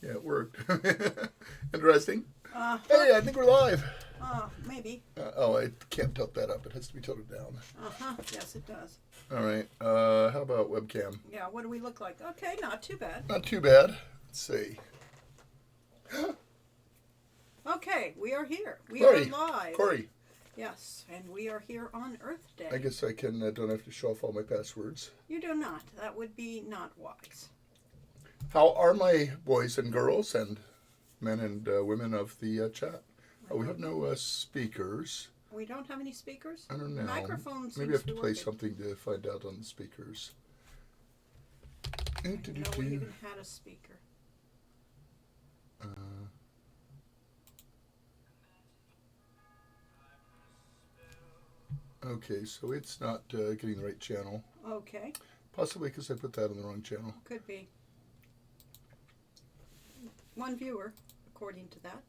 Yeah, it worked. Interesting. Uh, Hey, I think we're live. Maybe. Oh, I can't tilt that up. It has to be tilted down. Yes, it does. All right. How about webcam? Yeah, what do we look like? Okay, not too bad. Not too bad. Let's see. Okay, we are here. We Corey. are live. Corey. Yes, and we are here on Earth Day. I guess I can don't have to show off all my passwords. You do not. That would be not wise. How are my boys and girls and men and women of the chat? Oh, we have no speakers. We don't have any speakers? I don't know. The microphone seems Maybe I have to be play working. something to find out on the speakers. I didn't know we even had a speaker. Okay, so it's not getting the right channel. Okay, Possibly because I put that on the wrong channel. could be. One viewer, according to that.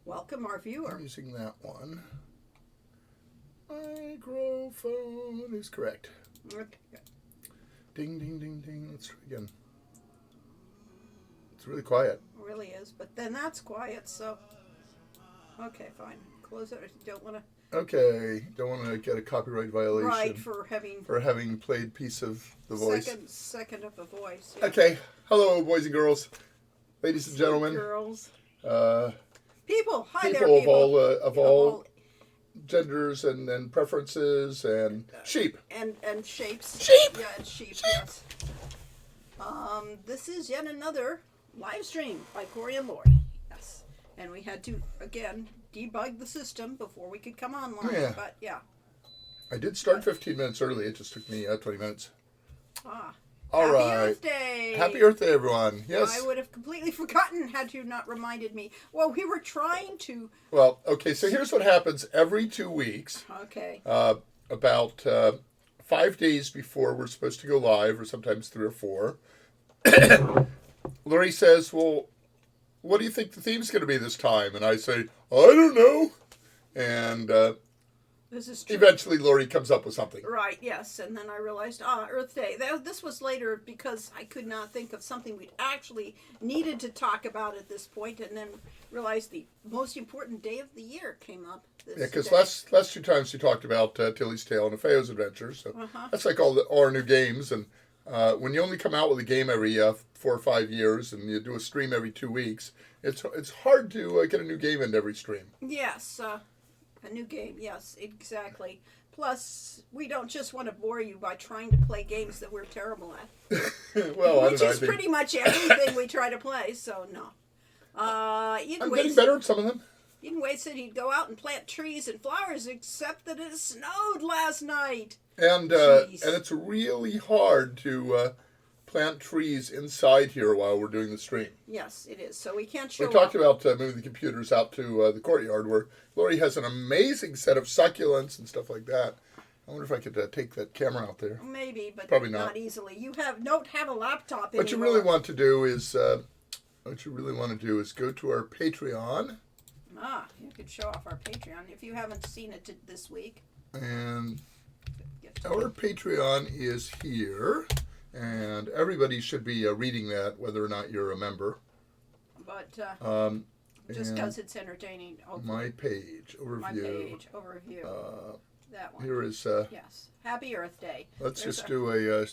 Welcome, our viewer. I'm using that one. Microphone is correct. Okay. Ding, ding, ding, ding. Let's try again. It's really quiet. Really is, but then that's quiet, so. Okay, fine. Close it. You don't want to. Okay, don't want to get a copyright violation Right, for having for having played piece of the voice. second of a voice. Yeah. Okay, hello, boys and girls, ladies and gentlemen, Girls. uh, People. Hi there, people people. of all genders and preferences and sheep. And shapes. Sheep! Yeah, and sheep, yes. This is yet another live stream by Corey and Lori. Yes. And we had to, again, debug the system before we could come online. Yeah. But, yeah. I did start 15 minutes early. It just took me 20 minutes. Ah. All Happy right. Earth Day! Happy Earth Day, everyone. Yes. I would have completely forgotten had you not reminded me. Well, we were trying to... Well, okay, so here's what happens every 2 weeks. Okay. About 5 days before we're supposed to go live, or sometimes 3 or 4, Lori says, well, what do you think the theme's going to be this time? And I say, I don't know. And This is true. eventually Lori comes up with something. Right, yes. And then I realized, Earth Day. This was later because I could not think of something we actually needed to talk about at this point, and then realized the most important day of the year came up this Yeah, because day. last 2 times you talked about Tilly's Tale and Afeo's Adventure. So Uh-huh. that's like all our new games. And when you only come out with a game every 4 or 5 years and you do a stream every 2 weeks, it's hard to get a new game into every stream. Yes, a new game. Yes, exactly. Plus, we don't just want to bore you by trying to play games that we're terrible at. Well, I Which don't know. I is think pretty much everything we try to play, so no. I'm Eden getting Waite better at some of them. said he'd go out and plant trees and flowers, except that it snowed last night. And Jeez. it's really hard to plant trees inside here while we're doing the stream. Yes, it is. So we can't show We talked up. about moving the computers out to the courtyard where Lori has an amazing set of succulents and stuff like that. I wonder if I could take that camera out there. Maybe, but Probably not not. easily. You don't have a laptop anymore. What you really want to do is go to our Patreon, You could show off our Patreon if you haven't seen it this week. and Get to our Patreon is here, and everybody should be reading that, whether or not you're a member. But just And because it's entertaining. my page overview. My page overview. That one. Here is. Yes. Happy Earth Day. Let's There's just our- do a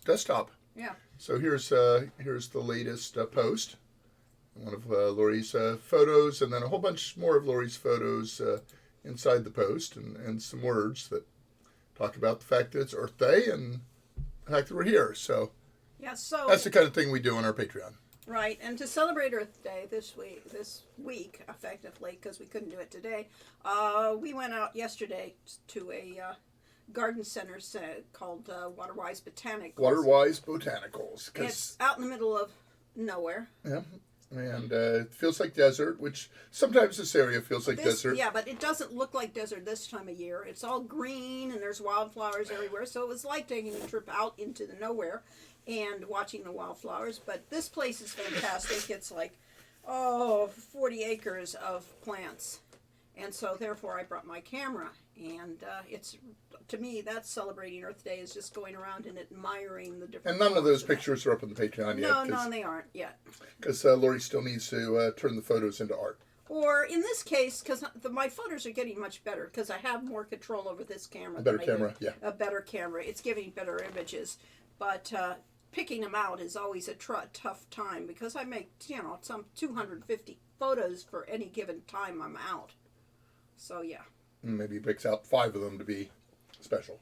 desktop. Yeah. So here's the latest post. One of Lori's photos, and then a whole bunch more of Lori's photos inside the post, and some words that talk about the fact that it's Earth Day and the fact that we're here. So Yeah. So that's the kind of thing we do on our Patreon. right, and to celebrate Earth Day this week effectively, because we couldn't do it today, we went out yesterday to a garden center called Waterwise Botanicals. Waterwise Botanicals. It's out in the middle of nowhere. Yeah. And it feels like desert, which sometimes this area feels like desert. Yeah, but it doesn't look like desert this time of year. It's all green and there's wildflowers everywhere. So it was like taking a trip out into the nowhere and watching the wildflowers. But this place is fantastic. It's like, 40 acres of plants. And so therefore I brought my camera, and it's, to me, that's celebrating Earth Day, is just going around and admiring the different. And none of those forms pictures are up on the Patreon that. yet. No, they aren't yet. Because Lori still needs to turn the photos into art. Or in this case, because my photos are getting much better, because I have more control over this camera. A better than I do. camera, yeah. A better camera. It's giving better images, but picking them out is always a tough time, because I make some 250 photos for any given time I'm out. So yeah. Maybe he picks out 5 of them to be special.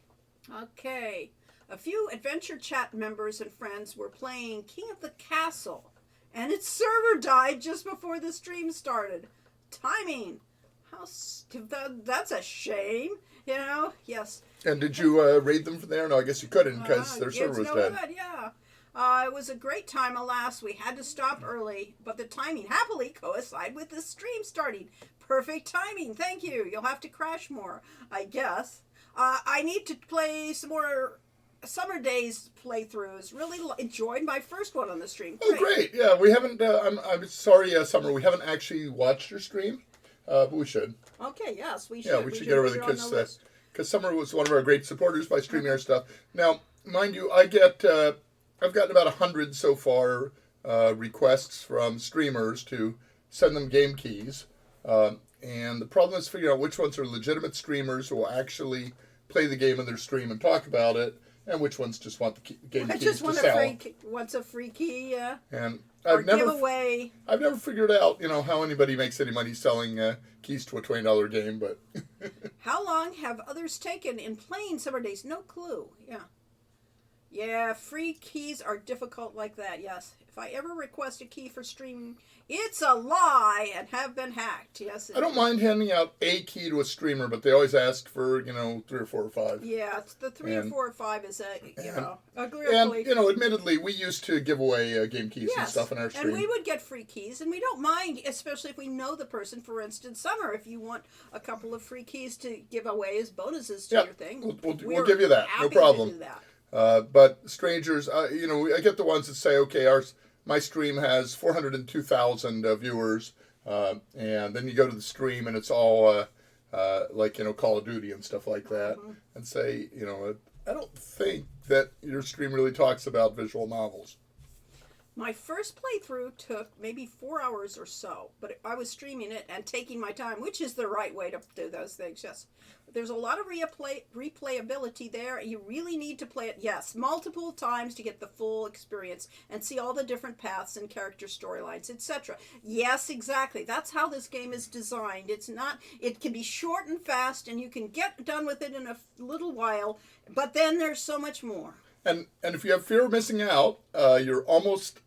Okay. A few Adventure Chat members and friends were playing King of the Castle, and its server died just before the stream started. Timing. That's a shame, Yes. And did you raid them from there? No, I guess you couldn't because their server was dead. Good, yeah. It was a great time, alas. We had to stop early, but the timing happily coincided with the stream starting. Perfect timing, thank you. You'll have to crash more, I guess. I need to play some more Summer Days playthroughs. Really enjoyed my first one on the stream. Oh, great. Yeah, we haven't, I'm sorry, Summer, we haven't actually watched your stream, but we should. Okay, yes, we should. Yeah, we should get over the, because Summer was one of our great supporters by streaming our stuff. Now, mind you, I've gotten about 100 so far requests from streamers to send them game keys. And the problem is figuring out which ones are legitimate streamers who will actually play the game in their stream and talk about it, and which ones just want the game keys to sell. Wants a free key, yeah. And I've never figured out, how anybody makes any money selling keys to a $20 game, but... How long have others taken in playing Summer Days? No clue, yeah. Yeah, free keys are difficult like that, yes. If I ever request a key for streaming, it's a lie and have been hacked, yes. I don't mind handing out a key to a streamer, but they always ask for, 3 or 4 or 5. Yeah, it's the 3 or 4 or 5 is agreeably. And, admittedly, we used to give away game keys and stuff in our stream. And we would get free keys, and we don't mind, especially if we know the person. For instance, Summer, if you want a couple of free keys to give away as bonuses to your thing. We'll give you that, no problem. To do that. But strangers, I get the ones that say, okay, my stream has 402,000 viewers, and then you go to the stream and it's all Call of Duty and stuff like that, and say, I don't think that your stream really talks about visual novels. My first playthrough took maybe 4 hours or so, but I was streaming it and taking my time, which is the right way to do those things, yes. There's a lot of replayability there. You really need to play it, yes, multiple times to get the full experience and see all the different paths and character storylines, etc. Yes, exactly. That's how this game is designed. It can be short and fast, and you can get done with it in a little while, but then there's so much more. And if you have fear of missing out, you're almost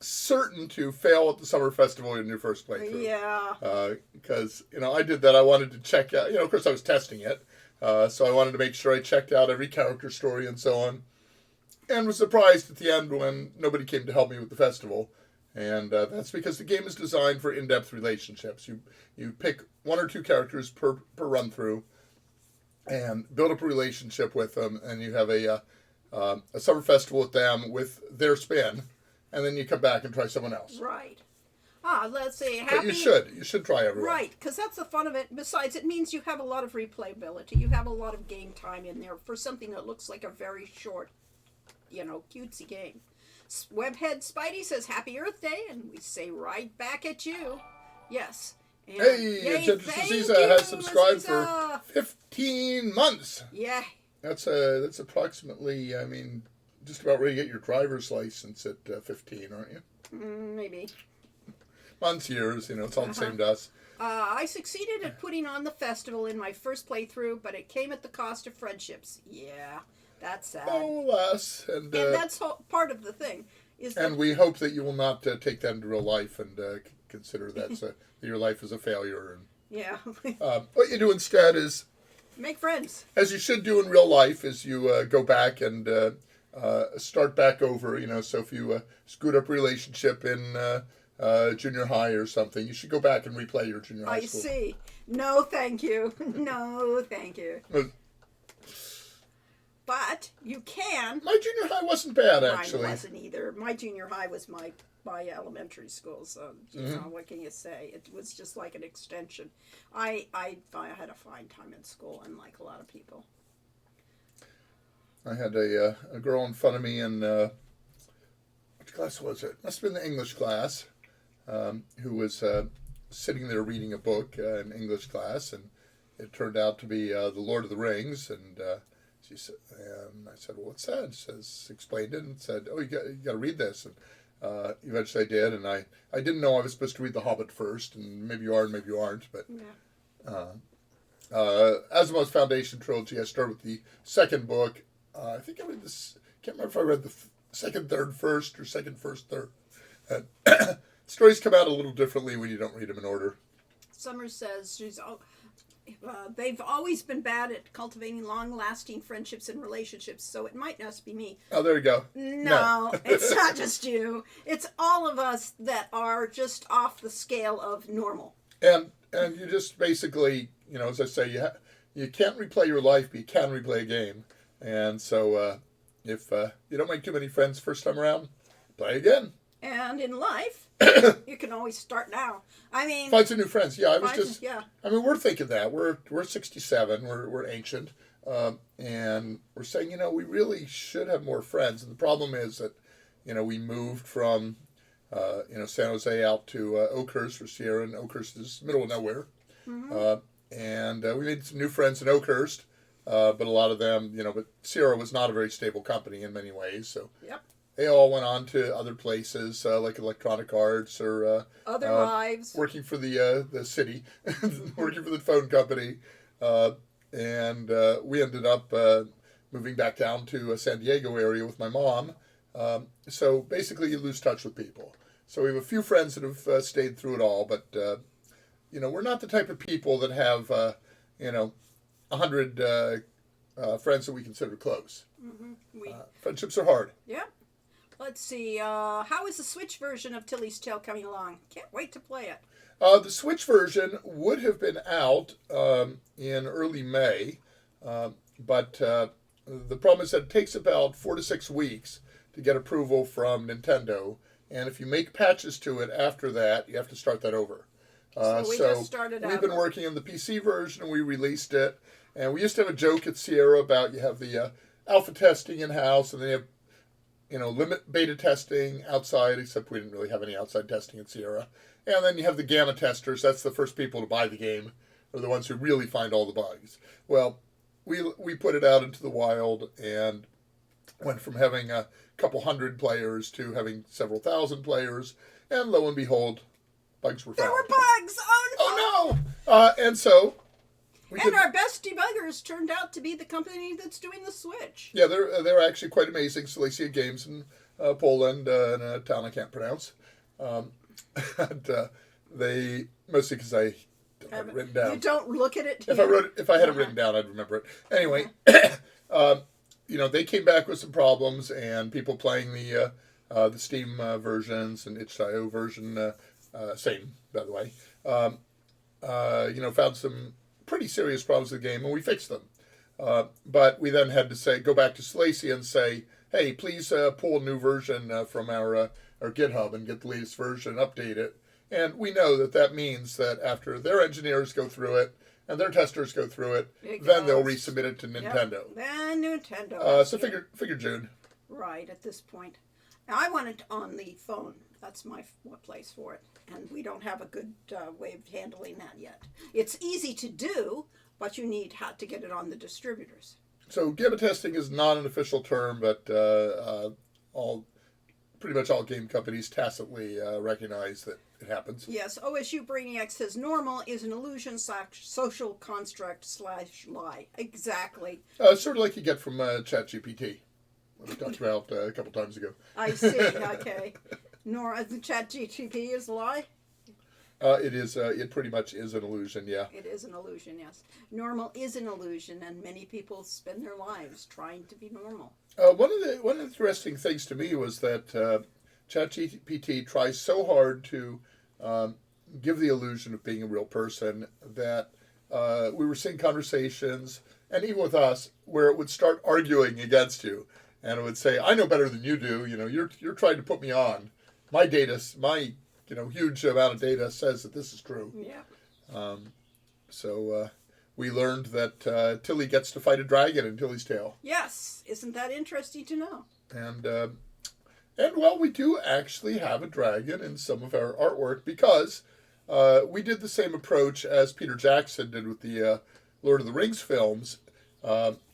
certain to fail at the summer festival in your first playthrough. Yeah. Because, I did that. I wanted to check out, of course I was testing it. So I wanted to make sure I checked out every character story and so on. And was surprised at the end when nobody came to help me with the festival. And that's because the game is designed for in-depth relationships. You pick 1 or 2 characters per run through and build up a relationship with them, and you have a summer festival with them with their spin, and then you come back and try someone else. Right. Let's see. But you should try everyone. Right, because that's the fun of it. Besides, it means you have a lot of replayability. You have a lot of game time in there for something that looks like a very short, cutesy game. Webhead Spidey says, Happy Earth Day, and we say right back at you. Yes. And hey, Aziza has subscribed for 15 months. Yeah. That's approximately, just about ready to get your driver's license at 15, aren't you? Maybe. Months, years, it's all the same to us. I succeeded at putting on the festival in my first playthrough, but it came at the cost of friendships. Yeah, that's sad. Oh, alas. And that's part of the thing. And we hope that you will not take that into real life and consider that your life is a failure. And, yeah. what you do instead is... Make friends. As you should do in real life, is you go back and start back over. So if you screwed up a relationship in junior high or something, you should go back and replay your junior high school. I see. No, thank you. No, thank you. but you can. My junior high wasn't bad, Mine actually. wasn't either. My junior high was my elementary school, so you know, what can you say? It was just like an extension. I had a fine time in school, unlike a lot of people. I had a girl in front of me in, which class was it? Must have been the English class, who was sitting there reading a book in English class, and it turned out to be The Lord of the Rings, and she said, and I said, well, what's that? And she says, explained it and said, oh, you got to read this. And eventually I did, and I didn't know I was supposed to read The Hobbit first, and maybe you are and maybe you aren't, but Asimov's Foundation trilogy, I started with the second book. I think I read this, can't remember if I read the second, third, first, or second, first, third. Stories come out a little differently when you don't read them in order. Summers says they've always been bad at cultivating long-lasting friendships and relationships, so it might just be me. Oh, there you go. No, it's not just you. It's all of us that are just off the scale of normal. And you just basically, you know, as I say, you can't replay your life, but you can replay a game. And so if you don't make too many friends first time around, play again. And in life, you can always start now. I mean, find some new friends. Yeah, yeah. I mean, we're thinking that we're 67. We're ancient, and we're saying, you know, we really should have more friends. And the problem is that, you know, we moved from, San Jose out to Oakhurst for Sierra, and Oakhurst is middle of nowhere. And we made some new friends in Oakhurst, but a lot of them, you know, but Sierra was not a very stable company in many ways. So Yep. they all went on to other places like Electronic Arts or Other lives. working for the city, working for the phone company, and we ended up moving back down to San Diego area with my mom. So basically, you lose touch with people. So we have a few friends that have stayed through it all, but you know, we're not the type of people that have 100 friends that we consider close. Friendships are hard. Yeah. Let's see. How is the Switch version of Tilly's Tale coming along? Can't wait to play it. The Switch version would have been out in early May, but the problem is that it takes about 4 to 6 weeks to get approval from Nintendo, and if you make patches to it after that, you have to start that over. So we just started out. We've been working on the PC version, and we released it, and we used to have a joke at Sierra about you have the alpha testing in-house, and then you have limit beta testing outside, except we didn't really have any outside testing at Sierra. And then you have the gamma testers. That's the first people to buy the game, or the ones who really find all the bugs. Well, we put it out into the wild and went from having a couple hundred players to having several thousand players. And lo and behold, bugs were found. There were bugs! Oh no! And so... our best debuggers turned out to be the company that's doing the Switch. Yeah, they're actually quite amazing. Silesia Games in Poland, in a town I can't pronounce. And they, mostly because I don't have it written down. You don't look at it. If I had it written down, I'd remember it. Anyway, they came back with some problems, and people playing the Steam versions and itch.io version, same by the way, found some pretty serious problems with the game, and we fixed them. But we then had to go back to Silesia and say, hey, please pull a new version from our GitHub and get the latest version, update it. And we know that means that after their engineers go through it and their testers go through it, then they'll resubmit it to Nintendo. Yep. Then Nintendo. So figure June. Right, at this point. Now, I want it on the phone. That's my place for it. And we don't have a good way of handling that yet. It's easy to do, but you need to get it on the distributors. So gamma testing is not an official term, but pretty much all game companies tacitly recognize that it happens. Yes, OSU Brainiac says normal is an illusion / social construct / lie. Exactly. Sort of like you get from ChatGPT. We talked about a couple times ago. I see. Okay. The ChatGPT is a lie? It is. It pretty much is an illusion, yeah. It is an illusion, yes. Normal is an illusion, and many people spend their lives trying to be normal. One of the interesting things to me was that ChatGPT tries so hard to give the illusion of being a real person that we were seeing conversations, and even with us, where it would start arguing against you, and it would say, "I know better than you do. You know, you're trying to put me on. My data, my huge amount of data says that this is true." Yeah. So we learned that Tilly gets to fight a dragon in Tilly's Tale. Yes. Isn't that interesting to know? And well, we do actually have a dragon in some of our artwork because we did the same approach as Peter Jackson did with the Lord of the Rings films.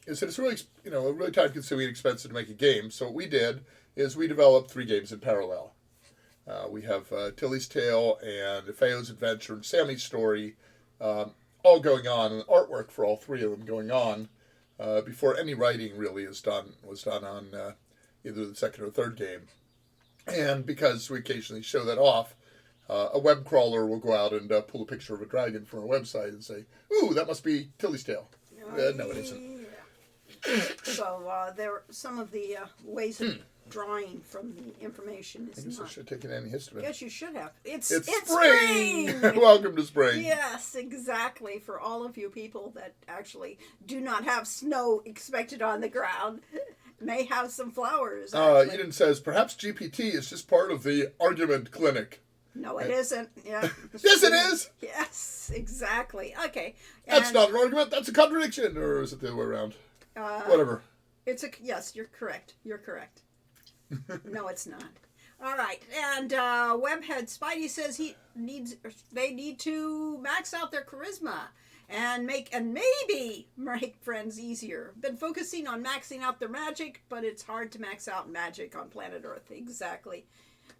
Is that it's really really time consuming and expensive to make a game. So what we did is we developed 3 games in parallel. We have Tilly's Tale and Feo's Adventure and Sammy's Story, all going on, and artwork for all 3 of them going on before any writing really was done on either the second or third game. And because we occasionally show that off, a web crawler will go out and pull a picture of a dragon from our website and say, "Ooh, that must be Tilly's Tale." No, it isn't. So there are some of the ways of drawing from the information is I guess I not. should have taken antihistamine. Yes, you should have. It's spring! spring! Welcome to spring. Yes, exactly. For all of you people that actually do not have snow expected on the ground, may have some flowers. Eden says, perhaps GPT is just part of the argument clinic. No, it isn't. Yeah. Yes, it is! Yes, exactly. Okay. That's not an argument, that's a contradiction. Or is it the other way around? Whatever. Yes, you're correct. You're correct. No, it's not. All right. And Webhead Spidey says they need to max out their charisma and maybe make friends easier. Been focusing on maxing out their magic, but it's hard to max out magic on planet Earth. Exactly.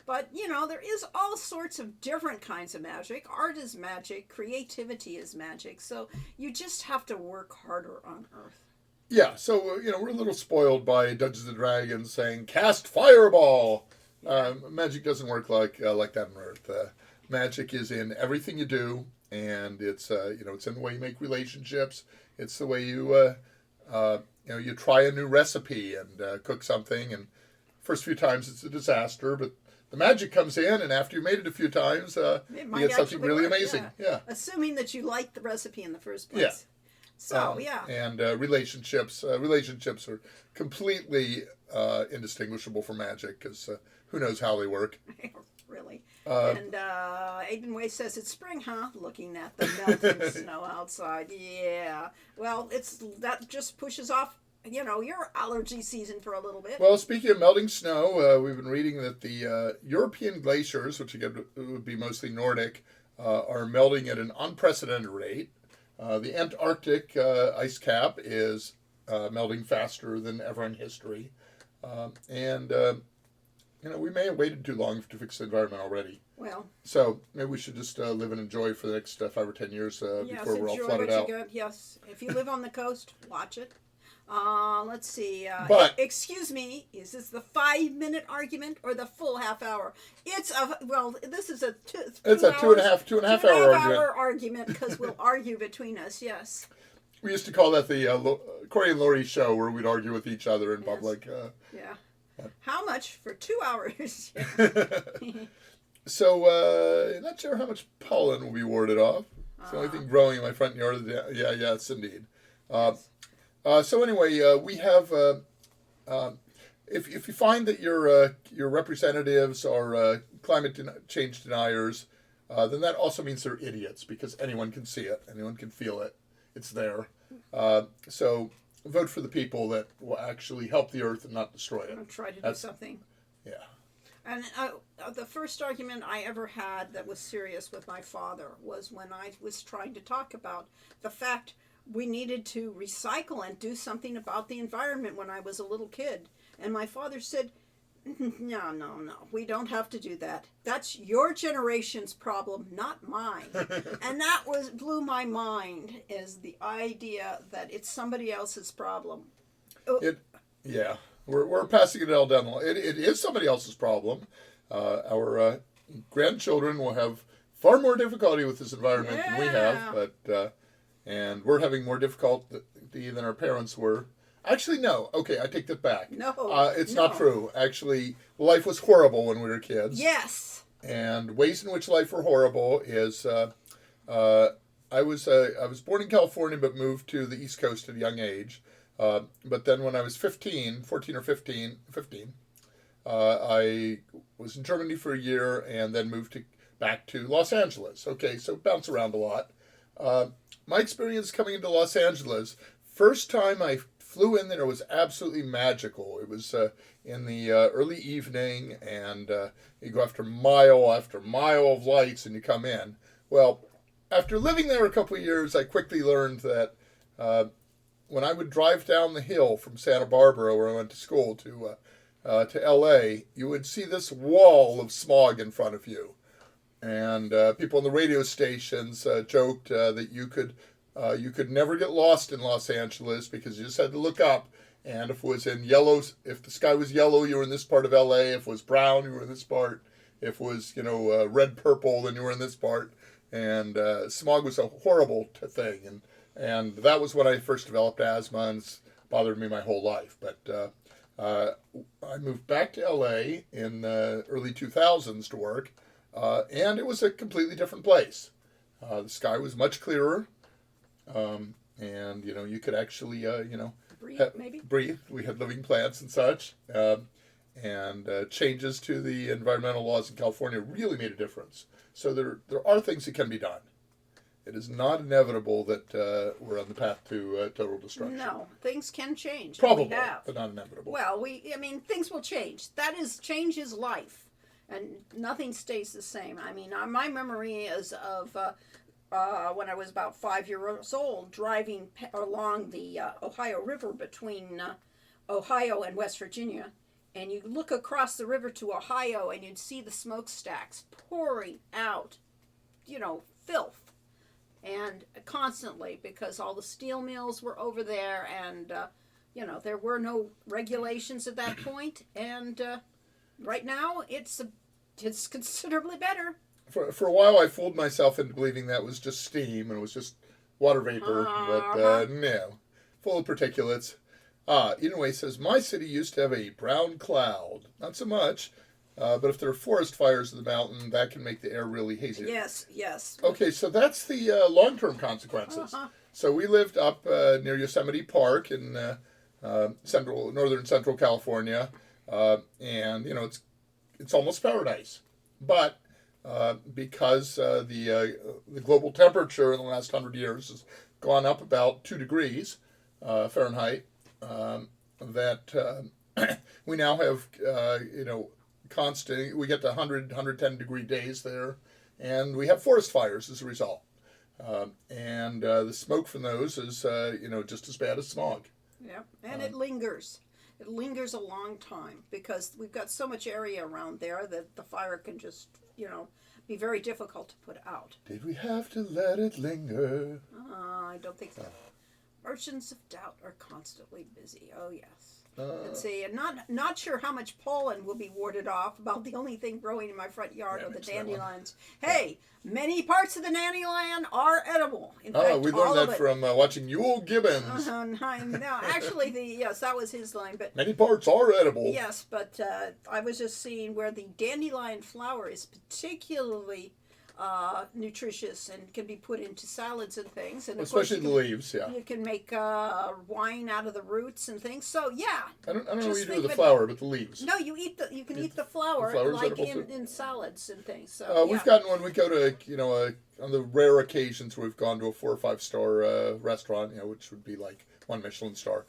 But, there is all sorts of different kinds of magic. Art is magic. Creativity is magic. So you just have to work harder on Earth. Yeah, so, we're a little spoiled by Dungeons & Dragons saying, cast Fireball! Magic doesn't work like that on Earth. Magic is in everything you do, and it's, it's in the way you make relationships. It's the way you, you try a new recipe and cook something, and first few times it's a disaster, but the magic comes in, and after you made it a few times, you get something really amazing. Yeah. Assuming that you liked the recipe in the first place. Yeah. So, yeah. And relationships are completely indistinguishable from magic because who knows how they work. Really. And Aiden Way says, it's spring, huh? Looking at the melting snow outside. Yeah. Well, that just pushes off, your allergy season for a little bit. Well, speaking of melting snow, we've been reading that the European glaciers, which again would be mostly Nordic, are melting at an unprecedented rate. The Antarctic ice cap is melting faster than ever in history. And we may have waited too long to fix the environment already. Well. So maybe we should just live and enjoy for the next 5 or 10 years before we're all enjoy flooded what out. You got. Yes. If you live on the coast, watch it. Let's see. But excuse me, is this the 5-minute argument or the full half hour? This is a two and a half hour argument because we'll argue between us. Yes. We used to call that the Corey and Laurie show, where we'd argue with each other in public. Yeah. How much for 2 hours? So, not sure how much pollen will be warded off. It's the only thing growing in my front yard. Yeah, yes, indeed. So anyway, we have. If you find that your representatives are climate change deniers, then that also means they're idiots because anyone can see it, anyone can feel it. It's there. So vote for the people that will actually help the earth and not destroy it. I'll try to do something. Yeah. And the first argument I ever had that was serious with my father was when I was trying to talk about the fact we needed to recycle and do something about the environment when I was a little kid. And my father said, no, we don't have to do that. That's your generation's problem, not mine. And that blew my mind, is the idea that it's somebody else's problem. We're passing it all down the line. It is somebody else's problem. Our grandchildren will have far more difficulty with this environment than we have, and we're having more difficulty than our parents were. Actually, no. Okay, I take that back. No. It's not true. Actually, life was horrible when we were kids. Yes. And ways in which life were horrible is I was born in California, but moved to the East Coast at a young age. But then when I was 15, 14 or 15, I was in Germany for a year and then moved back to Los Angeles. Okay, so bounce around a lot. My experience coming into Los Angeles, first time I flew in there was absolutely magical. It was in the early evening, and you go after mile of lights, and you come in. Well, after living there a couple of years, I quickly learned that when I would drive down the hill from Santa Barbara, where I went to school, to L.A., you would see this wall of smog in front of you. And people on the radio stations joked that you could never get lost in Los Angeles because you just had to look up. And if it was in yellow, if the sky was yellow, you were in this part of L.A. If it was brown, you were in this part. If it was red purple, then you were in this part. And smog was a horrible thing. And that was when I first developed asthma, and it's bothered me my whole life. But I moved back to L.A. in the early 2000s to work. And it was a completely different place. The sky was much clearer, and you could actually breathe. We had living plants and such, and changes to the environmental laws in California really made a difference. So there are things that can be done. It is not inevitable that we're on the path to total destruction. No, things can change. Probably, we have. but not inevitable. Well, things will change. Change is life. And nothing stays the same. I mean, my memory is of when I was about 5 years old, driving along the Ohio River between Ohio and West Virginia. And you look across the river to Ohio and you'd see the smokestacks pouring out, filth. And constantly, because all the steel mills were over there and, there were no regulations at that point. And right now, it's considerably better. For a while, I fooled myself into believing that was just steam and it was just water vapor, but no, full of particulates. Anyway, says my city used to have a brown cloud. Not so much, but if there are forest fires in the mountain, that can make the air really hazy. Yes. Okay, so that's the long-term consequences. So we lived up near Yosemite Park in northern central California, and it's almost paradise. But because the global temperature in the last 100 years has gone up about 2 degrees Fahrenheit, that we now have, constant, we get to 110 degree days there, and we have forest fires as a result. And the smoke from those is, just as bad as smog. Yeah, and it lingers. It lingers a long time because we've got so much area around there that the fire can just, be very difficult to put out. Did we have to let it linger? I don't think so. Merchants of doubt are constantly busy. Oh, yes. Let's see. And not sure how much pollen will be warded off. About the only thing growing in my front yard are the dandelions. Hey, many parts of the dandelion are edible. In fact, we learned that from watching Ewell Gibbons. No, actually, that was his line. But many parts are edible. Yes, but I was just seeing where the dandelion flower is particularly nutritious and can be put into salads and things, and especially the leaves. Yeah, you can make wine out of the roots and things. So yeah, I don't know what you do with the flower, but the leaves. No, you can eat the flower like in salads and things. So we've gotten when we go to on the rare occasions we've gone to a 4 or 5 star restaurant, which would be like 1 Michelin star.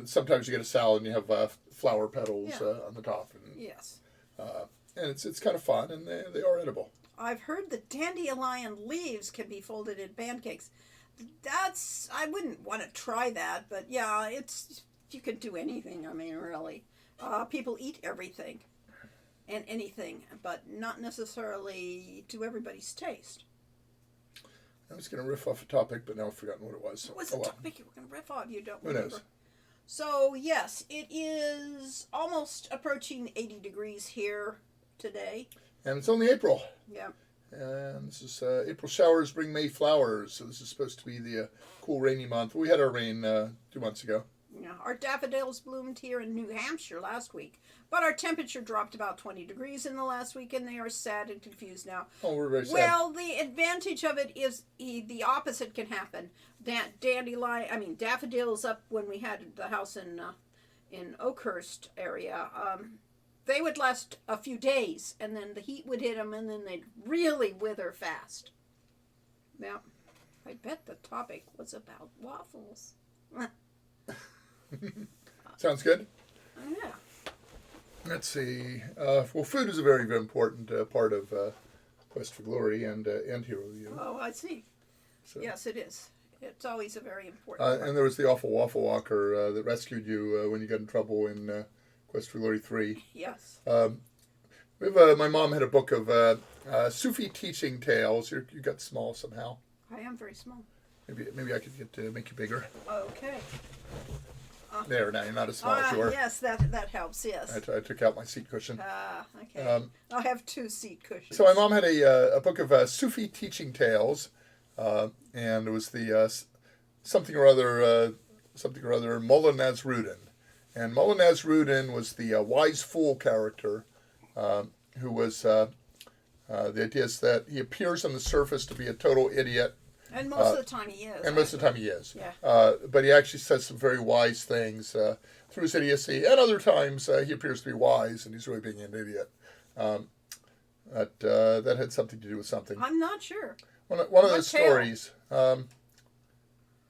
Sometimes you get a salad and you have flower petals on the top. And, yes, and it's kind of fun, and they are edible. I've heard the dandelion leaves can be folded in pancakes. I wouldn't want to try that, but yeah, you can do anything. I mean, really, people eat everything and anything, but not necessarily to everybody's taste. I was going to riff off a topic, but now I've forgotten what it was. What was the topic you were going to riff off? You don't Who remember. knows? So yes, it is almost approaching 80 degrees here today. And it's only April. Yeah. And this is April showers bring May flowers. So this is supposed to be the cool rainy month. We had our rain 2 months ago. Yeah. California. Our daffodils bloomed here in New Hampshire last week, but our temperature dropped about 20 degrees in the last week, and they are sad and confused now. Oh, we're very sad. Well, the advantage of it is the opposite can happen. Daffodils up when we had the house in Oakhurst area. They would last a few days, and then the heat would hit them, and then they'd really wither fast. Now, I bet the topic was about waffles. Sounds good. Yeah. Let's see. Well, food is a very, very important part of Quest for Glory and Hero U. Oh, I see. So. Yes, it is. It's always a very important part. And there was the awful waffle walker that rescued you when you got in trouble in Quest for Glory 3. Yes. We have, my mom had a book of Sufi teaching tales. You got small somehow. I am very small. Maybe I could get to make you bigger. Okay. There, now you're not as small as you were. Yes, that helps, yes. I took out my seat cushion. Okay. I'll have 2 seat cushions. So my mom had a book of Sufi teaching tales, and it was the something or other Mullah Nasruddin. And Mullah Nasruddin was the wise fool character who was, the idea is that he appears on the surface to be a total idiot. And most of the time he is. And most of the time he is. Yeah. But he actually says some very wise things through his idiocy. And other times he appears to be wise and he's really being an idiot. That had something to do with something. I'm not sure. One of those stories. Well,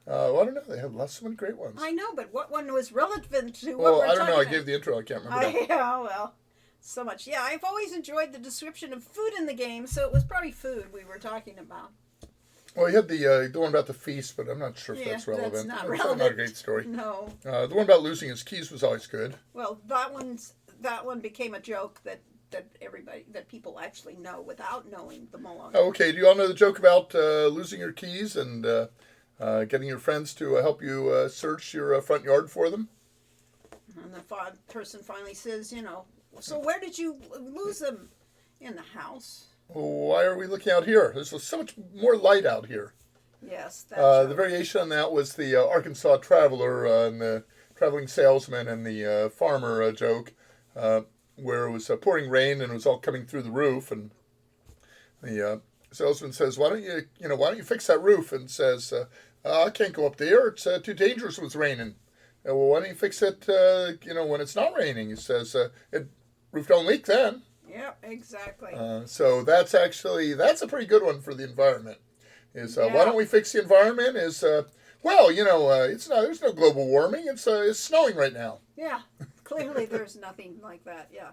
I don't know. They have so many great ones. I know, but what one was relevant to what Well, we're I don't talking know. I about? gave the intro. I can't remember that. Yeah, well, so much. Yeah, I've always enjoyed the description of food in the game, so it was probably food we were talking about. Well, you had the one about the feast, but I'm not sure if that's relevant. That's not It's relevant. not a great story. No. The one about losing his keys was always good. Well, that one became a joke that people actually know without knowing the Mullah. Oh, okay. Do you all know the joke about losing your keys and getting your friends to help you search your front yard for them? And the person finally says, so where did you lose them? In the house. Why are we looking out here? There's so much more light out here. Yes. The variation on that was the Arkansas traveler and the traveling salesman and the farmer joke, where it was pouring rain and it was all coming through the roof, and the salesman says, "Why don't you fix that roof?" And says, "I can't go up there. It's too dangerous when it's raining." Well, why don't you fix it? When it's not raining? He says, "Roof don't leak then." Yeah, exactly. So that's a pretty good one for the environment. Why don't we fix the environment? It's there's no global warming. It's snowing right now. Yeah, clearly there's nothing like that. Yeah.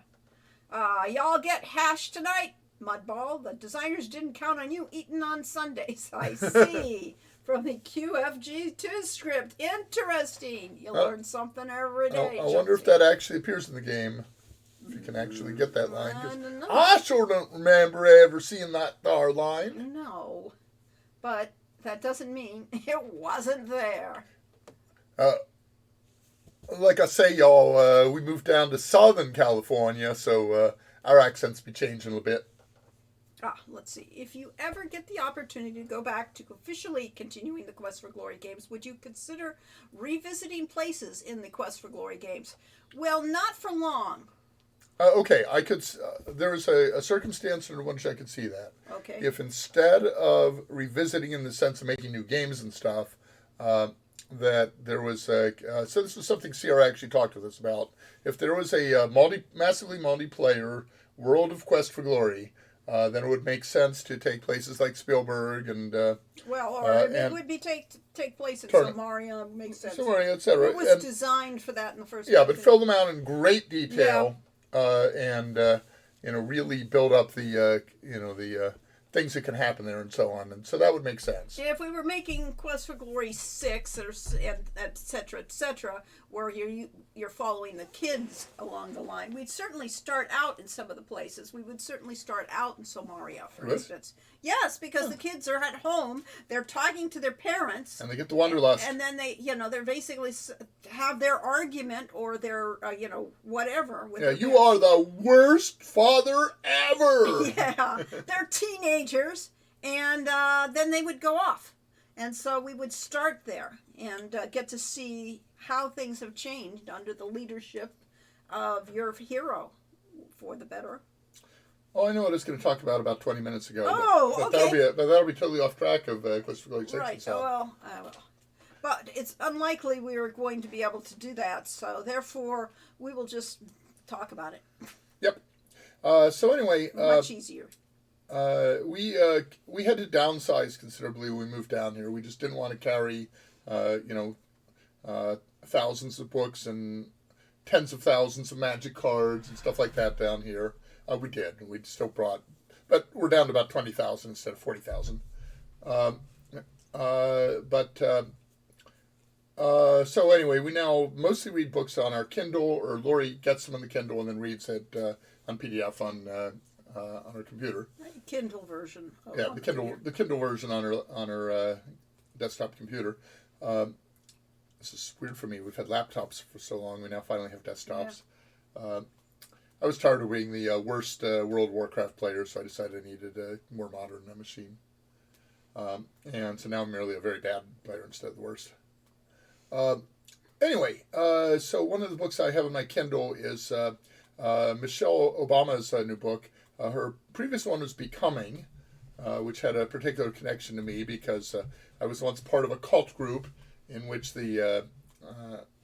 Y'all get hash tonight, Mudball. The designers didn't count on you eating on Sundays. I see. From the QFG2 script. Interesting. You learn something every day. I wonder if that actually appears in the game. If you can actually get that line. I sure don't remember ever seeing that there line. No. But that doesn't mean it wasn't there. Like I say, y'all, we moved down to Southern California, so our accents be changing a little bit. Let's see. If you ever get the opportunity to go back to officially continuing the Quest for Glory games, would you consider revisiting places in the Quest for Glory games? Well, not for long. Okay, I could. There was a circumstance in which I could see that. Okay. If instead of revisiting in the sense of making new games and stuff, that there was so this was something Sierra actually talked with us about. If there was a massively multiplayer world of Quest for Glory, then it would make sense to take places like Spielberg and it would be take place in Samaria. Makes sense. Samaria, etc. It was designed for that in the first place. Yeah, but fill them out in great detail. And really build up the things that can happen there and so on, and so that would make sense. Yeah, if we were making Quest for Glory 6 and et cetera, where you're following the kids along the line, we'd certainly start out in some of the places. We would certainly start out in Somalia, for instance. Yes, because the kids are at home, they're talking to their parents, and they get the wanderlust, and then they're basically have their argument or their whatever. You are the worst father ever. Yeah, they're teenagers, and then they would go off. And so we would start there and get to see how things have changed under the leadership of your hero for the better. Oh, I know what I was going to talk about 20 minutes ago. Oh, but okay. that'll be totally off track of Christopher Lloyd Right. Simpson's song. Well, but it's unlikely we are going to be able to do that. So therefore, we will just talk about it. Yep. So anyway, Much easier. we had to downsize considerably when we moved down here. We just didn't want to carry, thousands of books and tens of thousands of magic cards and stuff like that down here. We did. We still brought, but we're down to about 20,000 instead of 40,000. So anyway, we now mostly read books on our Kindle, or Lori gets them on the Kindle and then reads it on PDF on her computer. Kindle version. Yeah, the Kindle version on her desktop computer. This is weird for me. We've had laptops for so long. We now finally have desktops. Yeah. I was tired of being the worst World of Warcraft player, so I decided I needed a more modern machine. And so now I'm merely a very bad player instead of the worst. Anyway, so one of the books I have in my Kindle is Michelle Obama's new book. Her previous one was Becoming, which had a particular connection to me because I was once part of a cult group in which the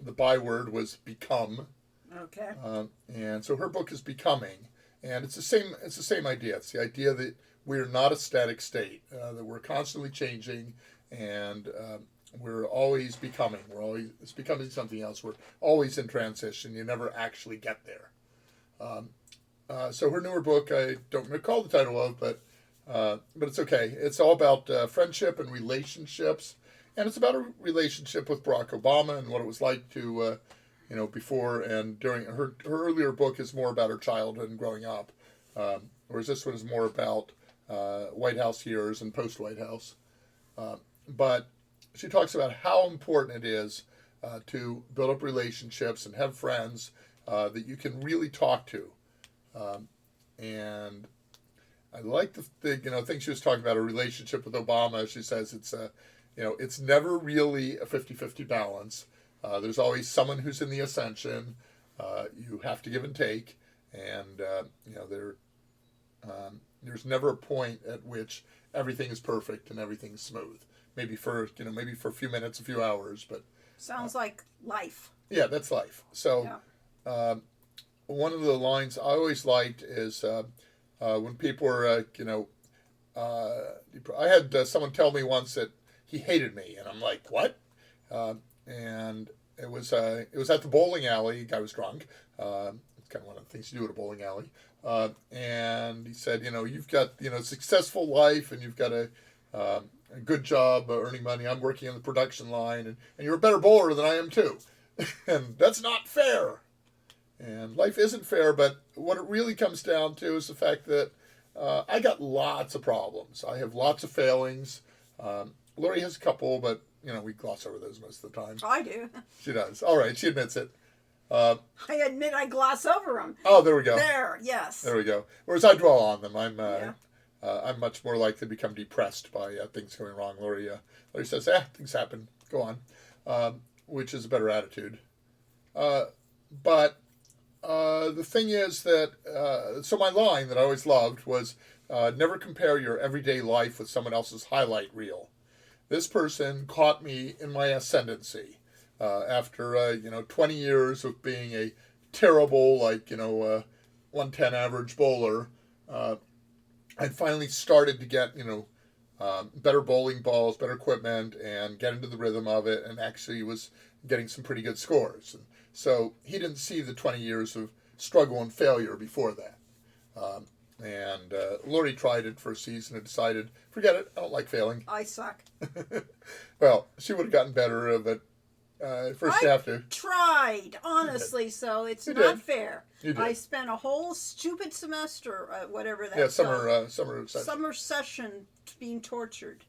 byword was become. Okay. And so her book is Becoming, and it's the same idea. It's the idea that we're not a static state, that we're constantly changing, and we're always becoming. It's becoming something else. We're always in transition. You never actually get there. So her newer book, I don't recall the title of, but it's okay. It's all about friendship and relationships, and it's about a relationship with Barack Obama and what it was like to, before and during. Her earlier book is more about her childhood and growing up, whereas this one is more about White House years and post-White House. But she talks about how important it is to build up relationships and have friends that you can really talk to. And I like the thing she was talking about, a relationship with Obama. She says it's never really a 50-50 balance. There's always someone who's in the ascension. You have to give and take, and there's never a point at which everything is perfect and everything's smooth. Maybe for a few minutes, a few hours, but sounds like life. Yeah, that's life. So, one of the lines I always liked is when people were, I had someone tell me once that he hated me, and I'm like, what? And it was at the bowling alley. The guy was drunk. It's kind of one of the things you do at a bowling alley. And he said, you've got a successful life, and you've got a good job earning money. I'm working on the production line, and you're a better bowler than I am too. And that's not fair. And life isn't fair, but what it really comes down to is the fact that I got lots of problems. I have lots of failings. Lori has a couple, but we gloss over those most of the time. I do. She does. All right, she admits it. I admit I gloss over them. Oh, there we go. There, yes. There we go. Whereas I dwell on them. I'm much more likely to become depressed by things going wrong. Lori says, things happen. Go on, which is a better attitude. But the thing is that, so my line that I always loved was, never compare your everyday life with someone else's highlight reel. This person caught me in my ascendancy. After 20 years of being a terrible 110 average bowler, I finally started to get better bowling balls, better equipment, and get into the rhythm of it, and actually was getting some pretty good scores. And so he didn't see the 20 years of struggle and failure before that. And Lori tried it for a season and decided, forget it, I don't like failing. I suck. Well, she would have gotten better, but first you have to. Tried, honestly, so it's not fair. You did. I spent a whole stupid semester, whatever that. Yeah, summer session being tortured.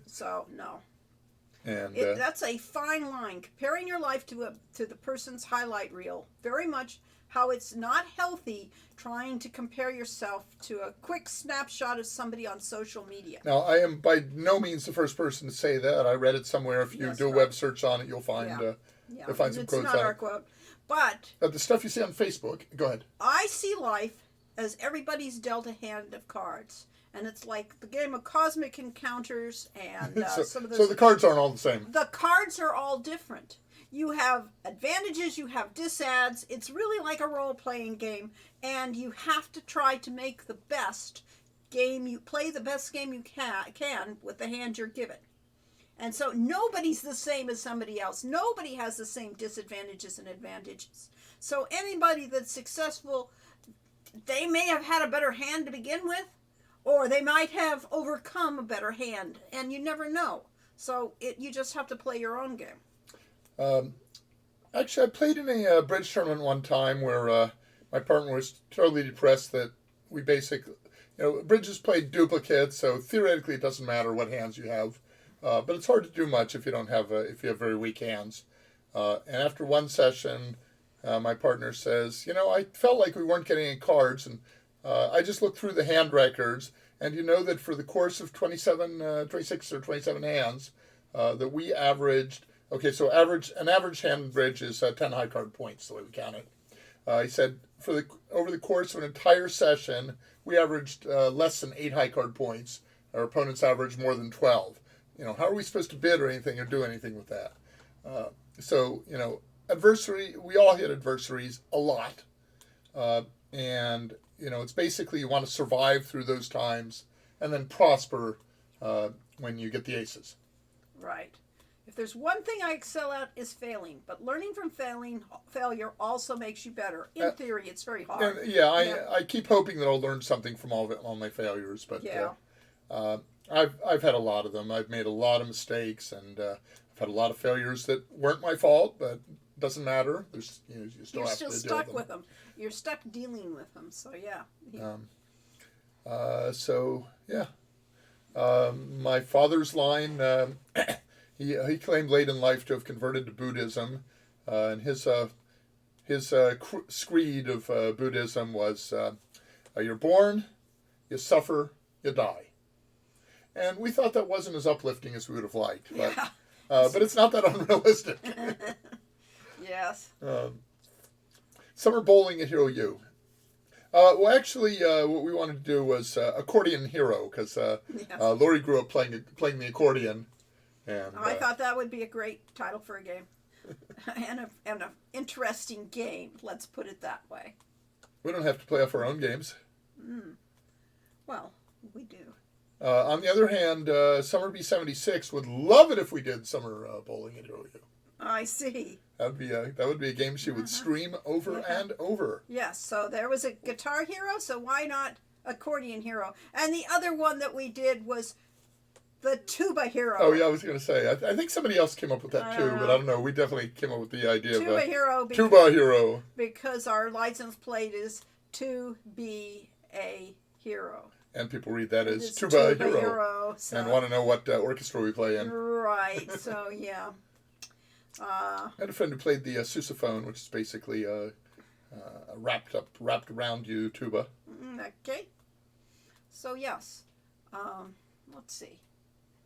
So no. And that's a fine line. Comparing your life to the person's highlight reel very much how it's not healthy trying to compare yourself to a quick snapshot of somebody on social media. Now, I am by no means the first person to say that. I read it somewhere. If you Yes, do a right. web search on it, you'll find Yeah. you'll find some It's quotes not on our it. quote. But The stuff you see on Facebook. Go ahead. I see life as everybody's dealt a hand of cards. And it's like the game of Cosmic Encounters and some of those. So the cards aren't all the same. The cards are all different. You have advantages, you have disadds. It's really like a role-playing game, and you have to try to make the best game. You play the best game you can with the hand you're given. And so nobody's the same as somebody else. Nobody has the same disadvantages and advantages. So anybody that's successful, they may have had a better hand to begin with, or they might have overcome a better hand, and you never know. So you just have to play your own game. Actually, I played in a bridge tournament one time where my partner was totally depressed that we basically, bridge is played duplicate, so theoretically it doesn't matter what hands you have, but it's hard to do much if you don't have if you have very weak hands. And after one session, my partner says, I felt like we weren't getting any cards, and I just looked through the hand records, and you know that for the course of 26 or 27 hands, that we averaged. Okay, so an average hand bridge is 10 high card points, the way we count it. He said over the course of an entire session, we averaged less than 8 high card points. Our opponents averaged more than 12. How are we supposed to bid or anything or do anything with that? Adversary, we all hit adversaries a lot. And it's basically you want to survive through those times and then prosper when you get the aces. Right. If there's one thing I excel at is failing, but learning from failure also makes you better. In theory, it's very hard. And I keep hoping that I'll learn something from all my failures, but I've had a lot of them. I've made a lot of mistakes, and I've had a lot of failures that weren't my fault, but it doesn't matter. There's you still You're have still to stuck deal with them. You're stuck dealing with them. So yeah. My father's line. He claimed late in life to have converted to Buddhism, and his screed of Buddhism was, "You're born, you suffer, you die," and we thought that wasn't as uplifting as we would have liked, but it's not that unrealistic. Yes. Summer bowling at Hero U. Well, actually, what we wanted to do was Accordion Hero, because Lori grew up playing the accordion. And, I thought that would be a great title for a game, and a interesting game. Let's put it that way. We don't have to play off our own games. Well, we do. On the other hand, Summer B76 would love it if we did summer bowling at Hero U. I see. That would be a game she would scream over and over. Yes. So there was a Guitar Hero. So why not Accordion Hero? And the other one that we did was the Tuba Hero. Oh yeah, I was going to say. I think somebody else came up with that too, but I don't know. We definitely came up with the idea Tuba of Hero. Tuba Hero. Because our license plate is to be a hero. And people read that as It's Tuba Hero. So. And want to know what orchestra we play in. Right. So yeah. I had a friend who played the sousaphone, which is basically a wrapped around you tuba. Okay. So yes. Let's see.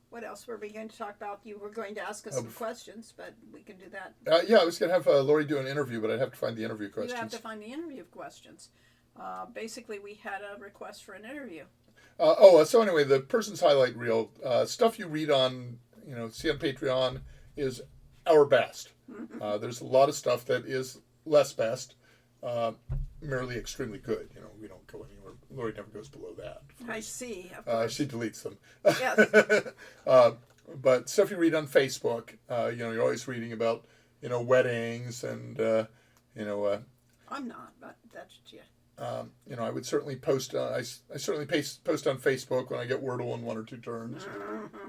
What else were we going to talk about? You were going to ask us some questions, but we can do that. I was going to have Lori do an interview, but I'd have to find the interview questions. You have to find the interview questions. Basically, we had a request for an interview. So anyway, the person's highlight reel, stuff you read on, see on Patreon is our best. There's a lot of stuff that is less best, merely extremely good. We don't go anywhere. Lori never goes below that. I see. She deletes them. Yes. But stuff you read on Facebook, you're always reading about, weddings and, I'm not, but that's yeah. I would certainly post. I certainly post on Facebook when I get Wordle in 1 or 2 turns.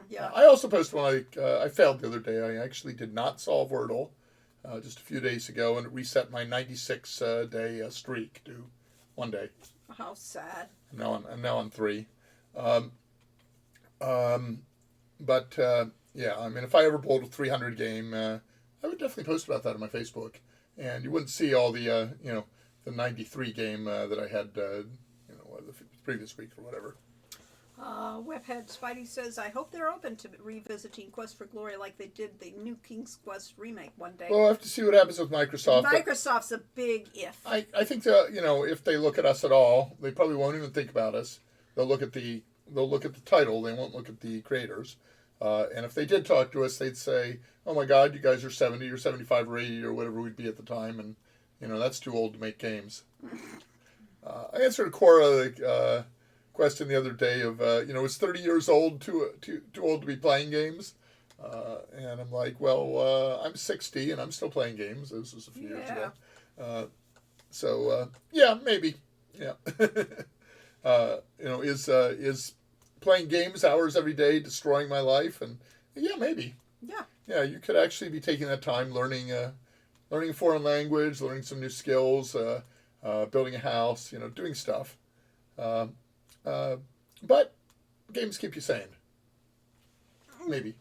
Yeah. I also post when I failed the other day. I actually did not solve Wordle just a few days ago, and it reset my 96 day streak to 1 day. How sad. I'm now on 3. If I ever bowled a 300 game, I would definitely post about that on my Facebook, and you wouldn't see all the the '93 game that I had, the previous week or whatever. Webhead Spidey says, I hope they're open to revisiting Quest for Glory like they did the new King's Quest remake one day. Well, we'll have to see what happens with Microsoft. Microsoft's a big if. I think that, if they look at us at all, they probably won't even think about us. They'll look at the title. They won't look at the creators. And if they did talk to us, they'd say, "Oh my God, you guys are 70 or 75 or 80 or whatever we'd be at the time, and that's too old to make games." I answered a Quora question the other day of, is 30 years old too old to be playing games? And I'm like, well, I'm 60 and I'm still playing games. This was a few years ago. So yeah, maybe. Yeah. Is playing games hours every day destroying my life? And yeah, maybe. Yeah. Yeah, you could actually be taking that time learning a foreign language, learning some new skills, building a house, doing stuff. But games keep you sane. Maybe.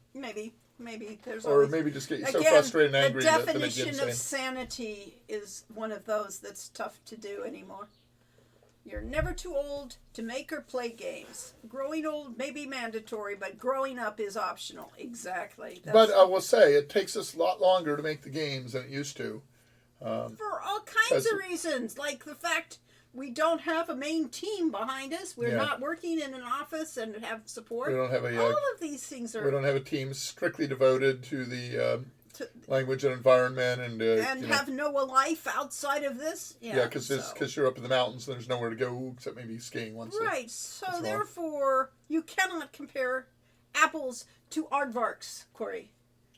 There's or always, maybe just get you again, so frustrated and angry the that they make you definition insane. of sanity is one of those that's tough to do anymore. You're never too old to make or play games. Growing old may be mandatory, but growing up is optional. Exactly. But I will say, it takes us a lot longer to make the games than it used to. For all kinds of reasons, like the fact we don't have a main team behind us. We're not working in an office and have support. We don't have all of these things are. We don't have a team strictly devoted to the language and environment and have no life outside of this. Yeah, because you're up in the mountains and there's nowhere to go except maybe skiing once. Right. So therefore, you cannot compare apples to aardvarks, Corey.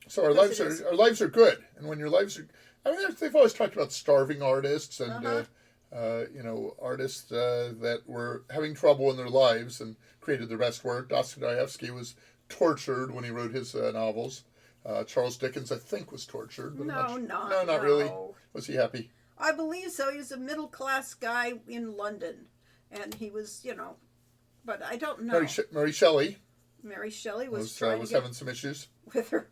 So our lives are good, and when your lives are, they've always talked about starving artists and artists that were having trouble in their lives and created their best work. Dostoevsky was tortured when he wrote his novels. Charles Dickens, I think, was tortured. But not really. Was he happy? I believe so. He was a middle-class guy in London, and he was, but I don't know. Mary Shelley. Mary Shelley was having some issues with her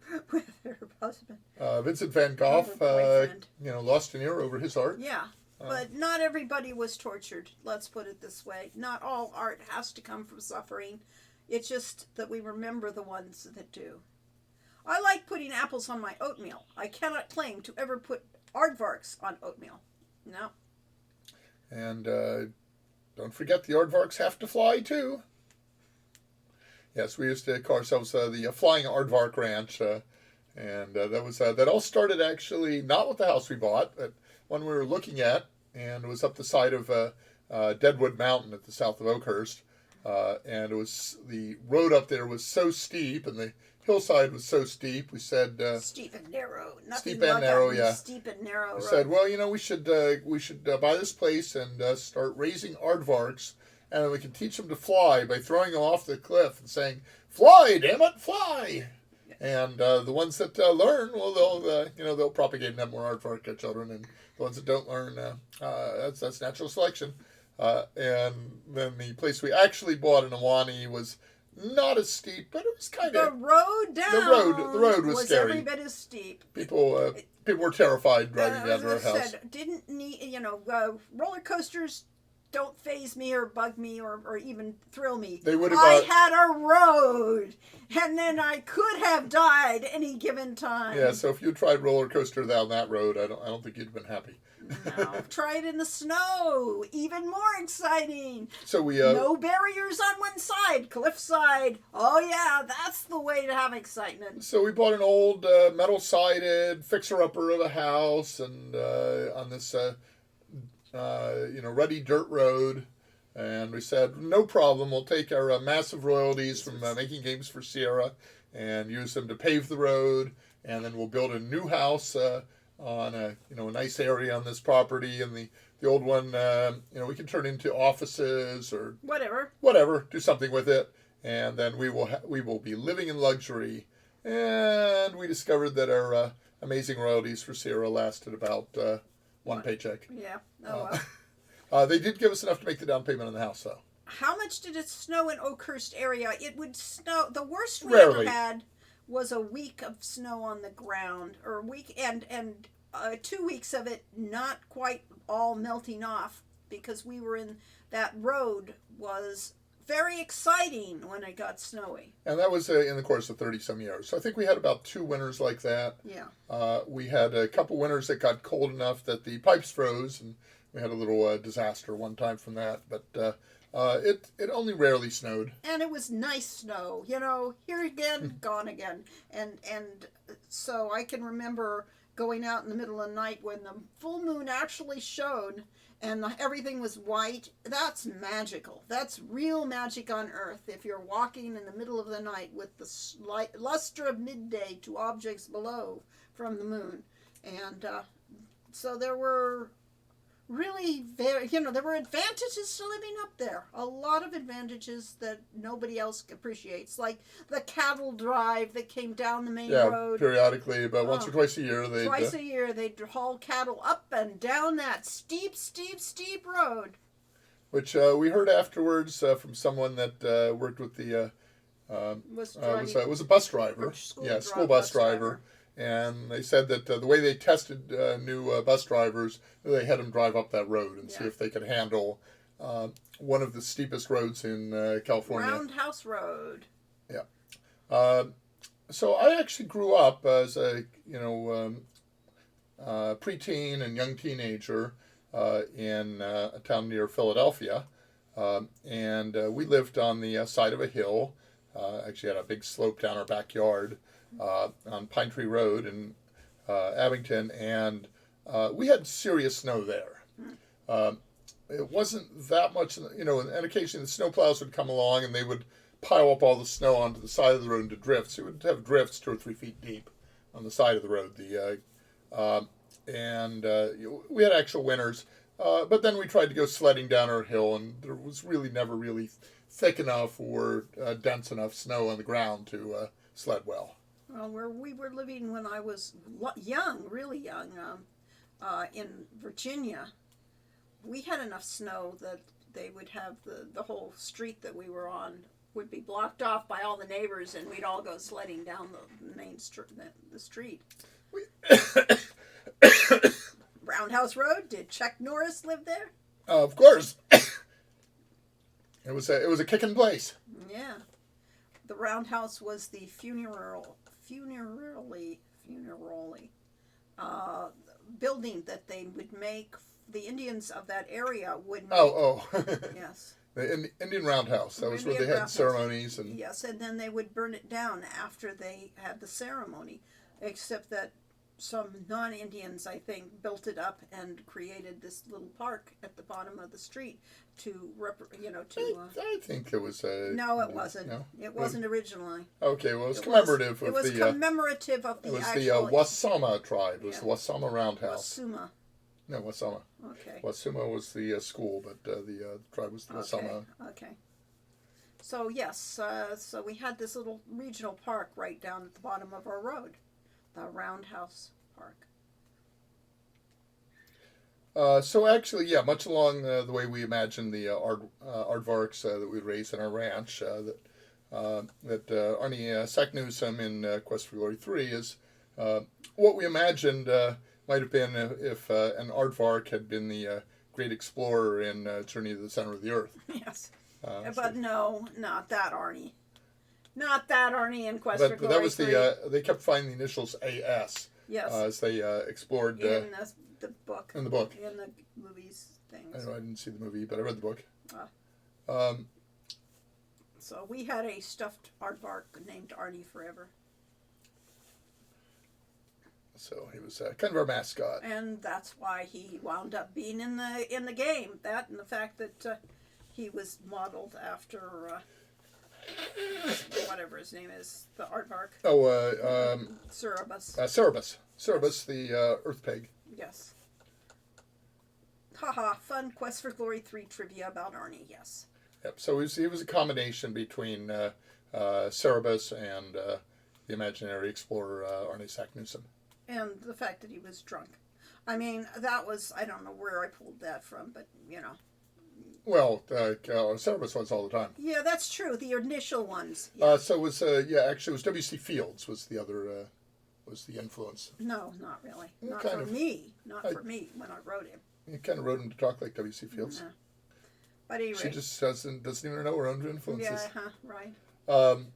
husband. Vincent van Gogh, lost an ear over his art. Yeah. But not everybody was tortured, let's put it this way. Not all art has to come from suffering. It's just that we remember the ones that do. I like putting apples on my oatmeal. I cannot claim to ever put aardvarks on oatmeal. No. And don't forget the aardvarks have to fly too. Yes, we used to call ourselves the Flying Aardvark Ranch. And that all started actually not with the house we bought, but one we were looking at, and it was up the side of Deadwood Mountain at the south of Oakhurst. And it was the road up there was so steep, and the hillside was so steep. We said steep and narrow. Steep and narrow, yeah. Steep and narrow. We said, well, we should buy this place and start raising aardvarks, and then we can teach them to fly by throwing them off the cliff and saying, "Fly, damn it, fly!" And the ones that learn, well, they'll propagate and have more aardvark children, and the ones that don't learn, that's natural selection. And then the place we actually bought in Ahwahnee was not as steep, but it was kind of the road down. The road was scary. Every bit as steep. People were terrified driving down to our house. Didn't need roller coasters. Don't faze me or bug me or even thrill me. They would have. I had a road, and then I could have died any given time. Yeah, so if you tried roller coaster down that road, I don't think you'd have been happy. No, try it in the snow. Even more exciting. So we no barriers on one side, cliffside. Oh yeah, that's the way to have excitement. So we bought an old metal-sided fixer-upper of a house, and on this. Ruddy dirt road, and we said, no problem, we'll take our massive royalties from making games for Sierra and use them to pave the road, and then we'll build a new house on a nice area on this property, and the old one, we can turn into offices or whatever, do something with it, and then we will be living in luxury. And we discovered that our amazing royalties for Sierra lasted about one paycheck. Yeah. Oh well. They did give us enough to make the down payment on the house, though. How much did it snow in Oakhurst area? It would snow. The worst we Rarely. ever had was a week of snow on the ground, or a week and 2 weeks of it not quite all melting off because we were in that road was very exciting when it got snowy. And that was in the course of 30-some years. So I think we had about 2 winters like that. Yeah. We had a couple winters that got cold enough that the pipes froze, and we had a little disaster one time from that. But it only rarely snowed. And it was nice snow, here again, gone again. And so I can remember going out in the middle of the night when the full moon actually showed and everything was white. That's magical. That's real magic on Earth. If you're walking in the middle of the night with the luster of midday to objects below from the moon. And so there were really there were advantages to living up there. A lot of advantages that nobody else appreciates, like the cattle drive that came down the main road. Periodically, about once or twice a year. Twice a year, they'd haul cattle up and down that steep road. Which we heard afterwards from someone that worked with the was a bus driver. School bus driver. And they said that the way they tested new bus drivers, they had them drive up that road and see if they could handle one of the steepest roads in California. Roundhouse Road. Yeah. So I actually grew up as a preteen and young teenager in a town near Philadelphia, and we lived on the side of a hill. Actually had a big slope down our backyard. On Pine Tree Road in Abington, and we had serious snow there. It wasn't that much, and occasionally the snowplows would come along and they would pile up all the snow onto the side of the road into drifts. It would have drifts 2 or 3 feet deep on the side of the road. We had actual winters, but then we tried to go sledding down our hill, and there was really never really thick enough or dense enough snow on the ground to sled well. Well, where we were living when I was young, really young, in Virginia, we had enough snow that they would have the whole street that we were on would be blocked off by all the neighbors, and we'd all go sledding down the main the street. Roundhouse Road. Did Chuck Norris live there? Of course. It was a kicking place. Yeah. The Roundhouse was the funerally building that they would make. The Indians of that area would make. Yes. The Indian Roundhouse. That was where they had ceremonies. And yes, and then they would burn it down after they had the ceremony, except that some non-Indians, I think, built it up and created this little park at the bottom of the street I think it was a... No, it wasn't. No? It wasn't originally. Okay, well, it was commemorative of the... It was commemorative of the actual... It was the Wasama tribe. It was the Wasama Roundhouse. Wasuma. No, Wasama. Okay. Wasuma was the school, but the tribe was the Wasama. Okay. So, yes, so we had this little regional park right down at the bottom of our road, the Roundhouse Park. So actually, much along the way we imagined the aardvarks that we raised in our ranch, that Arnie Saknussemm in Quest for Glory 3 is what we imagined might have been if an aardvark had been the great explorer in Journey to the Center of the Earth. Yes, but no, not that Arnie. Not that Arnie in Quest for Glory 3. But that was they kept finding the initials AS. Yes. As they explored... in the book. In the book. In the movies things. I didn't see the movie, but I read the book. So we had a stuffed aardvark named Arnie forever. So he was kind of our mascot. And that's why he wound up being in the game. That and the fact that he was modeled after... whatever his name is, the aardvark. Cerberus. Cerberus, the earth pig. Yes. Haha, fun Quest for Glory 3 trivia about Arnie, yes. Yep, so he was a combination between Cerberus and the imaginary explorer Arnie Saknussemm. And the fact that he was drunk. I mean, that was, I don't know where I pulled that from, but, Well, Cerberus was all the time. Yeah, that's true. The initial ones. Yeah. So it was, actually it was W.C. Fields was the other, was the influence. No, not really. Well, Not for me. Not for me when I wrote him. You kind of wrote him to talk like W.C. Fields. No. But anyway. She just doesn't even know her own influences. Yeah, right. Um,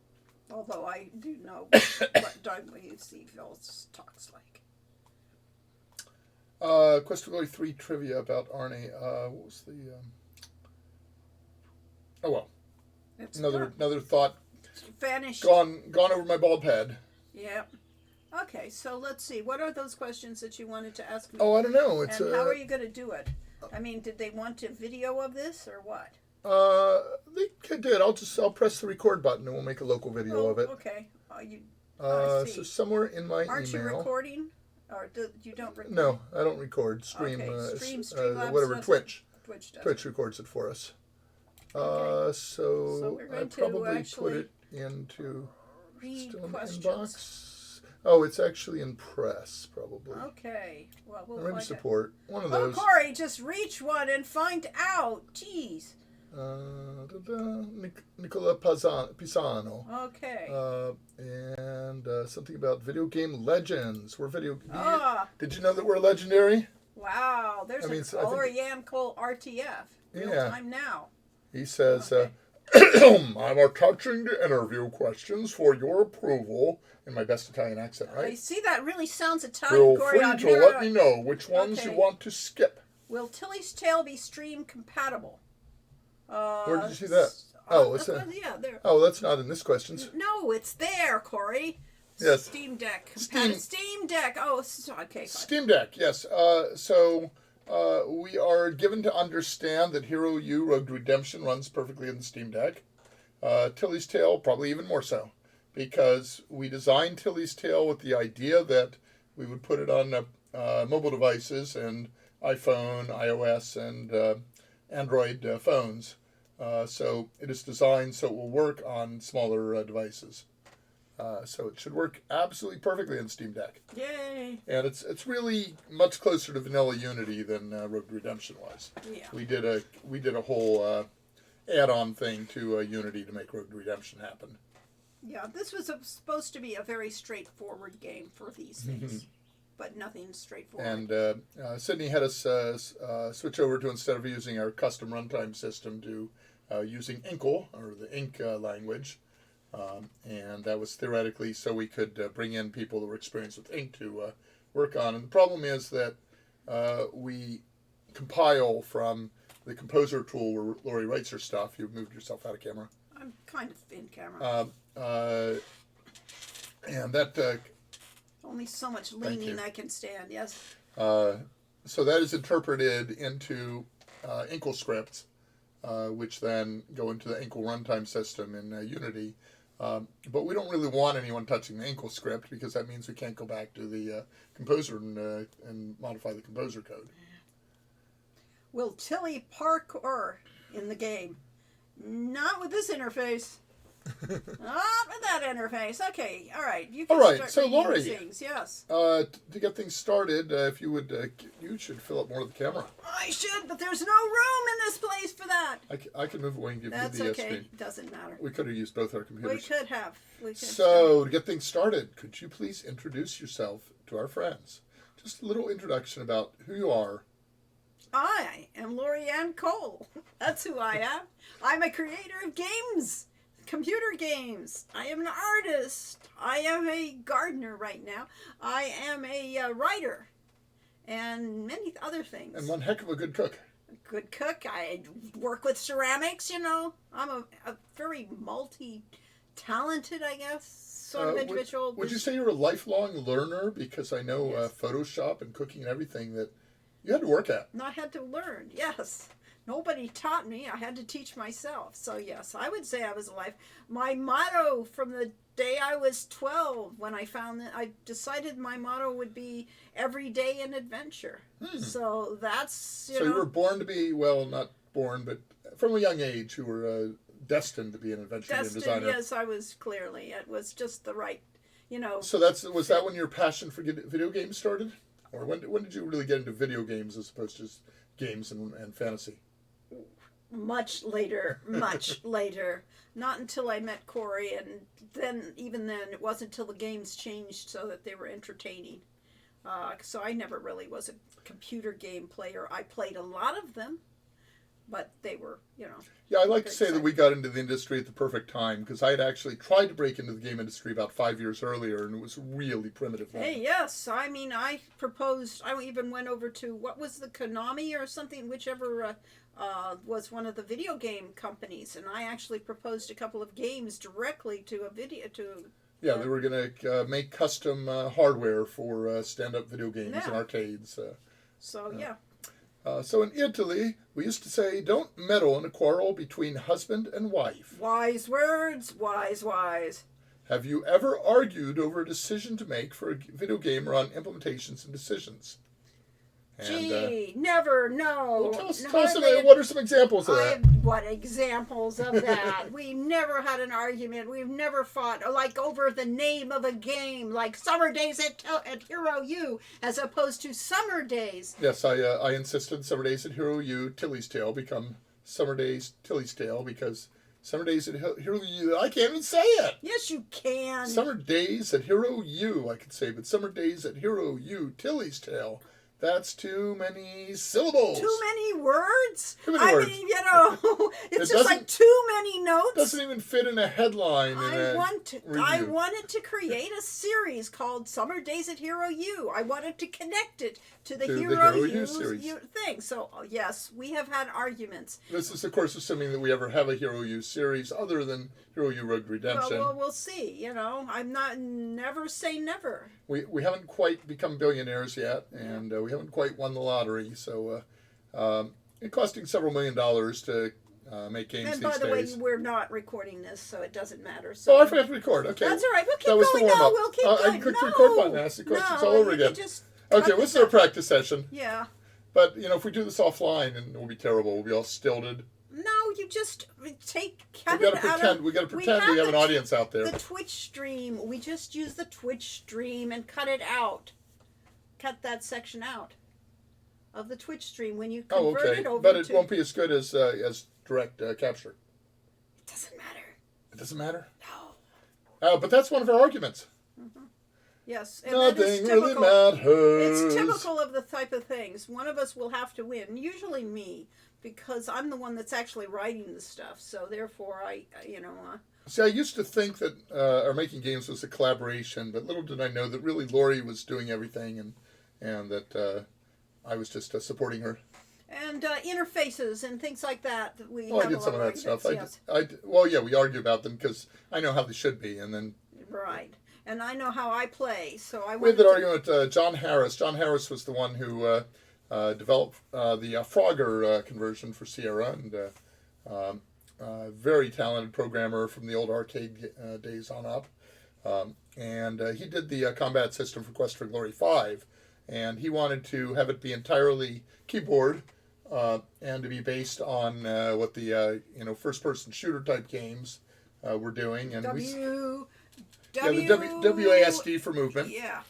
Although I do know what W.C. Fields talks like. Quest for Glory 3 trivia about Arnie. What was the... Oh, well. It's Another thought vanished. gone over my bald head. Yep. Okay, so let's see. What are those questions that you wanted to ask me? Oh, I don't know. And how are you going to do it? I mean, did they want a video of this or what? They did. I'll press the record button and we'll make a local video of it. Okay. So somewhere in my Aren't email. you recording? Or you don't record? No, I don't record. Stream. Okay. Streamlabs whatever. does Twitch. Twitch does. Twitch records it for us. Okay. So we're I going to probably actually put it into read still in the questions. inbox. Oh, it's actually in press, probably. Okay. Well, we'll Or maybe find support. One of out. those. Oh, Corey, just reach one and find out. Jeez. Nicola Pisano. Okay. And something about video game legends. We're video. Ah. Did you know that we're legendary? Wow. There's I mean, a Lorianne Cole RTF. Real Yeah. time now. He says, Okay. I'm attaching the interview questions for your approval in my best Italian accent, I right? see that really sounds Italian, Feel Corey. free I've to never- let me know which ones you Okay. want to skip. Will Tilly's Tale be stream compatible? Where did you see that? Oh, it's yeah, there. Oh, that's not in this questions. No, it's there, Corey. Yes. Steam Deck. Steam- Steam Deck. Oh, okay. Fine. Steam Deck, yes. So we are given to understand that Hero U Rogue Redemption runs perfectly in the Steam Deck. Tilly's Tale, probably even more so, because we designed Tilly's Tale with the idea that we would put it on mobile devices and iPhone, iOS, and Android phones. So it is designed so it will work on smaller devices. So it should work absolutely perfectly in Steam Deck. Yay. And it's really much closer to vanilla Unity than Rogue Redemption was. Yeah. We did a whole add-on thing to Unity to make Rogue Redemption happen. Yeah, this was supposed to be a very straightforward game for these things, but nothing straightforward. And Sydney had us switch over to, instead of using our custom runtime system, to using Inkle, or the Ink language. And that was theoretically so we could bring in people that were experienced with Ink to work on. And the problem is that we compile from the Composer tool where Lori writes her stuff. You moved yourself out of camera. I'm kind of in camera. And that... Only so much you. leaning I can stand, yes. So that is interpreted into Inkle scripts, which then go into the Inkle runtime system in Unity. But we don't really want anyone touching the Inkle script because that means we can't go back to the Composer and modify the Composer code. Will Tilly parkour in the game? Not with this interface. Not with that interface. Okay, all right. You can All right, start so reading Lori, these things. Yes. To get things started, if you would, you should fill up more of the camera. I should, but there's no room in this place for that. I can move away and give That's you the okay. screen. Doesn't matter. We could have used both our We computers. could have. So, to get things started, could you please introduce yourself to our friends? Just a little introduction about who you are. I am Lorianne Cole. That's who I am. I'm a creator of games, computer games. I am an artist. I am a gardener right now. I am a writer and many other things. And one heck of a good cook. Good cook. I work with ceramics, you know. I'm a very multi-talented, I guess, sort of individual. Would you say you're a lifelong learner? Because I know Yes. Photoshop and cooking and everything that you had to work at. I had to learn, yes. Nobody taught me. I had to teach myself. So, yes, I would say I was alive. My motto from the day I was 12, when I found that, I decided my motto would be every day an adventure. So that's, You were born to be, well, not born, but from a young age, you were destined to be an adventure game destined. designer. Yes, I was clearly. It was just the right, So was that when your passion for video games started? Or when did you really get into video games as opposed to just games and fantasy? much later, much later. Not until I met Corey, and then, even then, it wasn't until the games changed so that they were entertaining. So I never really was a computer game player. I played a lot of them, but they were, Yeah, I like to very say that exciting. we got into the industry at the perfect time because I had actually tried to break into the game industry about 5 years earlier, and it was really primitive then. Hey, yes. I mean, I proposed. I even went over to what was the Konami or something, whichever was one of the video game companies, and I actually proposed a couple of games directly to a video to. Yeah, they were going to make custom hardware for stand-up video games and Yeah. arcades. So yeah. So in Italy, we used to say, don't meddle in a quarrel between husband and wife. Wise words, wise. Have you ever argued over a decision to make for a video game or on implementations and decisions? And, Gee, never, no. well, tell us Hardly- what are some examples of that? What examples of that? We never had an argument. We've never fought like over the name of a game, like Summer Days at Hero U, as opposed to Summer Days. Yes, I insisted Summer Days at Hero U, Tilly's Tale become Summer Days, Tilly's Tale because Summer Days at Hero U, I can't even say it. Yes, you can. Summer Days at Hero U, I could say, but Summer Days at Hero U, Tilly's Tale. That's too many syllables. Too many words? Too many words. I mean, it's It just like too many notes. Doesn't even fit in a headline. I review. wanted to create a series called Summer Days at Hero U. I wanted to connect it to the Hero U series. thing. So, yes, we have had arguments. This is, of course, assuming that we ever have a Hero U series other than Hero U Road Redemption. Well, we'll see. I'm not, never say never. We haven't quite become billionaires yet, and we haven't quite won the lottery. So it costing several $1 million to make games And these by the days. way, we're not recording this, so it doesn't matter. So Oh, I forgot to record. Okay. that's all right. We'll keep That was the going. No, warm-up. we'll keep I going. clicked the No, record button, ask the questions all over you again. can just Okay, cut this is this our out. practice session. Yeah. But, if we do this offline, and we'll be terrible. We'll be all stilted. No, you just cut We it gotta out of. pretend. We gotta pretend we have an audience out there. The Twitch stream. We just use the Twitch stream and cut it out. Cut that section out of the Twitch stream when you Oh, convert okay. it over But it to. won't be as good as direct capture. It doesn't matter. It doesn't matter. No. But that's one of our arguments. Yes, and that is Nothing really typical. matters. It's typical of the type of things. One of us will have to win. Usually me, because I'm the one that's actually writing the stuff. So therefore, See, I used to think that our making games was a collaboration, but little did I know that really Lori was doing everything, and that I was just supporting her. and interfaces and things like that. We Well, I have did a some lot of that stuff. arguments, Well, yeah, we argue about them because I know how they should be, and then yes. Right. And I know how I play, so I we had wanted that to- argument with John Harris. John Harris was the one who developed the Frogger conversion for Sierra, and very talented programmer from the old arcade days on up. And he did the combat system for Quest for Glory 5, and he wanted to have it be entirely keyboard and to be based on what the first-person shooter type games were doing. And the WASD for movement. Yeah.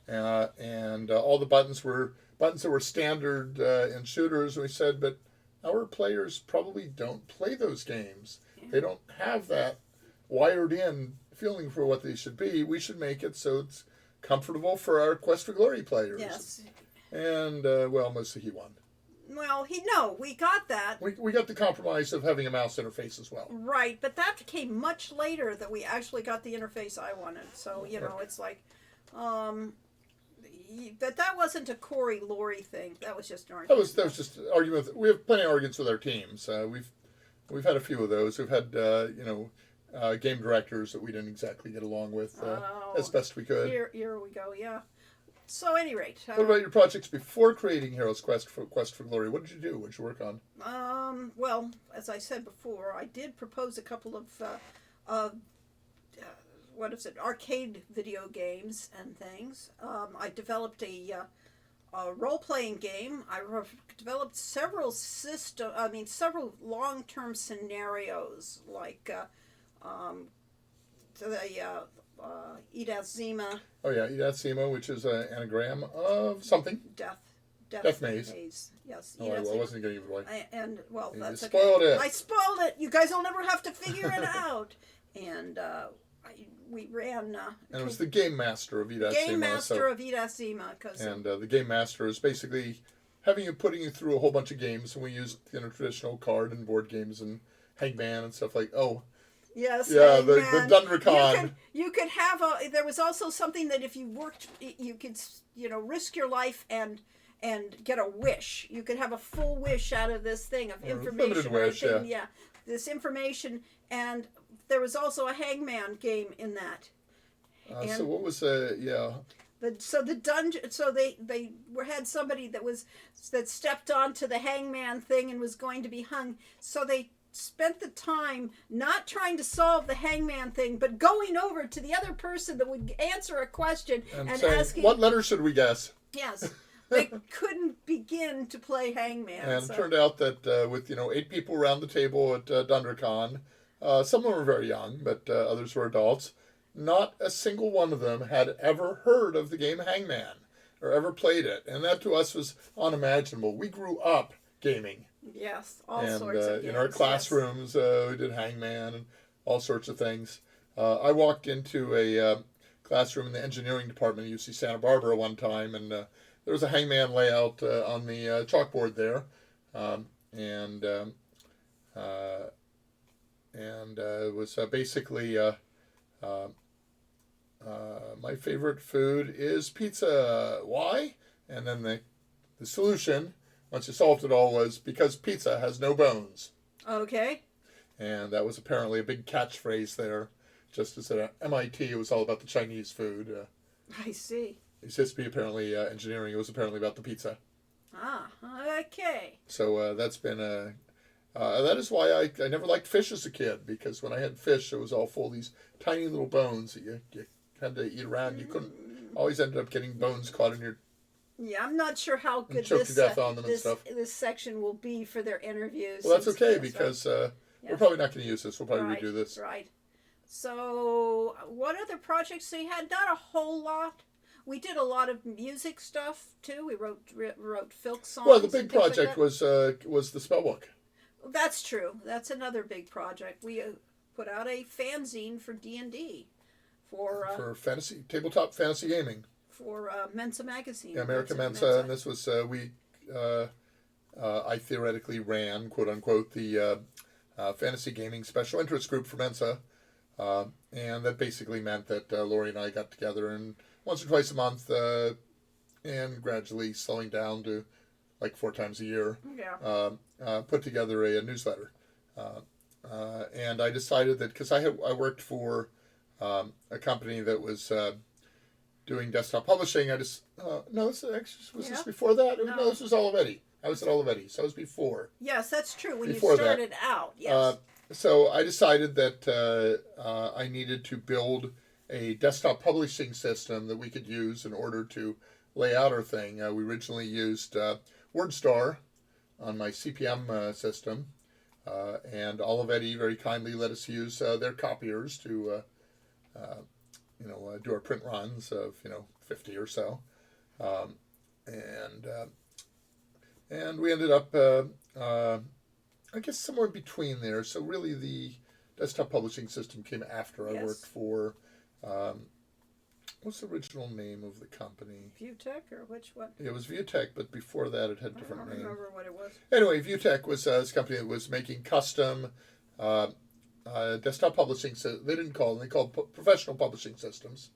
And all the buttons that were standard in shooters. And we said, but our players probably don't play those games. Yeah. They don't have that wired in feeling for what they should be. We should make it so it's comfortable for our Quest for Glory players. Yes. And, mostly he won. Well, we got that. We got the compromise of having a mouse interface as well. Right, but that came much later that we actually got the interface I wanted. So, it's like, but that wasn't a Corey Lori thing. That was just an That argument. was just an argument. We have plenty of arguments with our teams. We've had a few of those. We've had game directors that we didn't exactly get along with as best we could. Here we go, yeah. So, at any rate. What about your projects before creating Heroes Quest for Glory? What did you do? What did you work on? Well, as I said before, I did propose a couple of arcade video games and things. I developed a role-playing game. I developed several long-term scenarios, like Ida Zima. Oh yeah, Idatsima, which is an anagram of something. Death Maze. Yes. Oh, I wasn't going to give it away. That's spoiled okay. it. I spoiled it. You guys will never have to figure it out. And we ran. And it was the Game Master of Irasima. Game Master of Irasima. And the Game Master is basically putting you through a whole bunch of games, and we used traditional card and board games and Hangman and stuff like. Oh, yes, yeah, the Hangman. Dundercon. You could have a. There was also something that if you worked, you could risk your life and get a wish. You could have a full wish out of this thing of information. Limited wish, yeah. This information, and there was also a Hangman game in that. So what was yeah? So the dungeon. So they had somebody that stepped onto the Hangman thing and was going to be hung. So they spent the time not trying to solve the Hangman thing, but going over to the other person that would answer a question and saying, asking, "What letter should we guess?" Yes. They couldn't begin to play Hangman. And it turned out that with 8 people around the table at DunderCon, some of them were very young, but others were adults. Not a single one of them had ever heard of the game Hangman or ever played it, and that to us was unimaginable. We grew up gaming. Yes, all sorts of games. In our classrooms, we did Hangman and all sorts of things. I walked into a classroom in the engineering department at UC Santa Barbara one time, and there was a Hangman layout on the chalkboard there, and it was basically my favorite food is pizza. Why? And then the solution, once you solved it all, was because pizza has no bones. Okay. And that was apparently a big catchphrase there. Just as at MIT, it was all about the Chinese food. I see. It's just to be apparently engineering. It was apparently about the pizza. Ah, okay. So that's been that is why I never liked fish as a kid, because when I had fish, it was all full of these tiny little bones that you had to eat around. You couldn't always ended up getting bones caught in your. Yeah, I'm not sure how good choked to death on them and stuff. This section will be for their interviews. Well, that's okay because we're probably not going to use this. We'll probably redo this. Right. So, what other projects they had? Not a whole lot. We did a lot of music stuff too. We wrote folk songs. Well, the big project was the spellbook. That's true. That's another big project. We put out a fanzine for D&D for fantasy tabletop fantasy gaming for Mensa magazine. Yeah, American Mensa, and this was I theoretically ran, quote unquote, the fantasy gaming special interest group for Mensa, and that basically meant that Lori and I got together and once or twice a month, and gradually slowing down to like 4 times a year, put together a newsletter. And I decided that because I worked for a company that was doing desktop publishing, I just no, this actually was this before that? No, this was Olivetti. I was at Olivetti, so it was before. Yes, that's true. When before you started out, yes. So I decided that I needed to build a desktop publishing system that we could use in order to lay out our thing. We originally used WordStar on my CPM system, and Olivetti very kindly let us use their copiers to, do our print runs of 50 or so, and we ended up, I guess, somewhere between there. So really, the desktop publishing system came after I worked for. What's the original name of the company? Viewtech, or which one? It was Viewtech, but before that it had a different name. I don't remember what it was. Anyway, Viewtech was this company that was making custom desktop publishing. They didn't call them; they called professional publishing systems.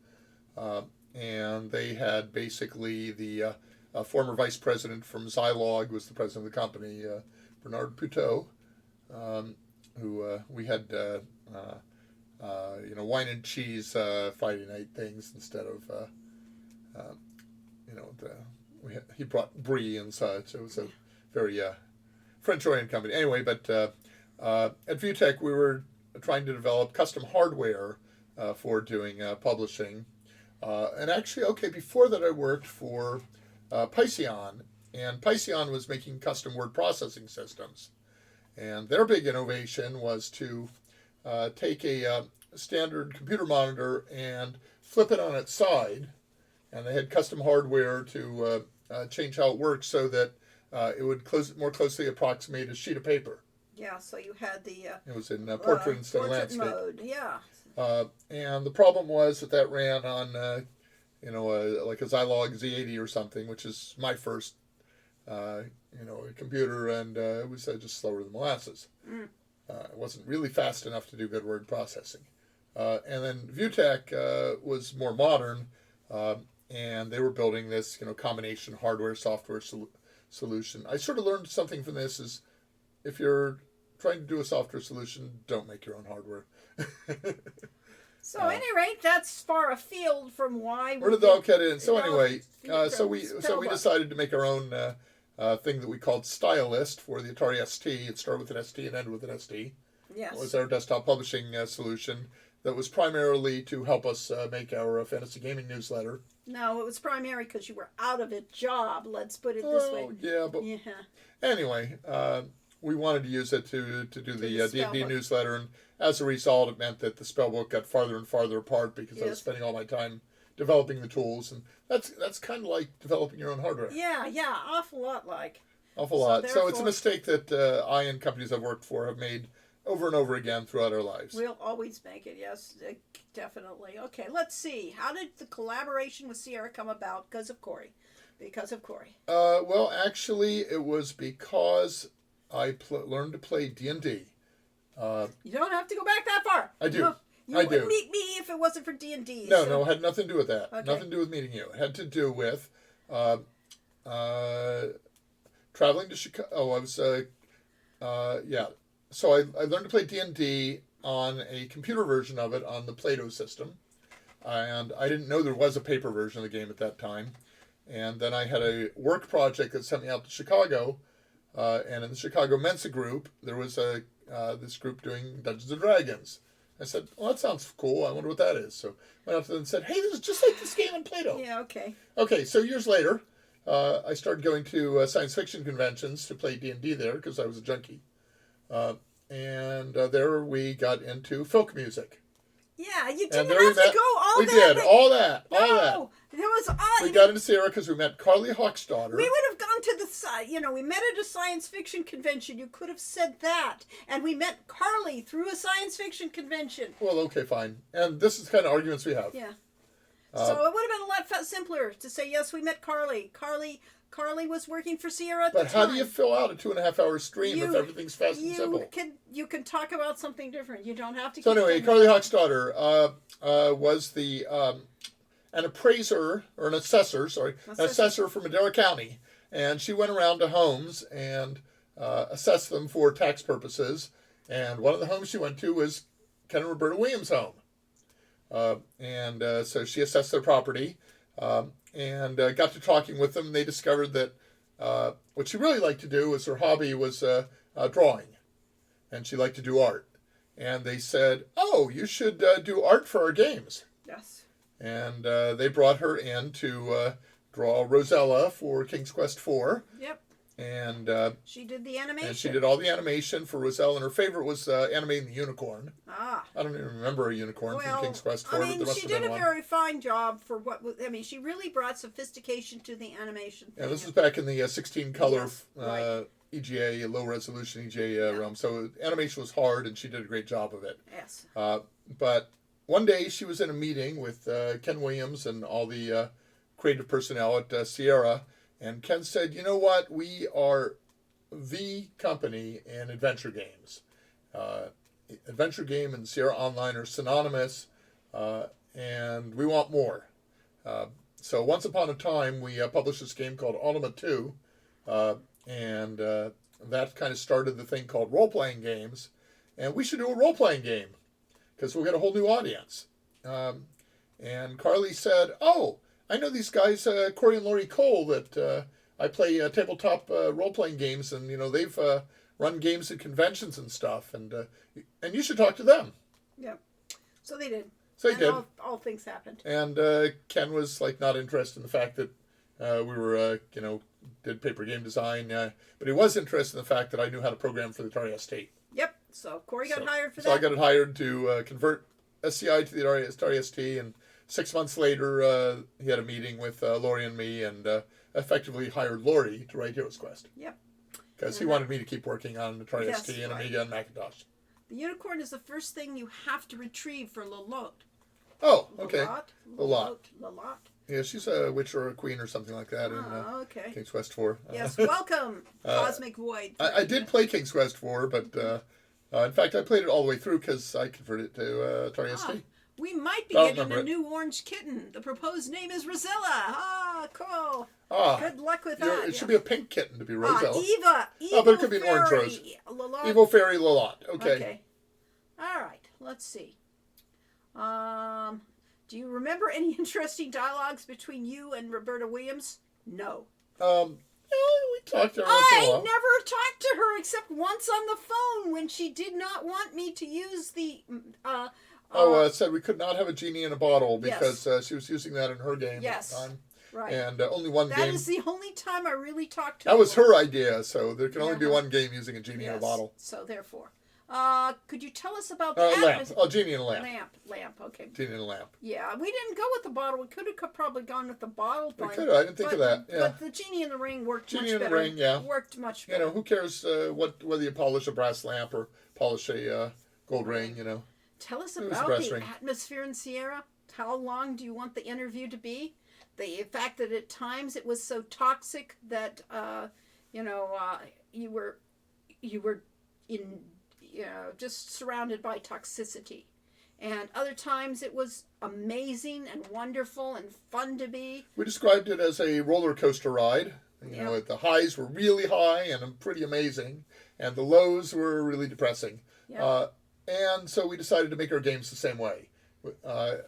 And they had basically the former vice president from Zilog was the president of the company, Bernard Puteau, who we had. Wine and cheese Friday night things instead of, he brought brie and such. It was a very French-oriented company. Anyway, but at Viewtech we were trying to develop custom hardware for doing publishing. And actually, before that I worked for Pyceon, and Pyceon was making custom word processing systems. And their big innovation was to take a standard computer monitor and flip it on its side, and they had custom hardware to change how it works so that it would more closely approximate a sheet of paper. Yeah, so you had the... it was in portrait instead of landscape. Mode, yeah. And the problem was that ran on, like a Zilog Z80 or something, which is my first, computer, and it was just slower than molasses. Mm. It wasn't really fast enough to do good word processing. And then ViewTech was more modern, and they were building this, combination hardware-software solution. I sort of learned something from this is if you're trying to do a software solution, don't make your own hardware. So, at any rate, that's far afield from why Where did the all cut in? So No, anyway, it's so we Spellbook. decided to make our own thing that we called Stylist for the Atari ST. It started with an ST and ended with an ST. Yes. It was our desktop publishing solution that was primarily to help us make our fantasy gaming newsletter. No, it was primary because you were out of a job. Let's put it this way. Yeah, but Yeah. anyway, we wanted to use it to do the the D&D Spellbook. newsletter, and as a result, it meant that the Spellbook got farther and farther apart because I was Yes. spending all my time developing the tools, and that's kind of like developing your own hardware. Yeah, awful lot like. Awful So lot. So it's a therefore- mistake that I and companies I've worked for have made over and over again throughout our lives. We'll always make it, yes, definitely. Okay, let's see. How did the collaboration with Sierra come about? Because of Corey. Well, actually, it was because I learned to play D&D. You don't have to go back that far. I do. You I wouldn't do. meet me if it wasn't for D&D. No, it had nothing to do with that. Okay. Nothing to do with meeting you. It had to do with traveling to Chicago. Oh, I was, yeah. So I learned to play D&D on a computer version of it on the Plato system. And I didn't know there was a paper version of the game at that time. And then I had a work project that sent me out to Chicago. And in the Chicago Mensa group, there was this group doing Dungeons and Dragons. I said, well, that sounds cool. I wonder what that is. So I went up to them and said, hey, this is just like this game on Plato. Yeah, okay. Okay, so years later, I started going to science fiction conventions to play D&D there because I was a junkie. And there we got into folk music. Yeah, you And didn't there we have to met- go all We that. did, way. all that. It was all. We got into Sierra because we met Carly Hawksdaughter. We would have gone to the side. We met at a science fiction convention. You could have said that. And we met Carly through a science fiction convention. Well, okay, fine. And this is the kind of arguments we have. Yeah. So it would have been a lot simpler to say, yes, we met Carly. Carly was working for Sierra at the But time. how do you fill out a 2.5-hour stream if everything's fast and simple? You can talk about something different. You don't have to. So keep anyway, saying- Carly Hawksdaughter was an appraiser, or an assessor for Madera County. And she went around to homes and assessed them for tax purposes. And one of the homes she went to was Ken and Roberta Williams' home. So she assessed their property and got to talking with them. They discovered that what she really liked to do was her hobby was drawing. And she liked to do art. And they said, oh, you should do art for our games. Yes. And they brought her in to draw Rosella for King's Quest IV. Yep. And She did the animation. she did all the animation for Rosella, and her favorite was animating the unicorn. Ah. I don't even remember a unicorn from King's Quest IV, I but mean, there must she have did been a one. very fine job for what. She really brought sophistication to the animation. Yeah, this was back in the 16 color Yes, right. EGA, low resolution EGA realm. So animation was hard, and she did a great job of it. Yes. But one day she was in a meeting with Ken Williams and all the creative personnel at Sierra, and Ken said, you know what, we are the company in adventure games. Adventure game and Sierra Online are synonymous, and we want more. So once upon a time, we published this game called Ultima 2, and that kind of started the thing called role-playing games, and we should do a role-playing game because we'll get a whole new audience. And Carly said, oh, I know these guys, Corey and Lori Cole, that I play tabletop role-playing games, and they've run games at conventions and stuff, and you should talk to them. Yep. So they did. So they did. All things happened. And Ken was not interested in the fact that we were did paper game design, but he was interested in the fact that I knew how to program for the Atari ST. Yep. So Corey got hired for that. So I got hired to convert SCI to the Atari ST, and 6 months later he had a meeting with Lori and me, and effectively hired Lori to write Heroes Quest. Yep. Because he wanted me to keep working on the Atari Yes, ST and right. Amiga and Macintosh. The unicorn is the first thing you have to retrieve for Lolotte. Oh, okay. Lolotte. Lolotte. Yeah, she's a witch or a queen or something like that in Okay. King's Quest 4. Yes, welcome, Cosmic Void. I did play King's Quest 4, but in fact, I played it all the way through because I converted it to Atari ST. We might be Don't getting remember a new orange kitten. The proposed name is Rosella. Cool. Ah, Good luck with that. it should be a pink kitten to be Rosella. Eva. Oh, but it could be an orange rose. Lolotte. Evil Fairy Lolotte. Okay. Okay. All right. Let's see. Do you remember any interesting dialogues between you and Roberta Williams? No. We talked to her once in a I while. never talked to her except once on the phone when she did not want me to use the. It said we could not have a genie in a bottle because she was using that in her game Yes. at the time. Right. And only one That game. is the only time I really talked to That was her. her idea, so there can only be Yeah. one game using a genie in a bottle. So therefore, could you tell us about the Lamp. Oh, genie in a lamp. Lamp. Okay. Genie in a lamp. Yeah, we didn't go with the bottle. We could have probably gone with the bottle. We thing, could have. I didn't think of that. Yeah. But the genie in the ring worked Genie much in the better. ring, yeah. Worked much You better. know, who cares whether you polish a brass lamp or polish a gold ring, you know. Tell us It was a about brass the ring. atmosphere in Sierra. How long do you want the interview to be? The fact that at times it was so toxic that you were just surrounded by toxicity, and other times it was amazing and wonderful and fun to be. We described it as a roller coaster ride. You know, the highs were really high and pretty amazing, and the lows were really depressing. Yeah. And so we decided to make our games the same way. Our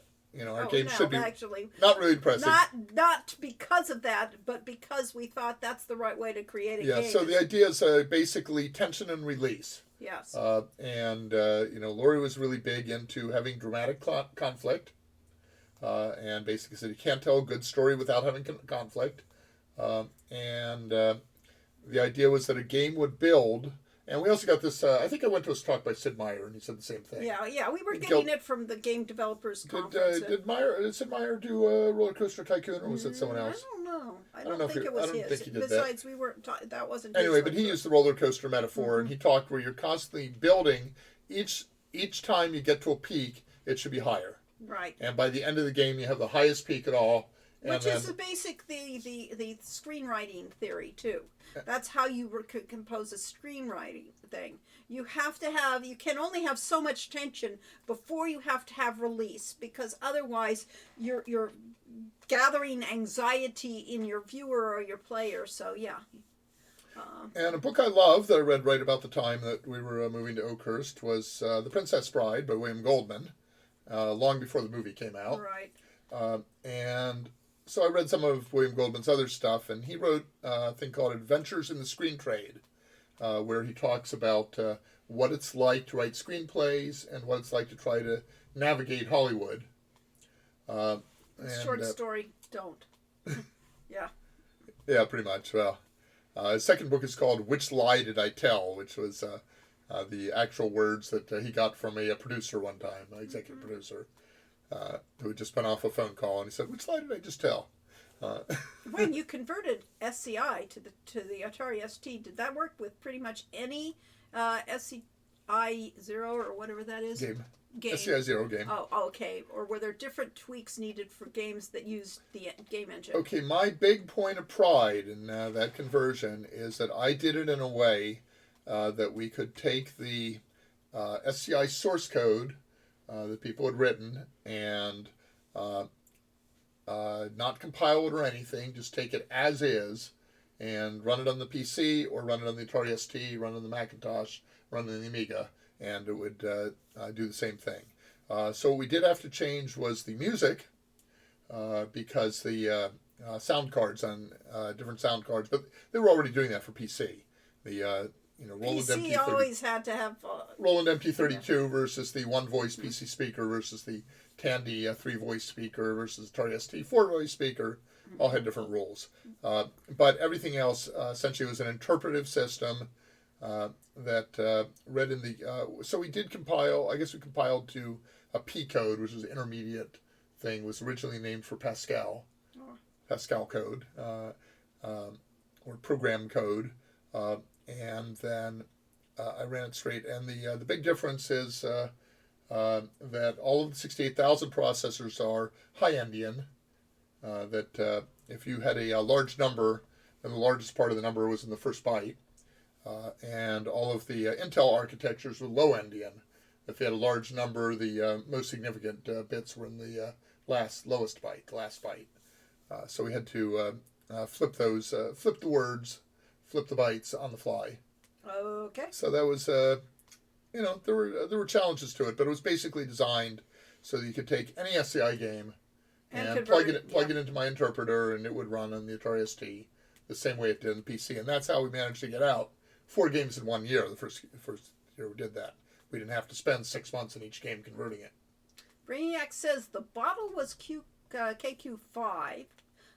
games should be actually not really depressing. not because of that, but because we thought that's the right way to create a game. So the idea is basically tension and release. Yes. Laurie was really big into having dramatic conflict, and basically said you can't tell a good story without having conflict. The idea was that a game would build. And we also got this, I think I went to a talk by Sid Meier, and he said the same thing. Yeah, we were getting it from the Game Developers Conference. Did Sid Meier do Roller Coaster Tycoon, or was it someone else? I don't know. I don't don't think it was I don't his. think he did Besides, we weren't. That wasn't. Anyway, his but he used the roller coaster metaphor, and he talked where you're constantly building. Each time you get to a peak, it should be higher. Right. And by the end of the game, you have the highest peak at all. Which is the basic the screenwriting theory too. That's how you compose a screenwriting thing. You can only have so much tension before you have to have release, because otherwise you're gathering anxiety in your viewer or your player. So yeah. And a book I love that I read right about the time that we were moving to Oakhurst was The Princess Bride by William Goldman, long before the movie came out. Right. And so I read some of William Goldman's other stuff, and he wrote a thing called Adventures in the Screen Trade, where he talks about what it's like to write screenplays and what it's like to try to navigate Hollywood. Short story, don't. Yeah. Yeah, pretty much. Well, his second book is called Which Lie Did I Tell, which was the actual words that he got from a producer one time, an executive producer. Who had just been off a phone call, and he said, "Which lie did I just tell?" When you converted SCI to the Atari ST, did that work with pretty much any SCI 0 or whatever that is? Game. Game. SCI 0 game. Oh, okay. Or were there different tweaks needed for games that used the game engine? Okay, my big point of pride in that conversion is that I did it in a way that we could take the SCI source code that people had written and not compile it or anything, just take it as is and run it on the PC or run it on the Atari ST, run it on the Macintosh, run it on the Amiga, and it would do the same thing. So what we did have to change was the music because the sound cards on different sound cards, but they were already doing that for PC. The Roland PC MT30 always had to have... Roland MT32 versus the one-voice PC speaker versus the Tandy 3-voice speaker versus Atari ST 4-voice speaker, all had different rules. But everything else essentially was an interpretive system that read in the... so we did compile, I guess we compiled to a P code, which is an intermediate thing, was originally named for Pascal. Pascal code, or program code. And then I ran it straight, and the big difference is that all of the 68,000 processors are high endian. That if you had a large number, then the largest part of the number was in the first byte, and all of the Intel architectures were low endian. If you had a large number, the most significant bits were in the lowest byte, the last byte. So we had to flip the words, flip the bytes on the fly. Okay. So that was, there were challenges to it, but it was basically designed so that you could take any SCI game and plug it into my interpreter, and it would run on the Atari ST the same way it did on the PC. And that's how we managed to get out 4 games in 1 year. The first year we did that. We didn't have to spend 6 months in each game converting it. Brainiac says the bottle was KQ5,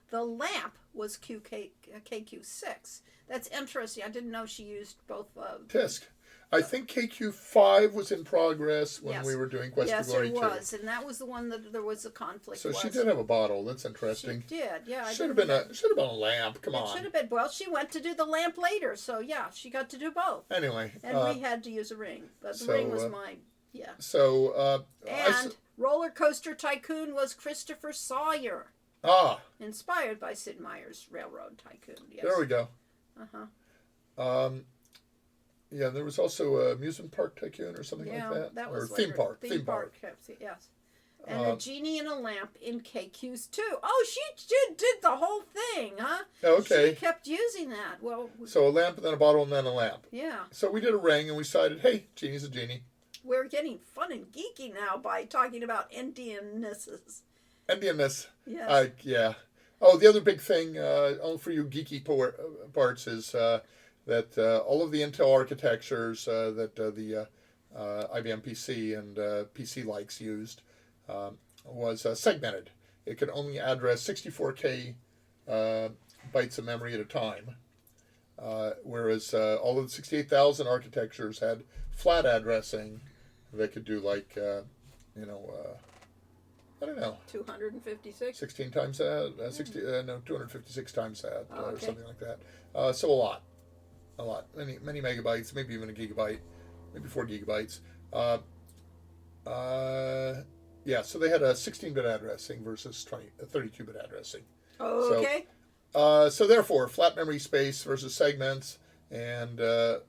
the lamp was KQ6. That's interesting. I didn't know she used both. TISC. I think KQ5 was in progress when Yes. we were doing Quest for Yes, Glory it 2. was, and that was the one that there was a conflict. So was. she did have a bottle. That's interesting. She did, yeah. Should have been a lamp. Come It on. should have been. Well, she went to do the lamp later, so yeah, she got to do both. Anyway. And we had to use a ring, but the so, ring was mine. Yeah. So. And Roller Coaster Tycoon was Christopher Sawyer, inspired by Sid Meier's Railroad Tycoon. Yes. There we go. Uh-huh. Yeah, there was also Amusement Park Tycoon or something like that. That was or Theme Park. Theme Park. Yes. And a genie in a lamp in KQ's too. Oh, she did the whole thing, huh? Okay. She kept using that. Well. So a lamp and then a bottle and then a lamp. Yeah. So we did a ring and we decided, hey, genie's a genie. We're getting fun and geeky now by talking about Indiannesses. Endianness. Yes. Yeah. Oh, the other big thing, for you geeky parts, is that all of the Intel architectures that the IBM PC and PC likes used was segmented. It could only address 64K bytes of memory at a time, whereas all of the 68,000 architectures had flat addressing. They could do like, I don't know. 256? 16 times that? 256 times that, or okay. something like that. So a lot. Many megabytes, maybe even a gigabyte, maybe 4 gigabytes. So they had a 16-bit addressing versus 32-bit addressing. Oh, okay. So therefore, flat memory space versus segments, and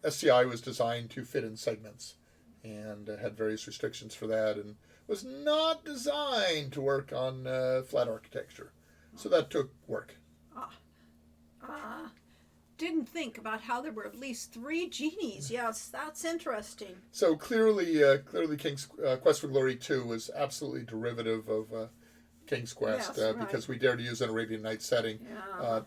SCI was designed to fit in segments, and had various restrictions for that, and was not designed to work on flat architecture. So that took work. Didn't think about how there were at least 3 genies. Yes, that's interesting. So clearly King's Quest for Glory 2 was absolutely derivative of King's Quest, Yes, right. because we dared to use an Arabian Nights setting. Yeah.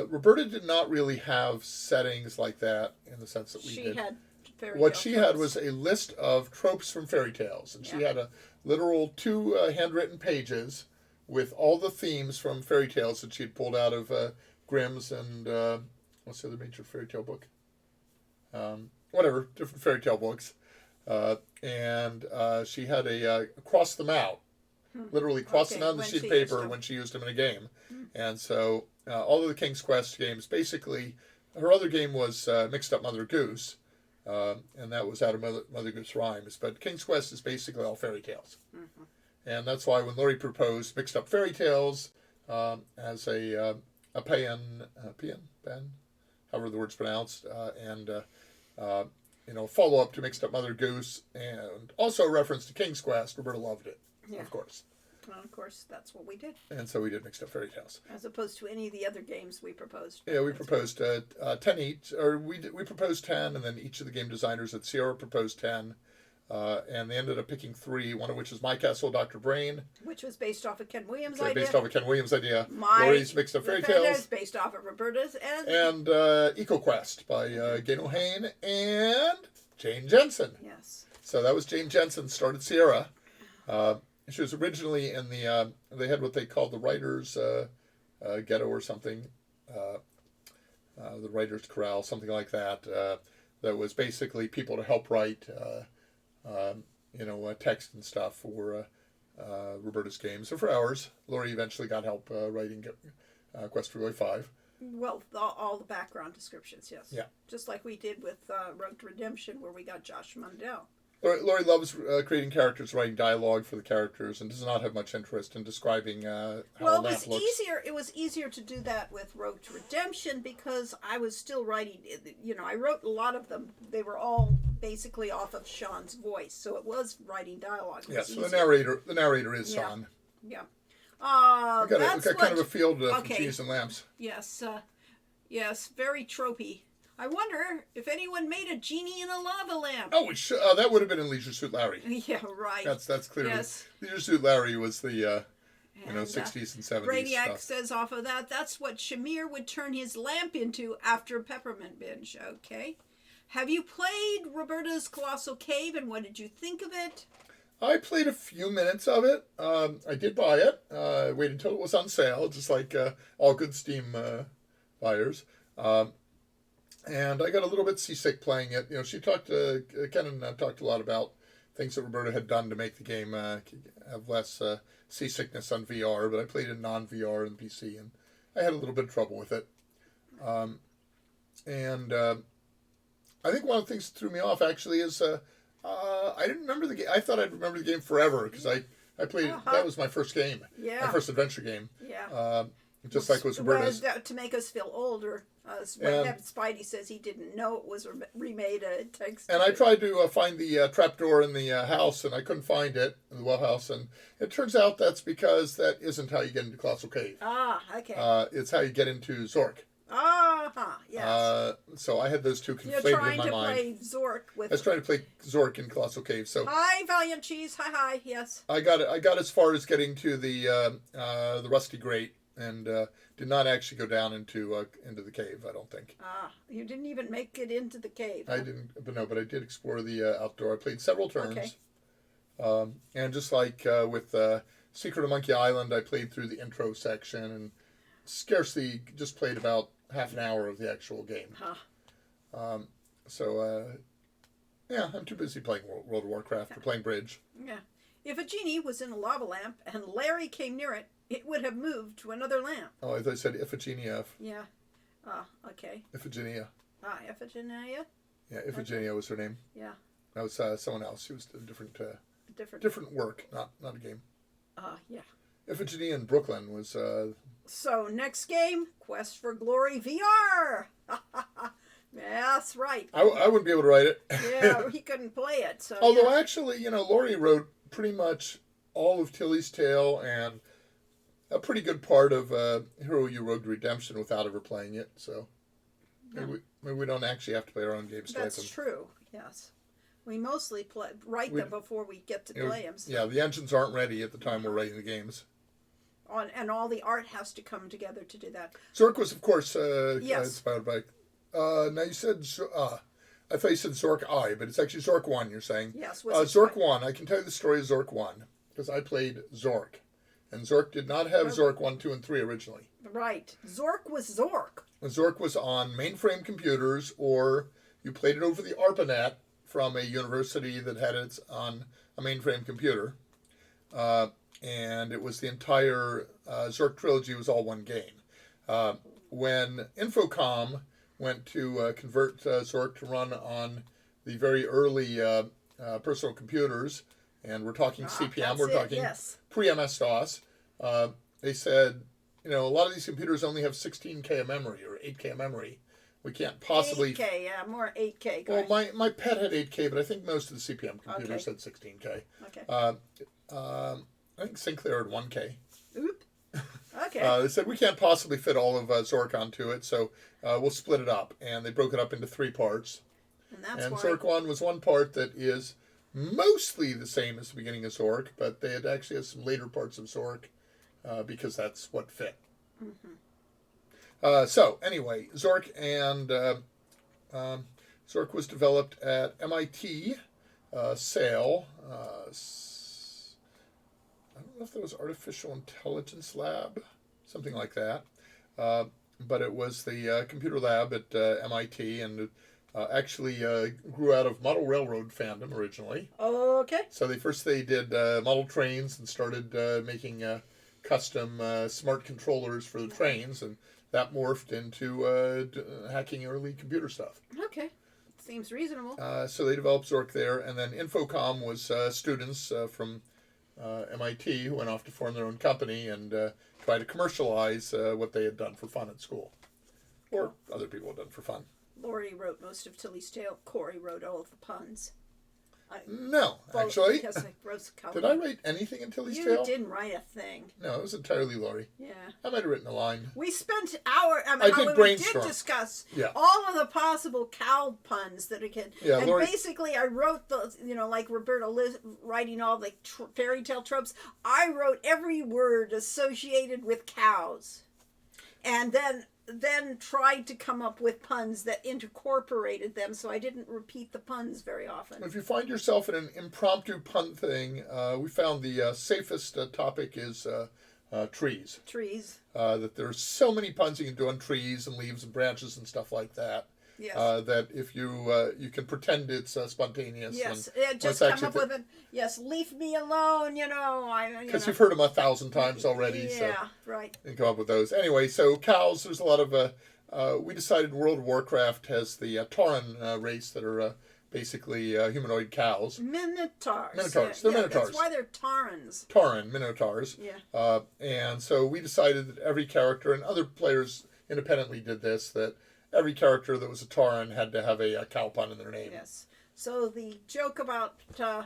Roberta did not really have settings like that in the sense that we did. Had fairy What tale she tropes. had was a list of tropes from fairy tales, and she had a literal 2 handwritten pages with all the themes from fairy tales that she had pulled out of Grimm's and what's the other major fairy tale book? Different fairy tale books, and she had a cross them out, literally crossing on the sheet of paper when she used them in a game, and so all of the King's Quest games basically. Her other game was Mixed Up Mother Goose. And that was out of Mother Goose Rhymes. But King's Quest is basically all fairy tales. Mm-hmm. And that's why when Laurie proposed Mixed Up Fairy Tales as a however the word's pronounced, and follow-up to Mixed Up Mother Goose, and also a reference to King's Quest, Roberta loved it, of course. Well, of course, that's what we did. And so we did Mixed Up Fairy Tales. As opposed to any of the other games we proposed. Yeah, we proposed 10 each, or we proposed 10, and then each of the game designers at Sierra proposed 10, and they ended up picking 3, one of which was My Castle, Dr. Brain. Which was based off of Ken Williams' idea. Based off of Ken Williams' idea. Laurie's Mixed Up Fairy Tales. Based off of Roberta's. And EcoQuest by Gaynell Hain and Jane Jensen. Yes. So that was Jane Jensen, started Sierra. She was originally in the, they had what they called the Writers' Ghetto or something, the Writers' Corral, something like that. That was basically people to help write, text and stuff for Roberta's games. So for ours, Laurie eventually got help writing Quest for Glory 5. Well, all the background descriptions, yes. Yeah. Just like we did with Road to Redemption, where we got Josh Mundell. Lori loves creating characters, writing dialogue for the characters, and does not have much interest in describing how a Well, lamp looks. it was easier to do that with Road to Redemption because I was still writing. You know, I wrote a lot of them. They were all basically off of Sean's voice, so it was writing dialogue. Yeah, so easier. the narrator is Yeah. Sean. Yeah. We got That's kind of a field for okay. cheese and lamps. Yes. Yes. Very tropey. I wonder if anyone made a genie in a lava lamp. Oh, that would have been in Leisure Suit Larry. Yeah. Right. That's clearly Yes. Leisure Suit Larry was the And, 60s and 70s Brainiac stuff. says off of that, that's what Shamir would turn his lamp into after Peppermint Binge. Okay. Have you played Roberta's Colossal Cave, and what did you think of it? I played a few minutes of it. I did buy it. I waited until it was on sale, just like all good Steam buyers. And I got a little bit seasick playing it. You know, Ken and I talked a lot about things that Roberta had done to make the game have less seasickness on VR, but I played it non-VR and PC, and I had a little bit of trouble with it. I think one of the things that threw me off actually is I didn't remember the game. I thought I'd remember the game forever because I played it. That was my first game, Yeah. my first adventure game. Yeah. Just like it was Roberta's. To make us feel older. Spidey says he didn't know it was remade. It takes. And I tried to find the trapdoor in the house, and I couldn't find it in the well house. And it turns out that's because that isn't how you get into Colossal Cave. Ah, okay. It's how you get into Zork. Yes. So I had those two You're conflated trying in my to mind. play Zork with. I was trying to play Zork in Colossal Cave. So Hi, Valiant Cheese. Hi. Yes. I got as far as getting to the Rusty Grate, and did not actually go down into the cave. I don't think. You didn't even make it into the cave. I didn't, but I did explore the outdoor. I played several turns. Okay. And just like with Secret of Monkey Island, I played through the intro section and scarcely just played about half an hour of the actual game. Yeah, I'm too busy playing World of Warcraft or playing Bridge. Yeah. If a genie was in a lava lamp and Larry came near it, it would have moved to another lamp. Oh, I thought I said Iphigenia. Yeah. Okay. Iphigenia. Iphigenia? Yeah, Iphigenia was her name. Yeah. That was someone else. She was a different work, not a game. Yeah. Iphigenia in Brooklyn was... So, next game, Quest for Glory VR! That's right. I wouldn't be able to write it. Yeah, he couldn't play it. So. Although, actually, Lori wrote pretty much all of Tilly's Tale and a pretty good part of Hero U Road to Redemption without ever playing it. So maybe we don't actually have to play our own games. That's true, yes. We mostly write them before we get to play them. So. Yeah, the engines aren't ready at the time we're writing the games. And all the art has to come together to do that. Zork was, of course, yes. inspired by... now you said... I thought you said Zork I, but it's actually Zork 1 you're saying. Yes. Zork 1, I can tell you the story of Zork 1, because I played Zork. And Zork did not have Zork 1, 2, and 3 originally. Right. Zork was Zork. And Zork was on mainframe computers, or you played it over the ARPANET from a university that had it on a mainframe computer. And it was the entire Zork trilogy was all one game. When Infocom went to convert Zork to run on the very early personal computers, and we're talking CP/M, we're talking pre-MS-DOS, they said, a lot of these computers only have 16K of memory or 8K of memory. We can't possibly... 8K, yeah, more 8K. Well, my pet had 8K, but I think most of the CP/M computers had 16K. Okay. I think Sinclair had 1K. Oop. Okay. They said, we can't possibly fit all of Zork onto it, so we'll split it up. And they broke it up into 3 parts. And Zork 1 was one part that is mostly the same as the beginning of Zork, but they had actually had some later parts of Zork because that's what fit. Mm-hmm. So, anyway, Zork Zork was developed at MIT, SAIL. I don't know if that was Artificial Intelligence Lab, something like that. But it was the computer lab at MIT, and it actually grew out of model railroad fandom originally. Okay. So they did model trains and started making custom smart controllers for the trains, and that morphed into hacking early computer stuff. Okay. Seems reasonable. So they developed Zork there, and then Infocom was students from MIT who went off to form their own company and try to commercialize what they had done for fun at school, or other people had done for fun. Lori wrote most of Tilly's Tale. Corey wrote all of the puns. No, actually. Because I wrote Did I write anything in Tilly's You Tale? didn't write a thing. No, it was entirely Lori. Yeah. I might have written a line. We spent hours. I did we brainstorm. did discuss Yeah. all of the possible cow puns that it can. Yeah, and Lori- basically, I wrote the, like Roberta writing all the fairy tale tropes. I wrote every word associated with cows, and then tried to come up with puns that incorporated them, so I didn't repeat the puns very often. If you find yourself in an impromptu pun thing, we found the safest topic is trees. Trees. That there's so many puns you can do on trees and leaves and branches and stuff like that. Yes. That if you can pretend it's spontaneous. Yes, when just it's come up with it. Yes, leave me alone. Because you've heard them 1,000 times already. Yeah, so right. you can come up with those. Anyway, so cows. There's a lot of. We decided World of Warcraft has the Tauren race that are basically humanoid cows. Minotaurs. Minotaurs. They're Minotaurs. That's why they're Taurens. Tauren Minotaurs. Yeah. And so we decided that every character, and other players independently did this, that every character that was a Tauren had to have a cow pun in their name. Yes. So the joke about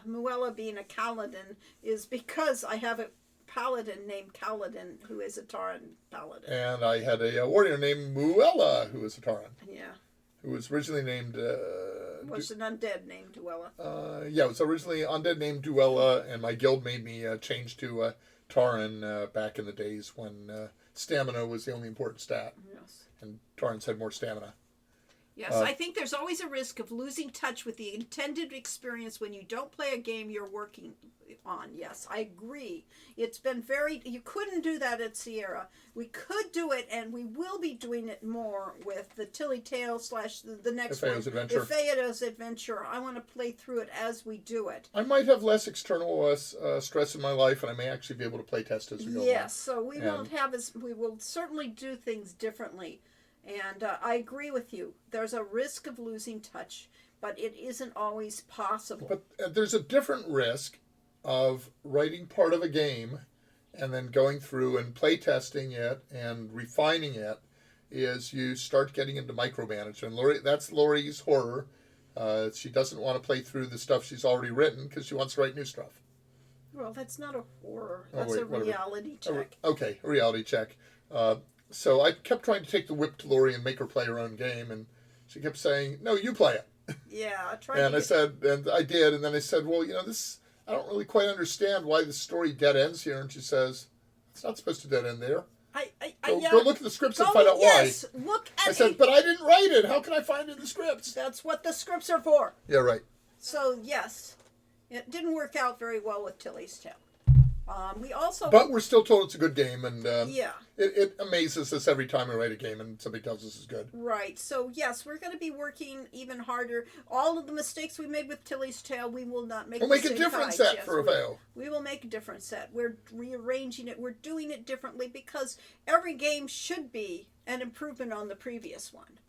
Muella being a Kaladin is because I have a paladin named Kaladin who is a Tauren paladin. And I had a warrior named Muella who was a Tauren. Yeah. Who was originally named... was an undead named Duella. Yeah, it was originally undead named Duella, and my guild made me change to Tauren back in the days when stamina was the only important stat. Yes. And Taurens had more stamina. Yes, I think there's always a risk of losing touch with the intended experience when you don't play a game you're working on. Yes, I agree. It's been you couldn't do that at Sierra. We could do it, and we will be doing it more with the Tilly Tale / the next one. Adventure. Ifeado's Adventure. I want to play through it as we do it. I might have less external stress in my life, and I may actually be able to play test as we go along. Yes, so we will certainly do things differently. And I agree with you. There's a risk of losing touch, but it isn't always possible. But there's a different risk of writing part of a game and then going through and play testing it and refining it. Is you start getting into micromanagement. That's Lori's horror. She doesn't want to play through the stuff she's already written because she wants to write new stuff. Well, that's not a horror. That's a reality check. Okay, a reality check. So I kept trying to take the whip to Lori and make her play her own game, and she kept saying, "No, you play it." Yeah, I tried. And I did, and then I said, "Well, this I don't really quite understand why the story dead ends here." And she says, "It's not supposed to dead end there. Go look at the scripts and find out why." Look at I said, "But I didn't write it. How can I find it in the scripts?" That's what the scripts are for. Yeah, right. So yes, it didn't work out very well with Tilly's Tale. But we're still told it's a good game, and yeah, it amazes us every time we write a game and somebody tells us it's good. Right. So yes, we're going to be working even harder. All of the mistakes we made with Tilly's Tale, we will not make. We'll make a different set for a fail. We will make a different set. We're rearranging it. We're doing it differently because every game should be an improvement on the previous one,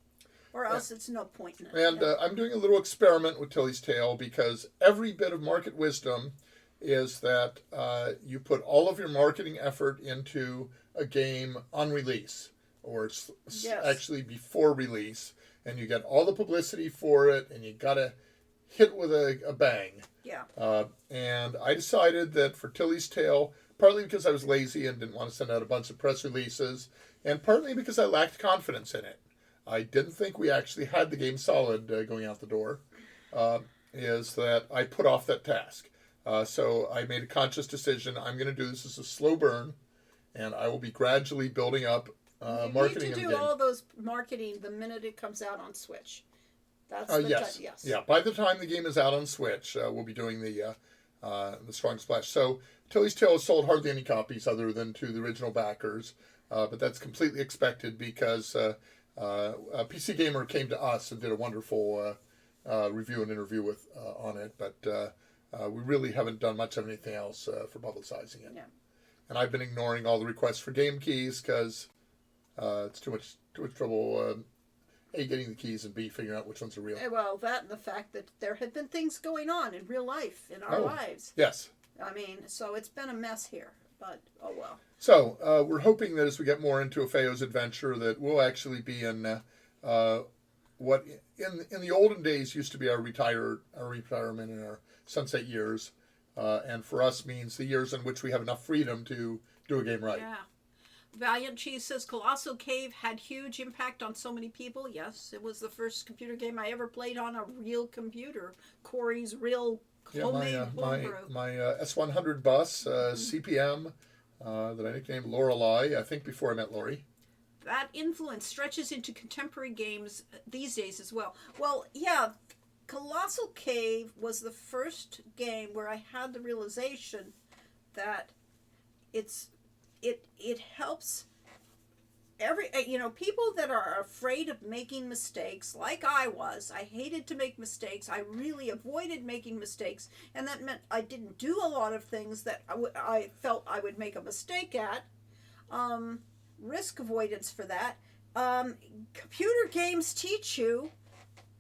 or else it's no point in it. And I'm doing a little experiment with Tilly's Tale because every bit of market wisdom is that you put all of your marketing effort into a game on release, or it's actually before release, and you get all the publicity for it, and you got to hit with a bang. Yeah. And I decided that for Tilly's Tale, partly because I was lazy and didn't want to send out a bunch of press releases, and partly because I lacked confidence in it. I didn't think we actually had the game solid going out the door, is that I put off that task. So I made a conscious decision. I'm going to do this as a slow burn, and I will be gradually building up marketing. You need to do all those marketing the minute it comes out on Switch. That's yes. Yes. Yeah. By the time the game is out on Switch, we'll be doing the Strong Splash. So Tilly's Tale has sold hardly any copies other than to the original backers, but that's completely expected because PC Gamer came to us and did a wonderful review and interview on it, but. We really haven't done much of anything else for publicizing it. Yeah. And I've been ignoring all the requests for game keys because It's too much trouble. A, getting the keys, and B, figuring out which ones are real. Well, that and the fact that there had been things going on in real life, in our lives. Yes. I mean, so it's been a mess here, but oh well. So we're hoping that as we get more into Afeo's adventure, that we'll actually be in what in the olden days used to be our retirement and our sunset years, and for us means the years in which we have enough freedom to do a game right. Yeah. Valiant Cheese says Colossal Cave had huge impact on so many people. Yes, it was the first computer game I ever played on a real computer. Corey's real homemade homebrew. My S100 bus, CPM, that I nicknamed Lorelei, I think before I met Lori. That influence stretches into contemporary games these days as well. Well, yeah, Colossal Cave was the first game where I had the realization that it helps people that are afraid of making mistakes, like I was. I hated to make mistakes. I really avoided making mistakes, and that meant I didn't do a lot of things that I felt I would make a mistake at. Risk avoidance for that. Computer games teach you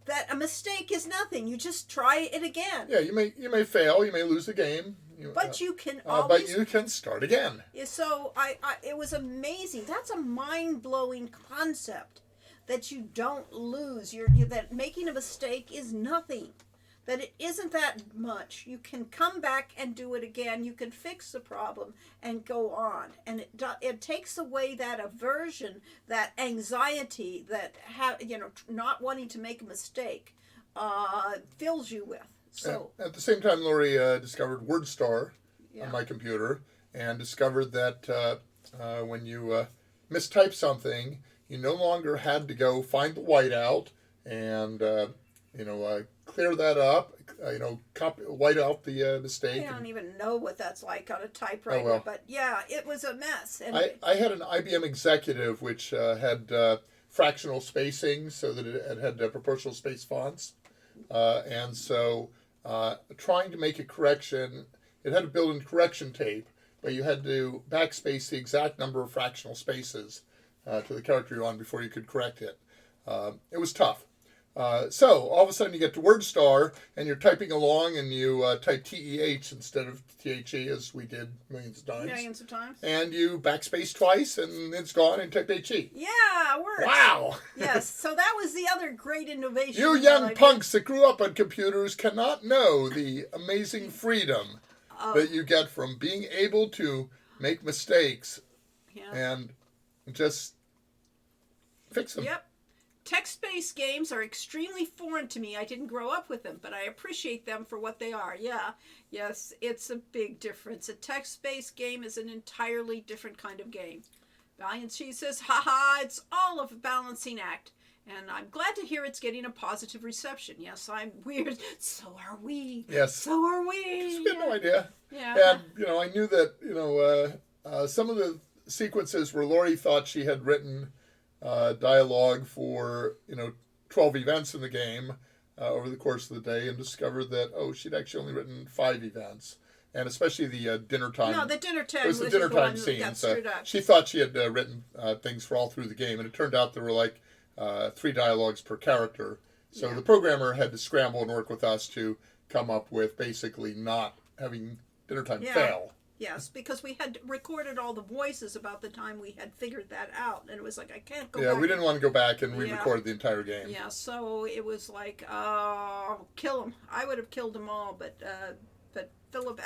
that a mistake is nothing. You just try it again. Yeah, you may fail, you may lose the game. But you can always. But you can start again. So it was amazing. That's a mind-blowing concept, that you don't lose. That making a mistake is nothing. That it isn't that much. You can come back and do it again. You can fix the problem and go on. And it takes away that aversion, that anxiety, that not wanting to make a mistake, fills you with. So at the same time, Lori discovered WordStar on my computer, and discovered that when you mistype something, you no longer had to go find the whiteout and clear that up, white out the mistake. I don't even know what that's like on a typewriter, but yeah, it was a mess. And I had an IBM Executive which had fractional spacing, so that it had proportional space fonts, and so trying to make a correction, it had a built-in correction tape, but you had to backspace the exact number of fractional spaces to the character you're on before you could correct it. It was tough. So all of a sudden you get to WordStar and you're typing along and you type TEH instead of THE, as we did millions of times. And you backspace twice and it's gone and type HE. Yeah, it works. Wow. Yes, so that was the other great innovation. You young punks that grew up on computers cannot know the amazing freedom that you get from being able to make mistakes and just fix them. Yep. Text-based games are extremely foreign to me. I didn't grow up with them, but I appreciate them for what they are. Yeah, yes, it's a big difference. A text-based game is an entirely different kind of game. Valiant Cheese says, haha, it's all a balancing act. And I'm glad to hear it's getting a positive reception. Yes, I'm weird. So are we. Yes. So are we. We had no idea. Yeah. And, I knew that, some of the sequences where Lori thought she had written dialogue for 12 events in the game over the course of the day, and discovered that she'd actually only written 5 events, and especially the dinner time. No, the dinner time. It was the dinner time scene. So she thought she had written things for all through the game, and it turned out there were like 3 dialogues per character. So the programmer had to scramble and work with us to come up with basically not having dinner time fail. Yes, because we had recorded all the voices about the time we had figured that out, and it was like, I can't go back. Yeah, we didn't want to go back and re-record the entire game. Yeah, so it was like, kill him. I would have killed them all, but Philip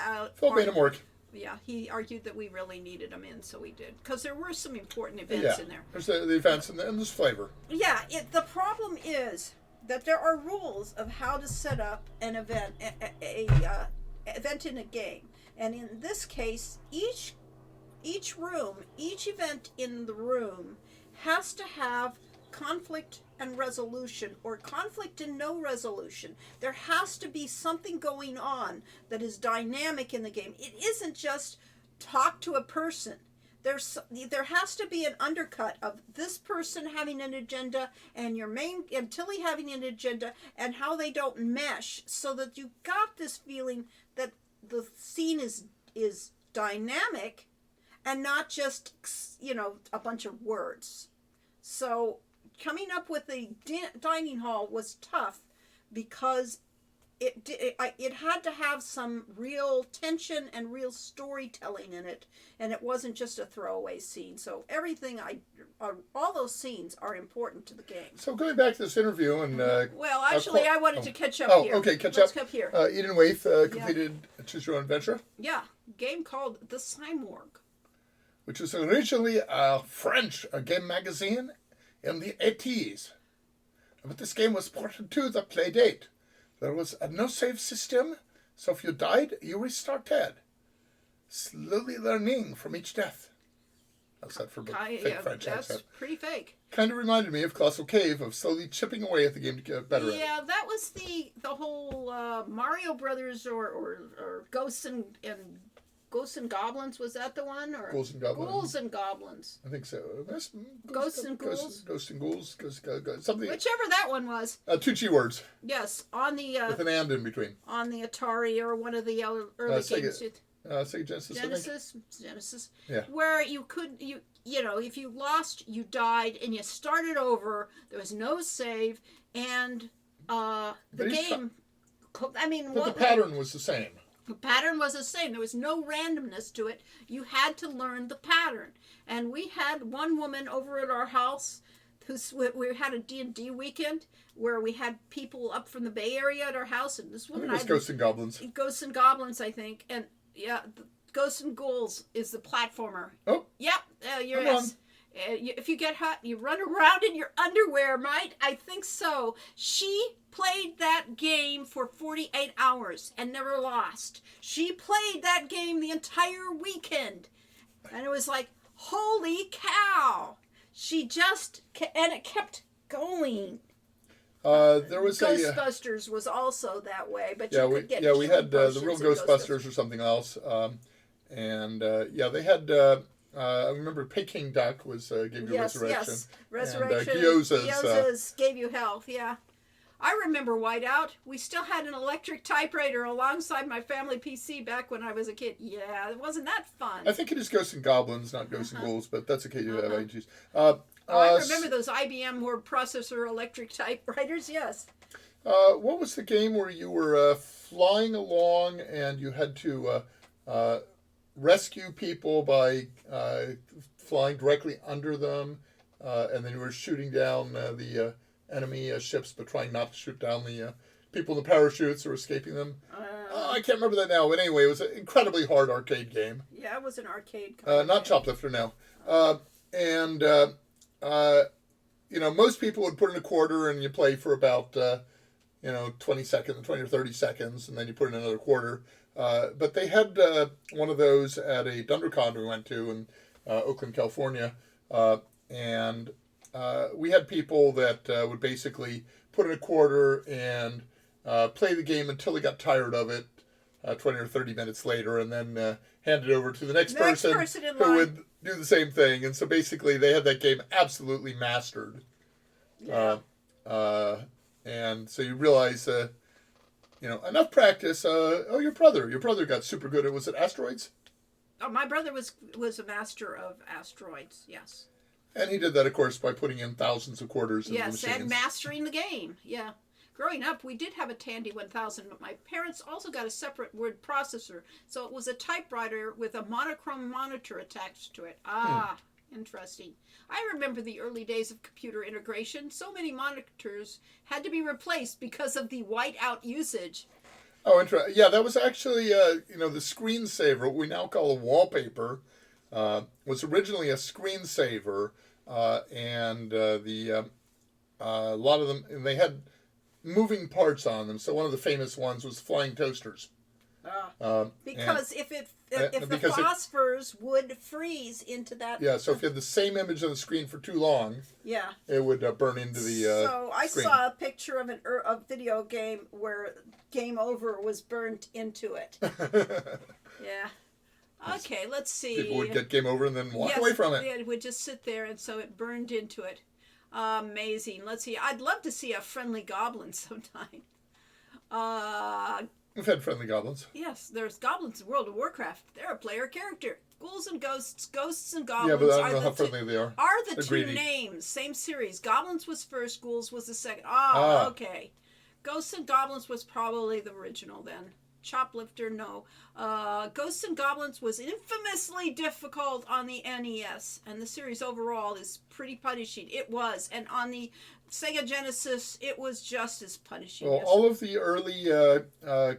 made him work. Yeah, he argued that we really needed them in, so we did. Because there were some important events in there. There's the events and there's flavor. Yeah, the problem is that there are rules of how to set up an event, event in a game. And in this case, each event in the room has to have conflict and resolution, or conflict and no resolution. There has to be something going on that is dynamic in the game. It isn't just talk to a person. There has to be an undercut of this person having an agenda and Tilly having an agenda, and how they don't mesh, so that you got this feeling that the scene is dynamic and not just a bunch of words. So coming up with the dining hall was tough because it had to have some real tension and real storytelling in it, and it wasn't just a throwaway scene. So everything all those scenes are important to the game. So going back to this interview and Well, actually, I wanted to catch up oh, here. okay, catch Let's up. up here. Eden Waith completed Choose Your Own Adventure, Yeah, game called The Simorg. which was originally a French game magazine in the 80s. But this game was ported to the Playdate. There was a no-save system, so if you died, you restarted, slowly learning from each death. How's that for fake French that's accent? pretty fake. Kind of reminded me of Colossal Cave, of slowly chipping away at the game to get better at it. Yeah, that was the whole Mario Brothers or Ghosts and Goblins. Was that the one? Or Ghouls and Goblins. Ghouls and Goblins. I think so. Ghosts and Ghouls? Ghosts and Ghouls. Something. Whichever that one was. 2 G words. Yes, on the With an and in between. on the Atari or one of the early games. Sega Genesis. Genesis. Yeah. Where you could you know, if you lost, you died, and you started over. There was no save, and the game. I mean, But the pattern was the same. The pattern was the same. There was no randomness to it. You had to learn the pattern. And we had one woman over at our house we had a D&D weekend where we had people up from the Bay Area at our house, and this woman I think it was Ghosts and Goblins. Ghosts and Goblins, I think, and yeah, Ghosts and Ghouls is the platformer. Oh, yep, you're yes. If you get hot, you run around in your underwear, right? I think so. She played that game for 48 hours and never lost. She played that game the entire weekend. And it was like, holy cow. She just, and it kept going. There was Ghostbusters was also that way, but yeah, you could get we had the potions real in Ghostbusters or something else. They had, I remember Peking Duck was gave you Resurrection. Yes, Resurrection. And Gyoza's gave you health, yeah. I remember Whiteout. We still had an electric typewriter alongside my family PC back when I was a kid. Yeah, it wasn't that fun. I think it is Ghosts and Goblins, not Ghosts and Ghouls, but that's okay to have IGs. I remember those IBM word processor electric typewriters, yes. What was the game where you were flying along and you had to rescue people by flying directly under them, and then you were shooting down the enemy ships, but trying not to shoot down the people in the parachutes or escaping them? I can't remember that now, but anyway, it was an incredibly hard arcade game. Yeah, it was an arcade. Not Choplifter, no. Most people would put in a quarter and you play for about 20 or 30 seconds, and then you put in another quarter. But they had one of those at a DunderCon we went to in Oakland, California, and we had people that would basically put in a quarter and play the game until they got tired of it 20 or 30 minutes later, and then hand it over to the next person who would do the same thing. And so basically they had that game absolutely mastered. Yeah. And so you realize, enough practice. Your brother got super good at, was it Asteroids? Oh, my brother was a master of Asteroids, yes. And he did that, of course, by putting in thousands of quarters into the machines. Yes, and mastering the game, yeah. Growing up, we did have a Tandy 1000, but my parents also got a separate word processor, so it was a typewriter with a monochrome monitor attached to it. Interesting. I remember the early days of computer integration. So many monitors had to be replaced because of the whiteout usage. Oh, interesting. Yeah, that was actually, the screensaver, what we now call a wallpaper, was originally a screensaver, and a lot of them, and they had moving parts on them. So one of the famous ones was flying toasters. Because if the phosphors would freeze into that. Yeah, so if you had the same image on the screen for too long, it would burn into the So I screen. saw a picture of a video game where Game Over was burnt into it. Yeah. Okay, let's see. People would get Game Over and then walk away from it. It would just sit there, and so it burned into it. Amazing. Let's see. I'd love to see a friendly goblin sometime. We've had friendly goblins. Yes, there's goblins in World of Warcraft. They're a player character. Ghouls and ghosts, ghosts and Yeah, goblins but I don't are know how the friendly they are. the They're two greedy. names. Same series. Goblins was first, ghouls was the second. Ah. Okay. Ghosts and Goblins was probably the original then. Choplifter, no. Ghosts and Goblins was infamously difficult on the NES, and the series overall is pretty punishing. It was, and on the Sega Genesis, it was just as punishing. Well, as all of the early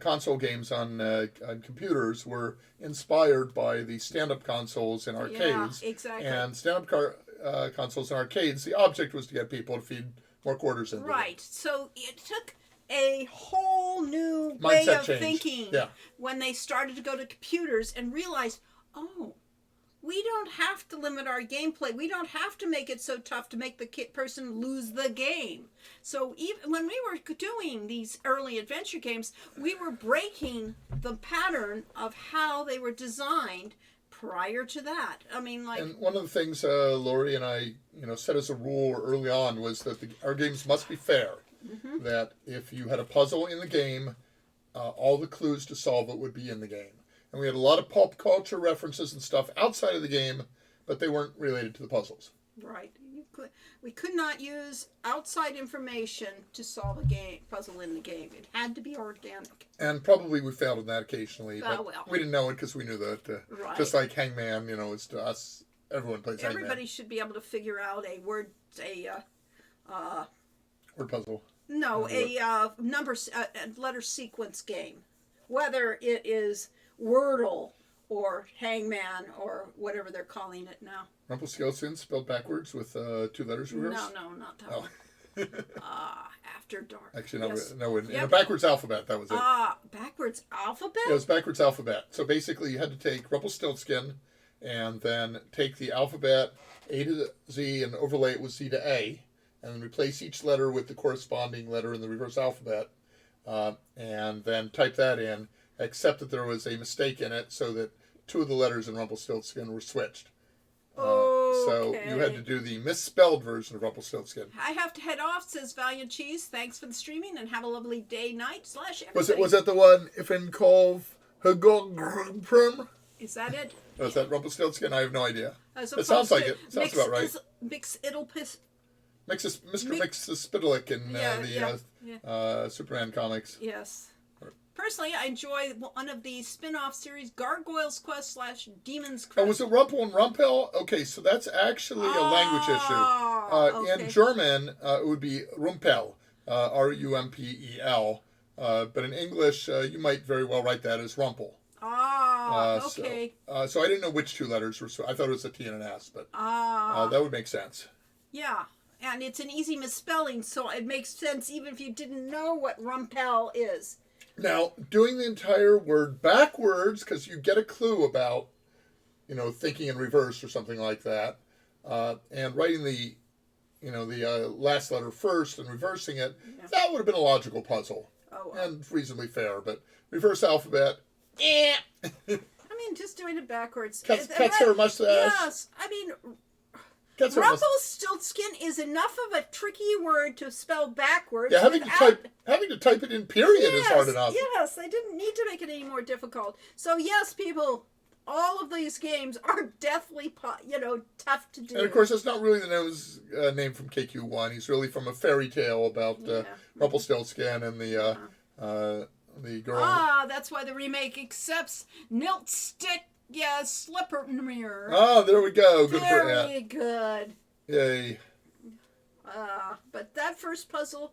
console games on computers were inspired by the stand-up consoles in arcades. Yeah, exactly. And stand-up consoles in arcades, the object was to get people to feed more quarters into Right. So it took a whole new Mindset way of change. thinking Yeah. when they started to go to computers and realized, oh, we don't have to limit our gameplay. We don't have to make it so tough to make the person lose the game. So even when we were doing these early adventure games, we were breaking the pattern of how they were designed prior to that. I mean, like, And one of the things Lori and I, set as a rule early on was that our games must be fair. Mm-hmm. That if you had a puzzle in the game, all the clues to solve it would be in the game. And we had a lot of pulp culture references and stuff outside of the game, but they weren't related to the puzzles. right. We could not use outside information to solve a puzzle in the game. It had to be organic. And probably we failed in that occasionally, but well. we didn't know it because we knew that. Right. Just like Hangman, it's to us, everyone plays Everybody Hangman. should be able to figure out a word, Word puzzle. no, a letter sequence game, whether it is Wordle or Hangman or whatever they're calling it now. Rumpelstiltskin spelled backwards with 2 letters reversed? No, not that Oh. one. After Dark. Actually, no, Yes. no in Yep. a backwards alphabet, that was it. Backwards alphabet? It was backwards alphabet. So basically, you had to take Rumpelstiltskin and then take the alphabet A to Z and overlay it with Z to A, and then replace each letter with the corresponding letter in the reverse alphabet, and then type that in, except that there was a mistake in it so that 2 of the letters in Rumpelstiltskin were switched. So you had to do the misspelled version of Rumpelstiltskin. I have to head off, says Valiant Cheese. Thanks for the streaming and have a lovely day, night, / everything. Was that the one, if in Kolv Hagogrum? Is that it? Was that Rumpelstiltskin? I have no idea. As It sounds opposed like to it. Sounds about right. Mr. Mr. Mixospitalik in Yeah. Superman comics. Yes. Personally, I enjoy one of the spin-off series, Gargoyle's Quest / Demon's Quest. Oh, was it Rumpel and Rumpel? Okay, so that's actually a language issue. Okay. In German, it would be Rumpel, Rumpel. But in English, you might very well write that as Rumpel. Okay. So I didn't know which 2 letters were. So I thought it was a T and an S, but that would make sense. Yeah, and it's an easy misspelling, so it makes sense even if you didn't know what Rumpel is. Now, doing the entire word backwards, because you get a clue about, thinking in reverse or something like that, and writing the last letter first and reversing it, that would have been a logical puzzle. Oh, well. And reasonably fair, but reverse alphabet, I mean, just doing it backwards. Cuts her mustache. Yes, I mean, Cuts her mustache. Rumpelstiltskin is enough of a tricky word to spell backwards. Yeah, having without- to type it in period is hard enough. Yes, they didn't need to make it any more difficult. So yes, people, all of these games are deathly, tough to do. And of course, that's not really the name from KQ1. He's really from a fairy tale about Rumpelstiltskin and the girl. That's why the remake accepts Niltstick, Slippermere. There we go. Good for that. Very good. Yay. But that first puzzle.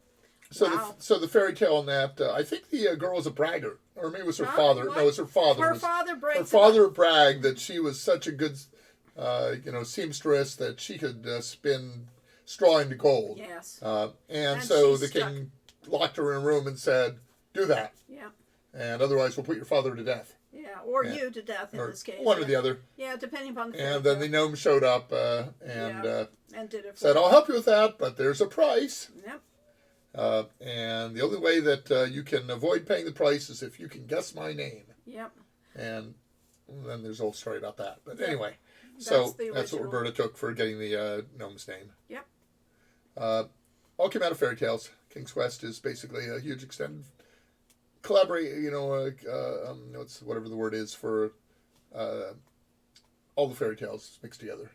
So, wow. the fairy tale in that, I think the girl was a braggart, or maybe it was her Huh? father. What? No, it was her father. Her father brags. Her father bragged that she was such a good, seamstress that she could spin straw into gold. Yes. And so she's the king locked her in a room and said, "Do that, Yeah. and otherwise we'll put your father to death." Yeah, or you to death in Or this case. one or the other. Yeah, depending upon the And then the gnome showed up and and did it for said, "I'll help you with that, but there's a price." Yep. And the only way that you can avoid paying the price is if you can guess my name. Yep. And then there's a whole story about that. But Yeah. anyway, That's so the that's what original. Roberta took for getting the gnome's name. Yep. All came out of fairy tales. King's Quest is basically a huge extended collaborate. What's whatever the word is for all the fairy tales mixed together.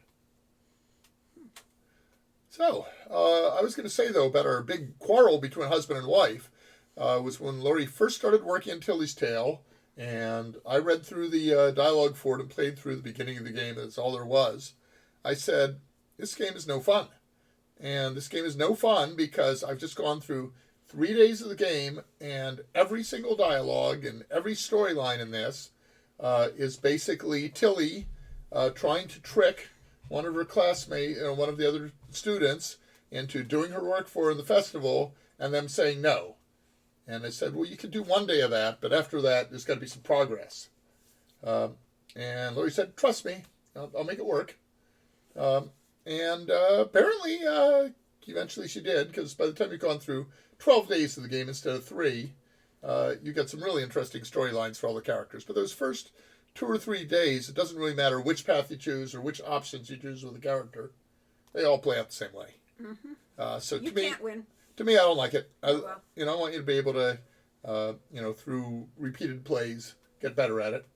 So, I was going to say, though, about our big quarrel between husband and wife was when Lori first started working on Tilly's Tale, and I read through the dialogue for it and played through the beginning of the game. That's all there was. I said, this game is no fun. And this game is no fun because I've just gone through 3 days of the game, and every single dialogue and every storyline in this is basically Tilly trying to trick one of her classmates, one of the other students, into doing her work for her in the festival, and them saying no. And I said, well, you can do 1 day of that, but after that, there's got to be some progress. And Lori said, trust me, I'll make it work. Apparently, eventually she did, because by the time you've gone through 12 days of the game instead of 3, you got some really interesting storylines for all the characters. But those first 2 or 3 days, it doesn't really matter which path you choose or which options you choose with the character. They all play out the same way. Mm-hmm. So you to me, can't win. To me, I don't like it. I Well. want you to be able to, through repeated plays, get better at it.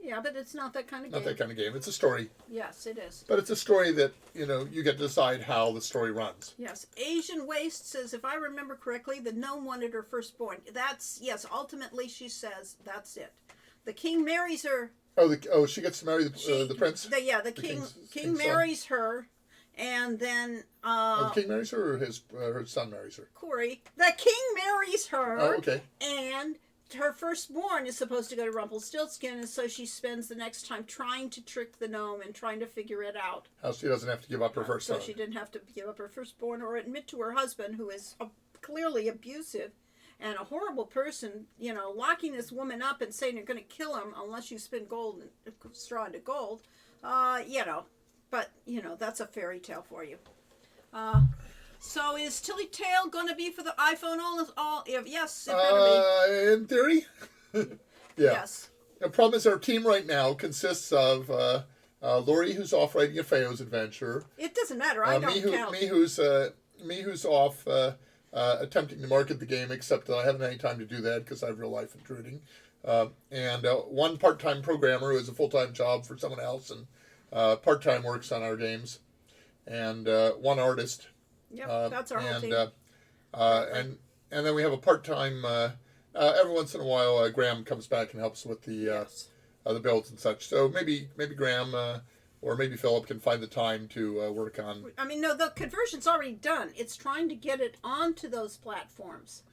Yeah, but it's not that kind of Not game. that kind of game. It's a story. Yes, it is. But it's a story that, you get to decide how the story runs. Yes. Asian Waste says, if I remember correctly, the gnome wanted her firstborn. Yes, ultimately she says that's it. The king marries her. She gets to marry the prince? The king king's marries her, and then... the king marries her, or her son marries her? Corey. The king marries her. Oh, okay. And her firstborn is supposed to go to Rumpelstiltskin, and so she spends the next time trying to trick the gnome and trying to figure it out. How she doesn't have to give up her first So son. she didn't have to give up her firstborn or admit to her husband, who is clearly abusive and a horrible person, locking this woman up and saying you're going to kill him unless you spin gold and straw into gold. But, that's a fairy tale for you. So is Tilly Tale going to be for the iPhone all? Yes, it better In theory. Yeah. be. Yes. The problem is our team right now consists of Lori, who's off writing a Feo's adventure. It doesn't matter. I don't count. Me who's off attempting to market the game, except that I haven't any time to do that because I have real life intruding. And one part-time programmer who has a full-time job for someone else and part-time works on our games, and one artist. Yep, that's our whole team. And then we have a part-time. Every once in a while, Graham comes back and helps with the builds and such. So maybe Graham or maybe Philip can find the time to work on. I mean, no, the conversion's already done. It's trying to get it onto those platforms.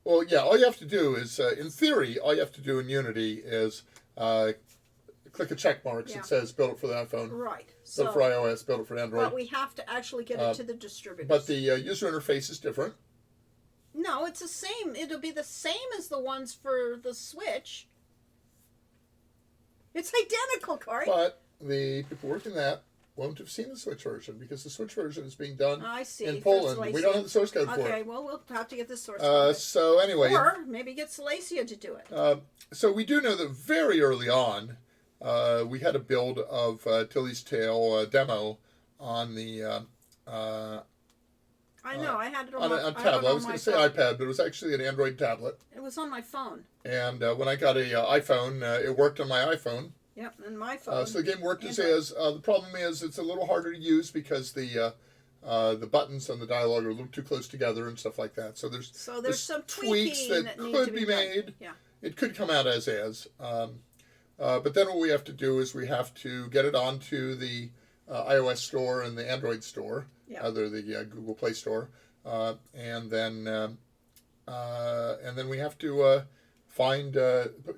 Well, yeah. All you have to do is, in theory, all you have to do in Unity is click a check mark that says "Build it for the iPhone." Right. Build it for iOS. Build it for Android. But we have to actually get it to the distributors. But the user interface is different. No, it's the same. It'll be the same as the ones for the Switch. It's identical, Corey. But the people working that won't have seen the Switch version because the Switch version is being done in Poland. We don't have the source code for it. Okay, well, we'll have to get the source code. So anyway. Or maybe get Salacia to do it. So we do know that very early on, we had a build of Tilly's Tale demo on the... I know, I had it on a tablet. I was going to say iPad, but it was actually an Android tablet. It was on my phone. And when I got a iPhone, it worked on my iPhone. Yep, and my phone. So the game worked as is. The problem is it's a little harder to use because the buttons on the dialogue are a little too close together and stuff like that. So there's some tweaks that could be made. Yeah. It could come out as is. But then what we have to do is we have to get it onto the iOS store and the Android store, either the Google Play Store, and then we have to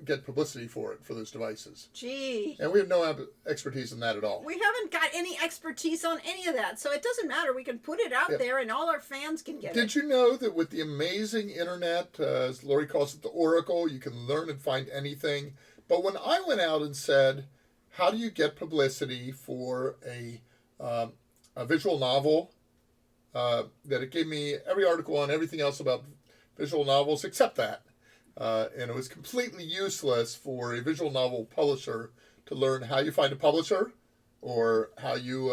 get publicity for it for those devices. Gee. And we have no expertise in that at all. We haven't got any expertise on any of that, so it doesn't matter. We can put it out there, and all our fans can get it. Did you know that with the amazing internet, as Lori calls it, the Oracle, you can learn and find anything? But when I went out and said, how do you get publicity for a visual novel, that it gave me every article on everything else about visual novels except that. And it was completely useless for a visual novel publisher to learn how you find a publisher or how you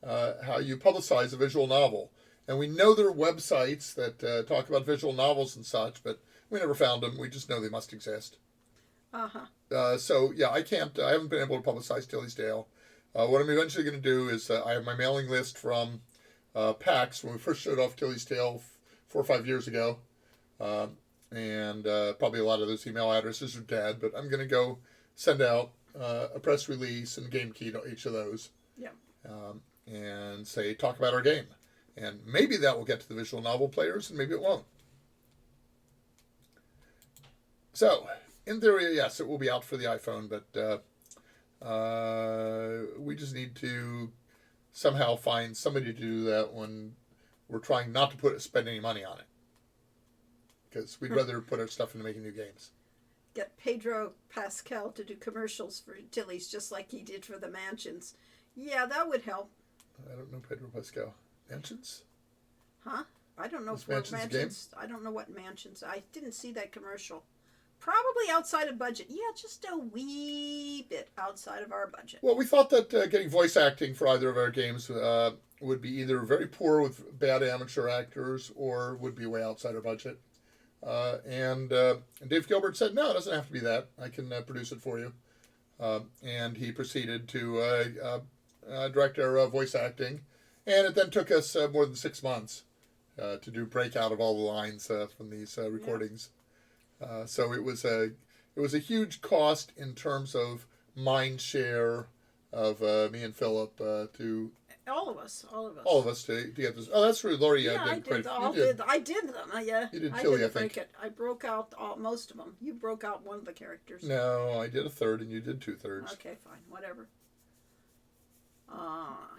publicize a visual novel. And we know there are websites that talk about visual novels and such, but We never found them. We just know they must exist. Uh-huh. So yeah, I can't. I haven't been able to publicize Tilly's Tale. What I'm eventually going to do is I have my mailing list from PAX when we first showed off Tilly's Tale 4 or 5 years ago, and probably a lot of those email addresses are dead. But I'm going to go send out a press release and game key to each of those. Yeah. And say talk about our game, and maybe that will get to the visual novel players, and maybe it won't. So, in theory, yes, it will be out for the iPhone, but we just need to somehow find somebody to do that when we're trying not to spend any money on it. Because we'd rather put our stuff into making new games. Get Pedro Pascal to do commercials for Tilly's just like he did for the Mansions. Yeah, that would help. I don't know Pedro Pascal. Mansions? Huh? I don't know Is for Mansions a game? Mansions. I don't know what Mansions. I didn't see that commercial. Probably outside of budget. Yeah, just a wee bit outside of our budget. Well, we thought that getting voice acting for either of our games would be either very poor with bad amateur actors or would be way outside our budget. And Dave Gilbert said, no, it doesn't have to be that. I can produce it for you. And he proceeded to direct our voice acting. And it then took us more than 6 months to do breakout of all the lines from these recordings. So it was a huge cost in terms of mind share of me and Philip to All of us. all of us to get this. Oh, that's true, Lori. Yeah, I did did. quite. You did. I did them. Yeah. You did I Tilly, didn't I think. break it. I broke out most of them. You broke out one of the characters. No, I did a third, and you did 2/3. Okay, fine. Whatever.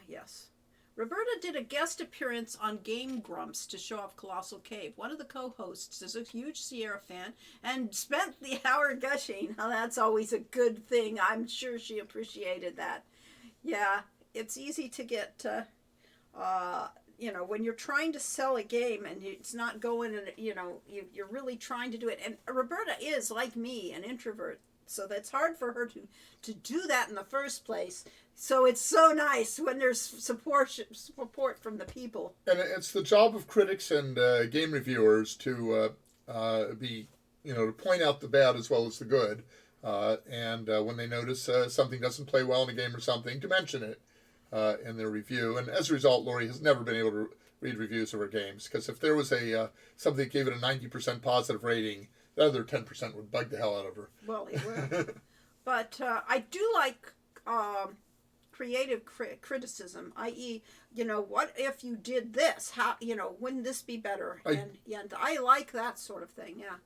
Yes. Roberta did a guest appearance on Game Grumps to show off Colossal Cave. One of the co-hosts is a huge Sierra fan and spent the hour gushing. Now, that's always a good thing. I'm sure she appreciated that. Yeah, it's easy to get, when you're trying to sell a game and it's not going and, you're really trying to do it. And Roberta is, like me, an introvert. So that's hard for her to do that in the first place. So it's so nice when there's support from the people. And it's the job of critics and game reviewers to to point out the bad as well as the good. And when they notice something doesn't play well in a game or something, to mention it in their review. And as a result, Lori has never been able to read reviews of her games. Because if there was something that gave it a 90% positive rating, the other 10% would bug the hell out of her. Well, it would. But I do like creative criticism, i.e., what if you did this? How, wouldn't this be better? And I like that sort of thing, yeah.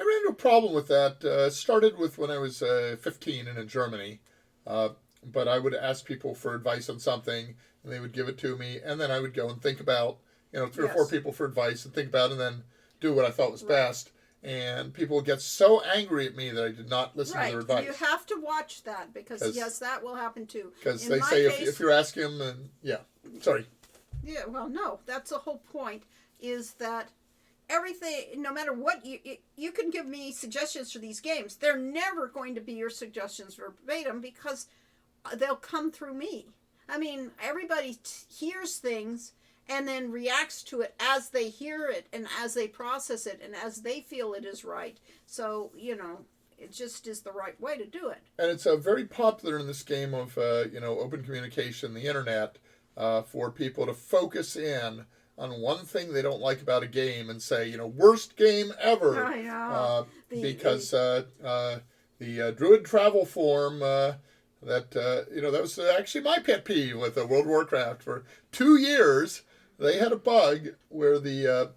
I ran into a problem with that. Started with when I was 15 and in Germany. But I would ask people for advice on something, and they would give it to me, and then I would go and think about, 3 or 4 people for advice and think about it, and then do what I thought was best. And people would get so angry at me that I did not listen to their advice. You have to watch that because, yes, that will happen too. Because they say if you're asking them, sorry. Yeah, well, no, that's the whole point, is that everything, no matter what, you can give me suggestions for these games. They're never going to be your suggestions verbatim because they'll come through me. I mean, everybody hears things and then reacts to it as they hear it and as they process it and as they feel it is right. So, it just is the right way to do it. And it's very popular in this game of, open communication, the internet, for people to focus in on one thing they don't like about a game and say, worst game ever. I know. Because the Druid travel form... that was actually my pet peeve with World of Warcraft. For 2 years, they had a bug where the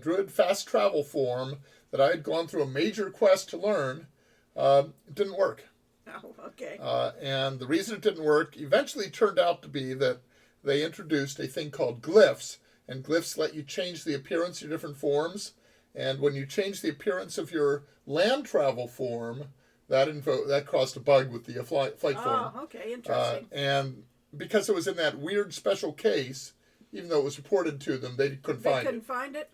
Druid fast travel form that I had gone through a major quest to learn didn't work. Oh, okay. And the reason it didn't work eventually turned out to be that they introduced a thing called glyphs, and glyphs let you change the appearance of different forms. And when you change the appearance of your land travel form, that caused a bug with the flight form. Oh, okay, interesting. And because it was in that weird special case, even though it was reported to them, they couldn't find it. They couldn't find it?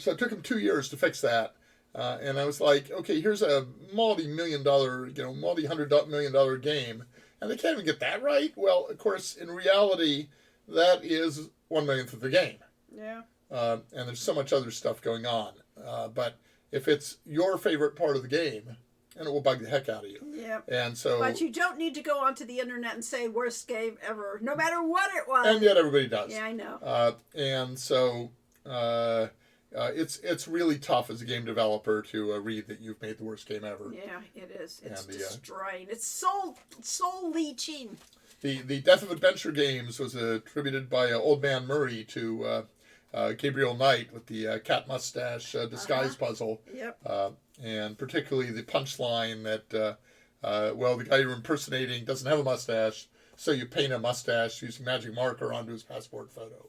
So it took them 2 years to fix that. And I was like, okay, here's a multi-hundred-million dollar game, and they can't even get that right? Well, of course, in reality, that is 1/millionth of the game. Yeah. And there's so much other stuff going on. But if it's your favorite part of the game, and it will bug the heck out of you. Yeah. And so, But you don't need to go onto the internet and say worst game ever, no matter what it was. and yet everybody does. Yeah, I know. And so it's really tough as a game developer to read that you've made the worst game ever. Yeah, it is. It's And the, destroying. It's soul leeching. The Death of Adventure games was attributed by Old Man Murray to Gabriel Knight with the cat mustache disguise puzzle. Yep. And particularly the punchline that, well, the guy you're impersonating doesn't have a mustache, so you paint a mustache using magic marker onto his passport photo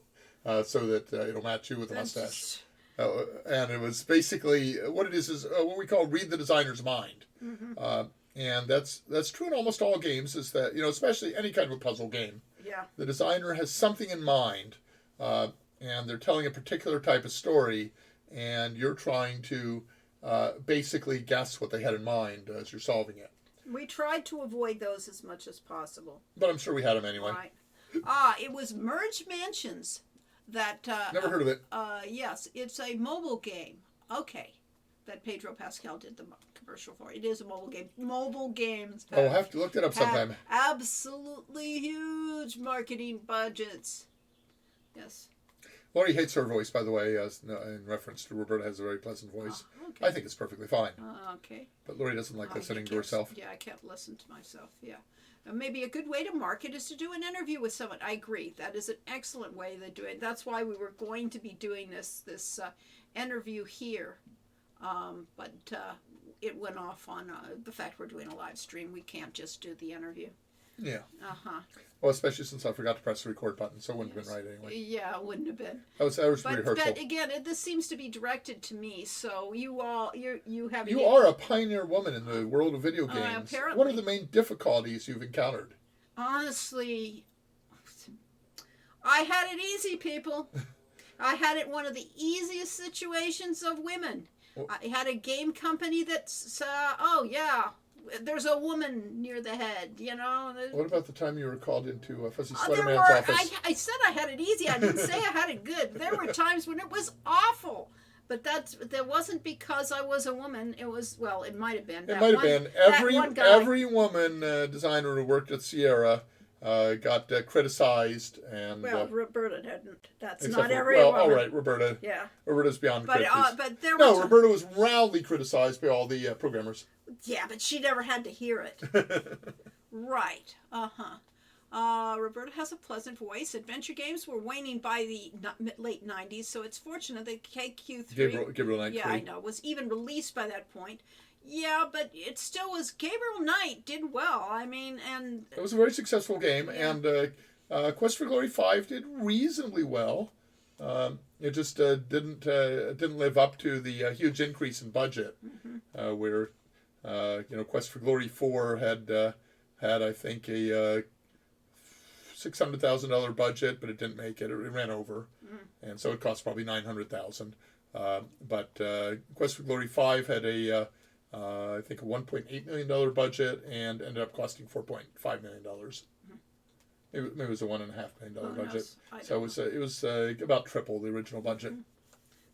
so that it'll match you with a mustache. And it was basically, what it is what we call read the designer's mind. Mm-hmm. And that's true in almost all games, is that, especially any kind of a puzzle game. Yeah. The designer has something in mind, and they're telling a particular type of story, and you're trying to basically guess what they had in mind as you're solving it. We tried to avoid those as much as possible. But I'm sure we had them anyway. Right. It was Merge Mansions that... Never heard of it. Yes, it's a mobile game. Okay. That Pedro Pascal did the commercial for. It is a mobile game. Mobile games. I'll have to look that up sometime. Absolutely huge marketing budgets. Yes. Lori hates her voice, by the way, in reference to Roberta has a very pleasant voice. Oh, okay. I think it's perfectly fine. Okay. But Lori doesn't like listening to herself. Yeah, I can't listen to myself. Yeah. Maybe a good way to market is to do an interview with someone. I agree. That is an excellent way to do it. That's why we were going to be doing this interview here. But it went off on the fact we're doing a live stream. We can't just do the interview. Yeah. Uh-huh. Well, especially since I forgot to press the record button, so it wouldn't have been right anyway. Yeah, it wouldn't have been. That was rehearsal. But again, this seems to be directed to me. So you have. You are a pioneer woman in the world of video games. Apparently. What are the main difficulties you've encountered? Honestly, I had it easy, people. I had it one of the easiest situations of women. I had a game company that's, there's a woman near the head, What about the time you were called into Fuzzy There Sweaterman's were, office? I said I had it easy. I didn't say I had it good. There were times when it was awful. But that wasn't because I was a woman. It was, well, it might have been. It might have been. Every woman designer who worked at Sierra got criticized, and Roberta didn't. That's except not for, every well, woman. all right, Roberta. Yeah. Roberta's beyond critics. But there was Roberta was roundly criticized by all the programmers. Yeah, but she never had to hear it. Right. Roberta has a pleasant voice. Adventure games were waning by the late 90s, so it's fortunate that KQ3... Gabriel Knight 3. Yeah, I know. Was even released by that point. Yeah, but it still was... Gabriel Knight did well. I mean, and... It was a very successful game, and Quest for Glory 5 did reasonably well. It just didn't live up to the huge increase in budget, where Quest for Glory 4 had I think a $600,000 budget, but it didn't make it. It ran over, and so it cost probably $900,000. But Quest for Glory 5 had I think a $1.8 million budget and ended up costing $4.5 million. Maybe it was a $1.5 million budget. So it was about triple the original budget.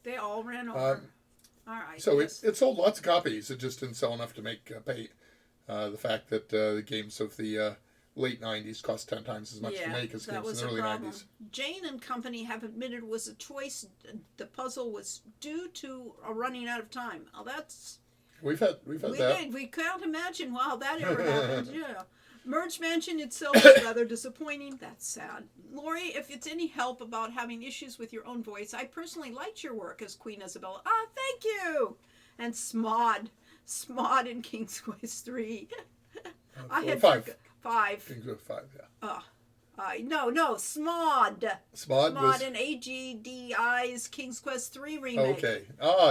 They all ran over. All right. So it sold lots of copies. It just didn't sell enough to make pay. The fact that the games of the late 90s cost 10 times as much to make as games in the early 90s. Jane and Company have admitted it was a choice. The puzzle was due to a running out of time. Oh, that's... We've had that. We can't imagine, wow, that ever happened. Yeah. Merge Mansion itself is rather disappointing. That's sad. Lori, if it's any help about having issues with your own voice, I personally liked your work as Queen Isabella. Thank you! And Smod in King's Quest 3. I had 5. 5. King's Quest 5, yeah. No, Smod. Smod was... in AGDI's King's Quest 3 remake. Okay.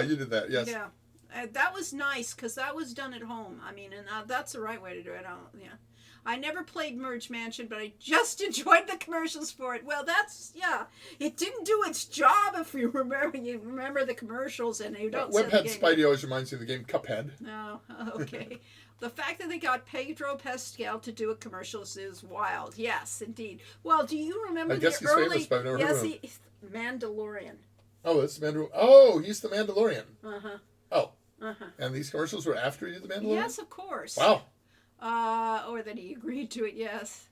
You did that, yes. Yeah. That was nice, because that was done at home. I mean, and that's the right way to do it. I never played Merge Mansion, but I just enjoyed the commercials for it. Well, it didn't do its job if you remember the commercials and you don't Webhead Spidey always reminds me of the game Cuphead. No, okay. The fact that they got Pedro Pascal to do a commercial is wild. Yes, indeed. Well, do you remember I guess he's famous, but I've never heard of him. Mandalorian. Oh, that's Mandalorian. Oh, he's the Mandalorian. Uh-huh. Oh. Uh-huh. And these commercials were after he did The Mandalorian? Yes, of course. Wow. Or that he agreed to it, yes.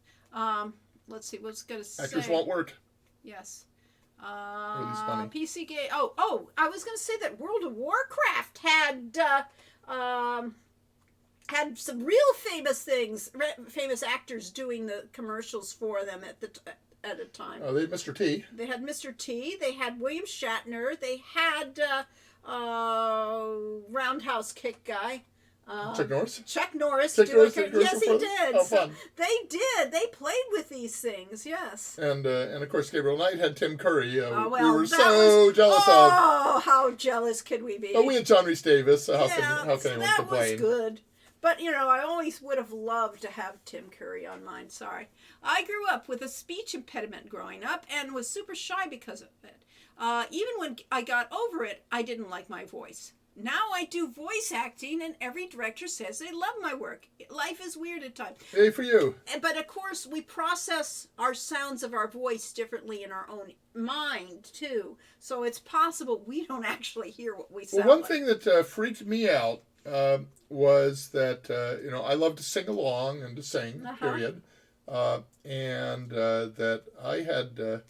Let's see, what's going to say. Actors want work. Yes. Or at least money. PC game. Oh, I was going to say that World of Warcraft had some real famous things, famous actors doing the commercials for them at a time. Oh, they had Mr. T. They had Mr. T. They had William Shatner. They had Roundhouse Kick guy. Chuck Norris? Chuck Norris. Chuck Norris did a Yes, he commercial for did. them? Oh, So fun. they did. They played with these things. Yes. And of course, Gabriel Knight had Tim Curry. We were that so jealous of. Oh, how jealous could we be? But we had John Rhys Davis, so how can so anyone that complain? was good. But, I always would have loved to have Tim Curry on mine. Sorry. I grew up with a speech impediment growing up and was super shy because of it. Even when I got over it, I didn't like my voice. Now I do voice acting, and every director says they love my work. Life is weird at times. Hey, for you. But, of course, we process our sounds of our voice differently in our own mind, too. So it's possible we don't actually hear what we sound Well, one like. thing that freaked me out was that, I love to sing along and to sing, period. And that I had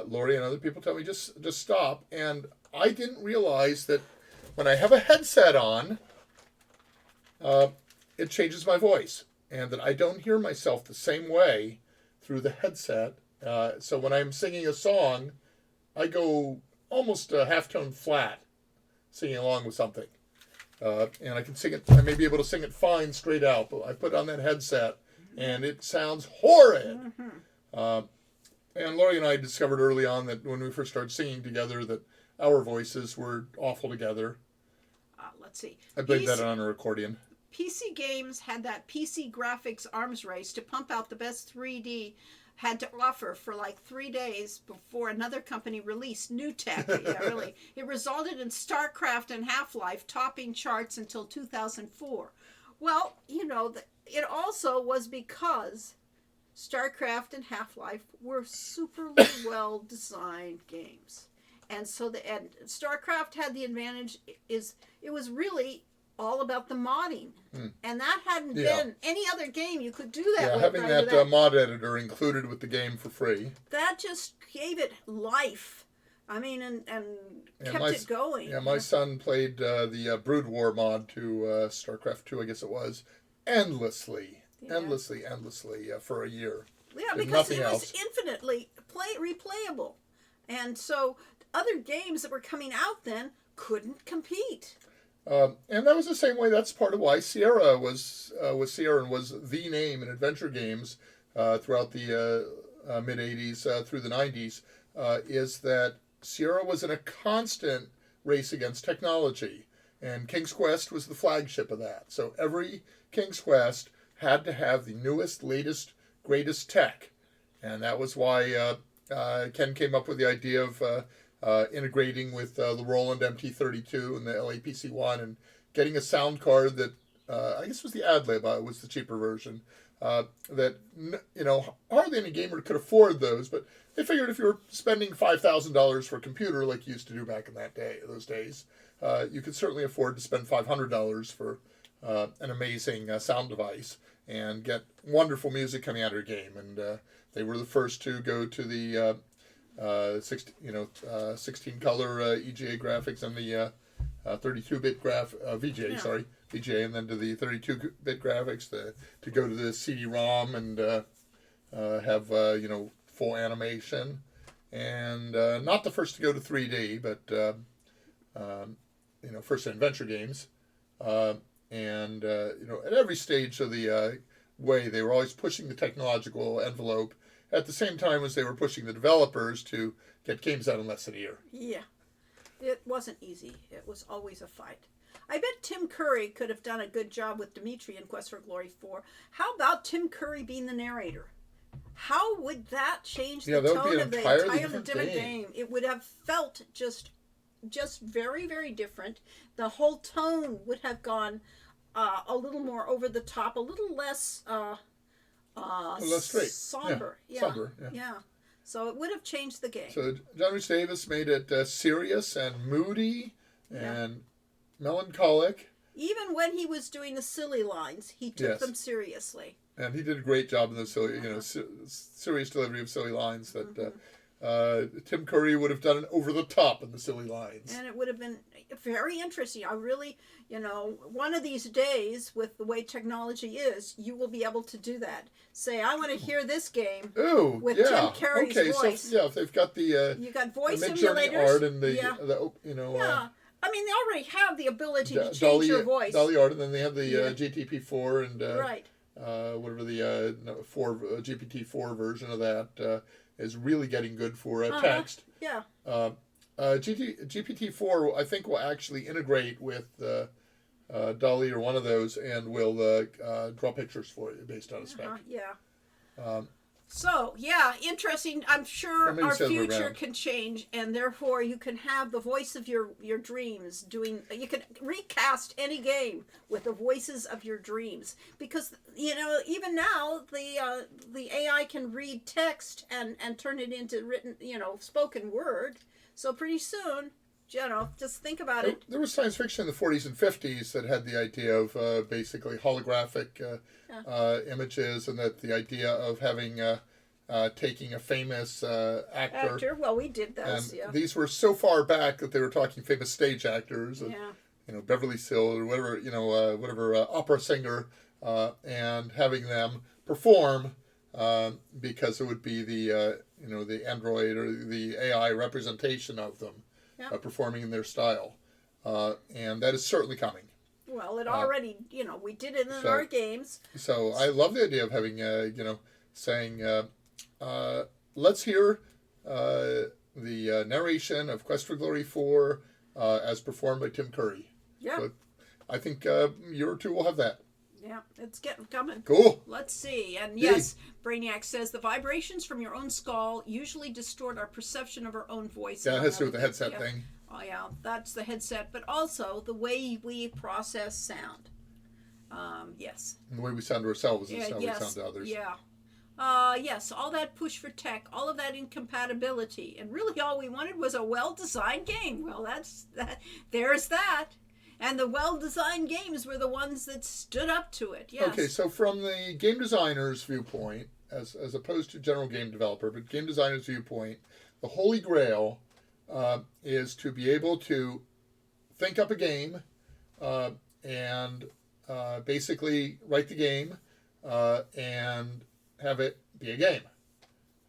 Lori and other people tell me, just stop. And I didn't realize that when I have a headset on, it changes my voice. And that I don't hear myself the same way through the headset. So when I'm singing a song, I go almost a half tone flat singing along with something. And I can sing it, I may be able to sing it fine straight out, but I put on that headset and it sounds horrid. And Lori and I discovered early on that when we first started singing together that our voices were awful together. Let's see. I blamed that on her accordion. PC Games had that PC graphics arms race to pump out the best 3D had to offer for like 3 days before another company released new tech. Yeah, really. It resulted in StarCraft and Half-Life topping charts until 2004. Well, it also was because StarCraft and Half-Life were super well designed games. And so and StarCraft had the advantage it was really all about the modding. And that hadn't been any other game you could do that with. Having that mod editor included with the game for free. That just gave it life. I mean, and kept it going. Yeah, my son played the Brood War mod to StarCraft 2, I guess it was, endlessly for a year. Yeah, Did because nothing it was else. infinitely replayable. And so other games that were coming out then couldn't compete. And that was the same way. That's part of why Sierra was Sierra and was the name in adventure games throughout the mid 80s through the 90s. Is that Sierra was in a constant race against technology, and King's Quest was the flagship of that. So every King's Quest had to have the newest, latest, greatest tech, and that was why Ken came up with the idea of integrating with the Roland MT32 and the LAPC1 and getting a sound card that I guess was the Adlib, was the cheaper version. That hardly any gamer could afford those, but they figured if you were spending $5,000 for a computer like you used to do back in those days, you could certainly afford to spend $500 for an amazing sound device and get wonderful music coming out of your game. And they were the first to go to the 16 color EGA graphics and the 32-bit VGA, and then to the 32-bit graphics to go to the CD-ROM and have full animation, and not the first to go to 3D, but first in adventure games, and at every stage of the way they were always pushing the technological envelope at the same time as they were pushing the developers to get games out in less than a year. Yeah. It wasn't easy. It was always a fight. I bet Tim Curry could have done a good job with Dimitri in Quest for Glory 4. How about Tim Curry being the narrator? How would that change the tone of the entirely different game? It would have felt just very, very different. The whole tone would have gone a little more over the top, a little less less straight. Somber. Yeah. Somber, yeah. So it would have changed the game. So John Rhys Davis made it serious and moody and melancholic. Even when he was doing the silly lines, he took Yes. them seriously. And he did a great job in the silly, serious delivery of silly lines that Tim Curry would have done it over the top in the silly lines. And it would have been very interesting. I really, one of these days, with the way technology is, you will be able to do that. Say, I want to hear this game Ooh, with yeah. Tim Curry's okay, voice. So if they've got the You got voice Midjourney simulators. art and the yeah. the I mean, they already have the ability to change Dolly, your voice. Dolly art, and then they have the Yeah. GTP4 and Right. whatever the GPT-4 version of that is really getting good for text. Yeah. GPT-4 I think will actually integrate with Dolly or one of those and will draw pictures for you based on a spec. Yeah. So, yeah, interesting. I'm sure many our says we're future around? can change, and therefore you can have the voice of your dreams doing. You can recast any game with the voices of your dreams, because even now the AI can read text and turn it into written, spoken word. So pretty soon, just think about it. There was science fiction in the 40s and 50s that had the idea of basically holographic images, and that the idea of having taking a famous actor. Well, we did those. And Yeah. these were so far back that they were talking famous stage actors, Yeah. Beverly Sills or whatever opera singer, and having them perform because it would be the android or the AI representation of them. Yeah. Performing in their style, and that is certainly coming. Well, it already, we did it in our games. So I love the idea of having, saying, let's hear the narration of Quest for Glory 4 as performed by Tim Curry. Yeah. So I think year or two will have that. Yeah, it's coming. Cool. Let's see. And yes, Brainiac says the vibrations from your own skull usually distort our perception of our own voice. Yeah, it has to do with the headset thing. Oh, yeah, that's the headset, but also the way we process sound. Yes. And the way we sound to ourselves is how we yes, sound to others. Yeah. Yes, all that push for tech, all of that incompatibility, and really all we wanted was a well-designed game. Well, that's that. There's that. And the well-designed games were the ones that stood up to it. Yes. Okay, so from the game designer's viewpoint, as opposed to general game developer, but game designer's viewpoint, the holy grail is to be able to think up a game and basically write the game and have it be a game.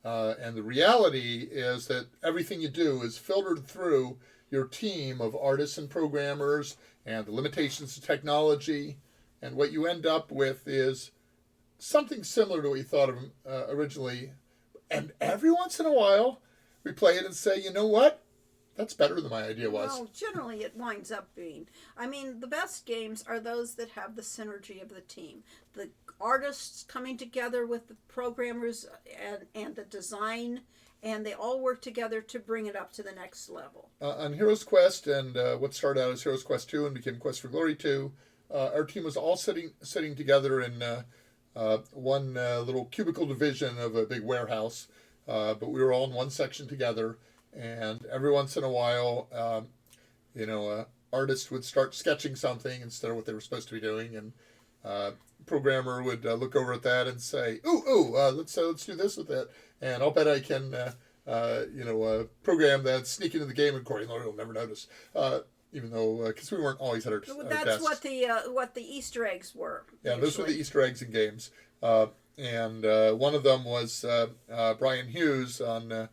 And the reality is that everything you do is filtered through your team of artists and programmers and the limitations of technology, and what you end up with is something similar to what you thought of originally. And every once in a while, we play it and say, you know what? That's better than my idea was. Well, generally it winds up being. I mean, the best games are those that have the synergy of the team. The artists coming together with the programmers and the design, and they all work together to bring it up to the next level. On Heroes Quest, and what started out as Heroes Quest 2 and became Quest for Glory 2, our team was all sitting together in one little cubicle division of a big warehouse, but we were all in one section together, and every once in a while, artist would start sketching something instead of what they were supposed to be doing, and programmer would look over at that and say, let's do this with it, and I'll bet I can program that, sneak into the game, and Corey Laurie will never notice, even though because we weren't always at our That's desks. what the Easter eggs were. Yeah, usually. those were the Easter eggs in games, and one of them was Brian Hughes on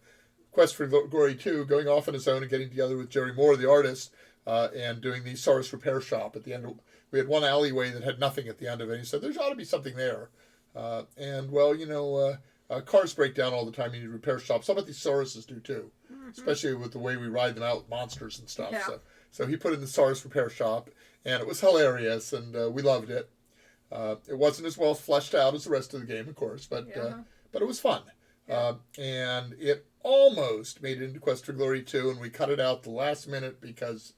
Quest for Glory 2, going off on his own and getting together with Jerry Moore, the artist, and doing the Saurus repair shop at the end. We had one alleyway that had nothing at the end of it. He said, "There's ought to be something there," cars break down all the time. You need repair shops. Some of these Sauruses do too, especially with the way we ride them out with monsters and stuff. Yeah. So he put in the Saurus repair shop, and it was hilarious, and we loved it. It wasn't as well fleshed out as the rest of the game, of course, but it was fun. Yeah. And it almost made it into Quest for Glory 2, and we cut it out the last minute because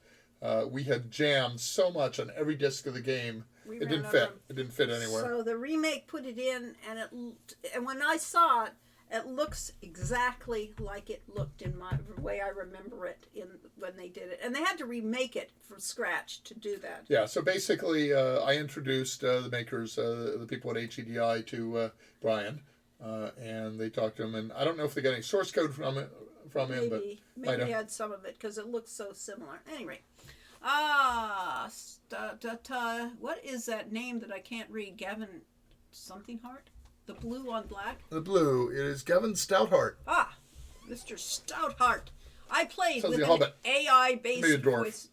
we had jammed so much on every disc of the game. We It ran didn't out fit. of- It didn't fit anywhere. So the remake put it in, and when I saw it, It looks exactly like it looked in my the way I remember it in when they did it, and they had to remake it from scratch to do that. Yeah, so basically, I introduced the makers, the people at HEDI, to Brian, and they talked to him. And I don't know if they got any source code from him, Maybe might have. they had some of it because it looks so similar. Anyway, what is that name that I can't read? Gavin something Hart, the blue on black. The blue it is Gavin Stouthart. Mr. Stouthart. I played Sounds with like a an hobbit. AI-based Maybe a dwarf. voice.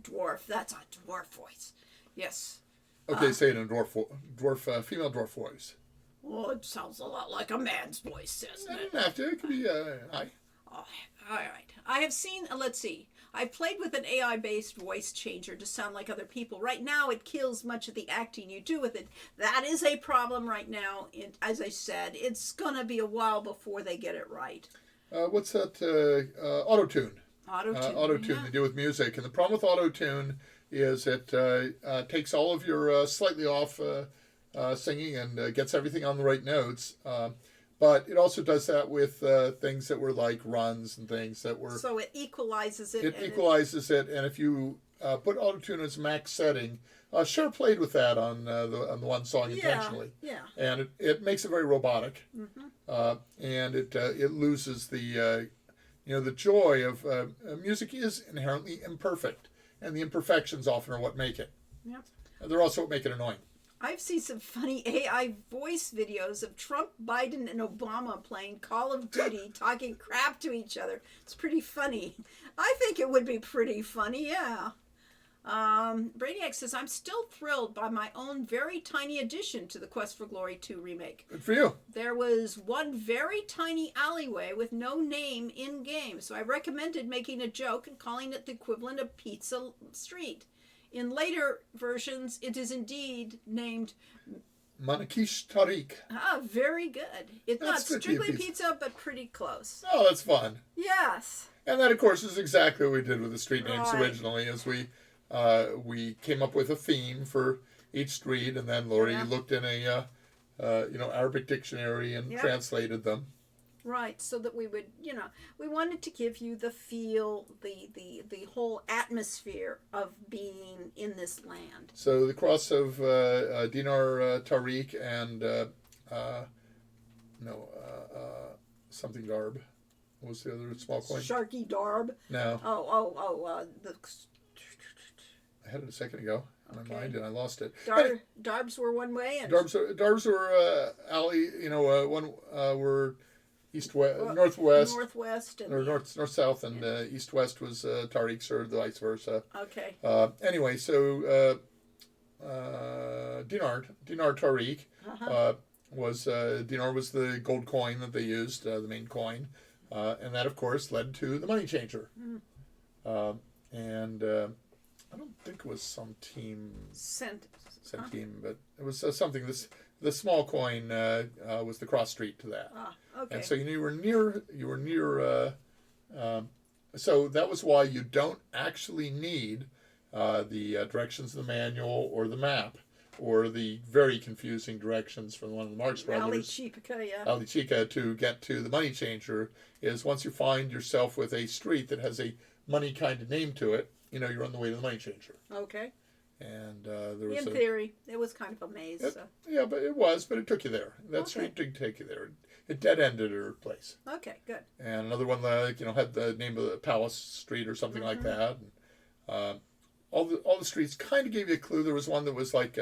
Dwarf. That's a dwarf voice. Yes. Okay, say it in a female dwarf voice. Well, it sounds a lot like a man's voice, doesn't It it? doesn't have to. It could be high. Oh, all right. I have seen. Let's see. I've played with an AI-based voice changer to sound like other people. Right now, it kills much of the acting you do with it. That is a problem right now. As I said, it's gonna be a while before they get it right. What's that? Auto-tune. Auto-tune. Auto-tune Yeah. they do with music. And the problem with auto-tune is it takes all of your slightly off singing and gets everything on the right notes. But it also does that with things that were like runs and things that were... So it equalizes it. It equalizes it, and if you put auto-tune as max setting, Cher played with that on the one song intentionally. Yeah. And it makes it very robotic. And it loses the the joy of music is inherently imperfect, and the imperfections often are what make it. Yep. They're also what make it annoying. I've seen some funny AI voice videos of Trump, Biden, and Obama playing Call of Duty, talking crap to each other. It's pretty funny. I think it would be pretty funny, yeah. Brainiac says, I'm still thrilled by my own very tiny addition to the Quest for Glory 2 remake. Good for you. There was one very tiny alleyway with no name in-game, so I recommended making a joke and calling it the equivalent of Pizza Street. In later versions, it is indeed named Manakish Tariq. very good. It's not That's strictly pizza. pizza, but pretty close. Oh, that's fun. Yes. And that, of course, is exactly what we did with the street names Right. originally, as we came up with a theme for each street, and then Lori Yeah. looked in a Arabic dictionary and Yep. translated them. Right, so that we would, we wanted to give you the feel, the whole atmosphere of being in this land. So the cross of Dinar Tariq and something Darb. What was the other small coin? Sharky Darb. No, The I had it a second ago in my mind and I lost it. Darbs were one way, and Darbs were alley. One were northwest. northwest, and Or north south and east west was Tariq's or the vice versa. okay. Anyway, so Dinar Tariq was dinar was the gold coin that they used, the main coin, and that of course led to the money changer. And I don't think it was some centime, but it was something. The small coin was the cross street to that. Okay. And so you were near. So that was why you don't actually need the directions of the manual or the map or the very confusing directions from one of the Marx Ali Brothers, Chica, yeah. Ali Chica, to get to the money changer. Is once you find yourself with a street that has a money kind of name to it, you're on the way to the money changer. Okay. And there was In theory, it was kind of a maze. So. Yeah, but it took you there. That street did take you there. It dead ended at her place. Okay, good. And another one, had the name of the Palace Street or something like that. And, all the streets kind of gave you a clue. There was one that was like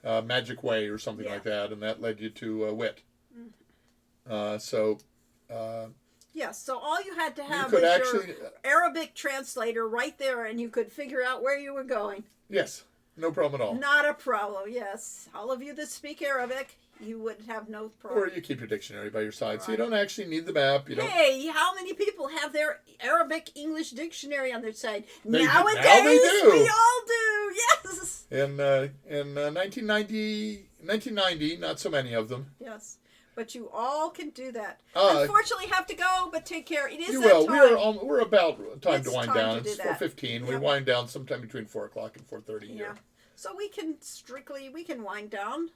Magic Way or something like that, and that led you to Wit. Yes, so all you had to have could was actually- your Arabic translator right there, and you could figure out where you were going. Yes, no problem at all. Not a problem, yes. All of you that speak Arabic, you would have no Or problem. you keep your dictionary by your side, so you don't actually need the map. You don't. Hey, how many people have their Arabic English dictionary on their side? Now they Nowadays, do. we all do, yes! In 1990, not so many of them. Yes, but you all can do that. Uh, Unfortunately, have to go, but take care. It is You that will. time. We're about time It's to wind time down. to do It's that. 4:15. We Yep. wind down sometime between 4:00 and 4:30 here. So we can wind down.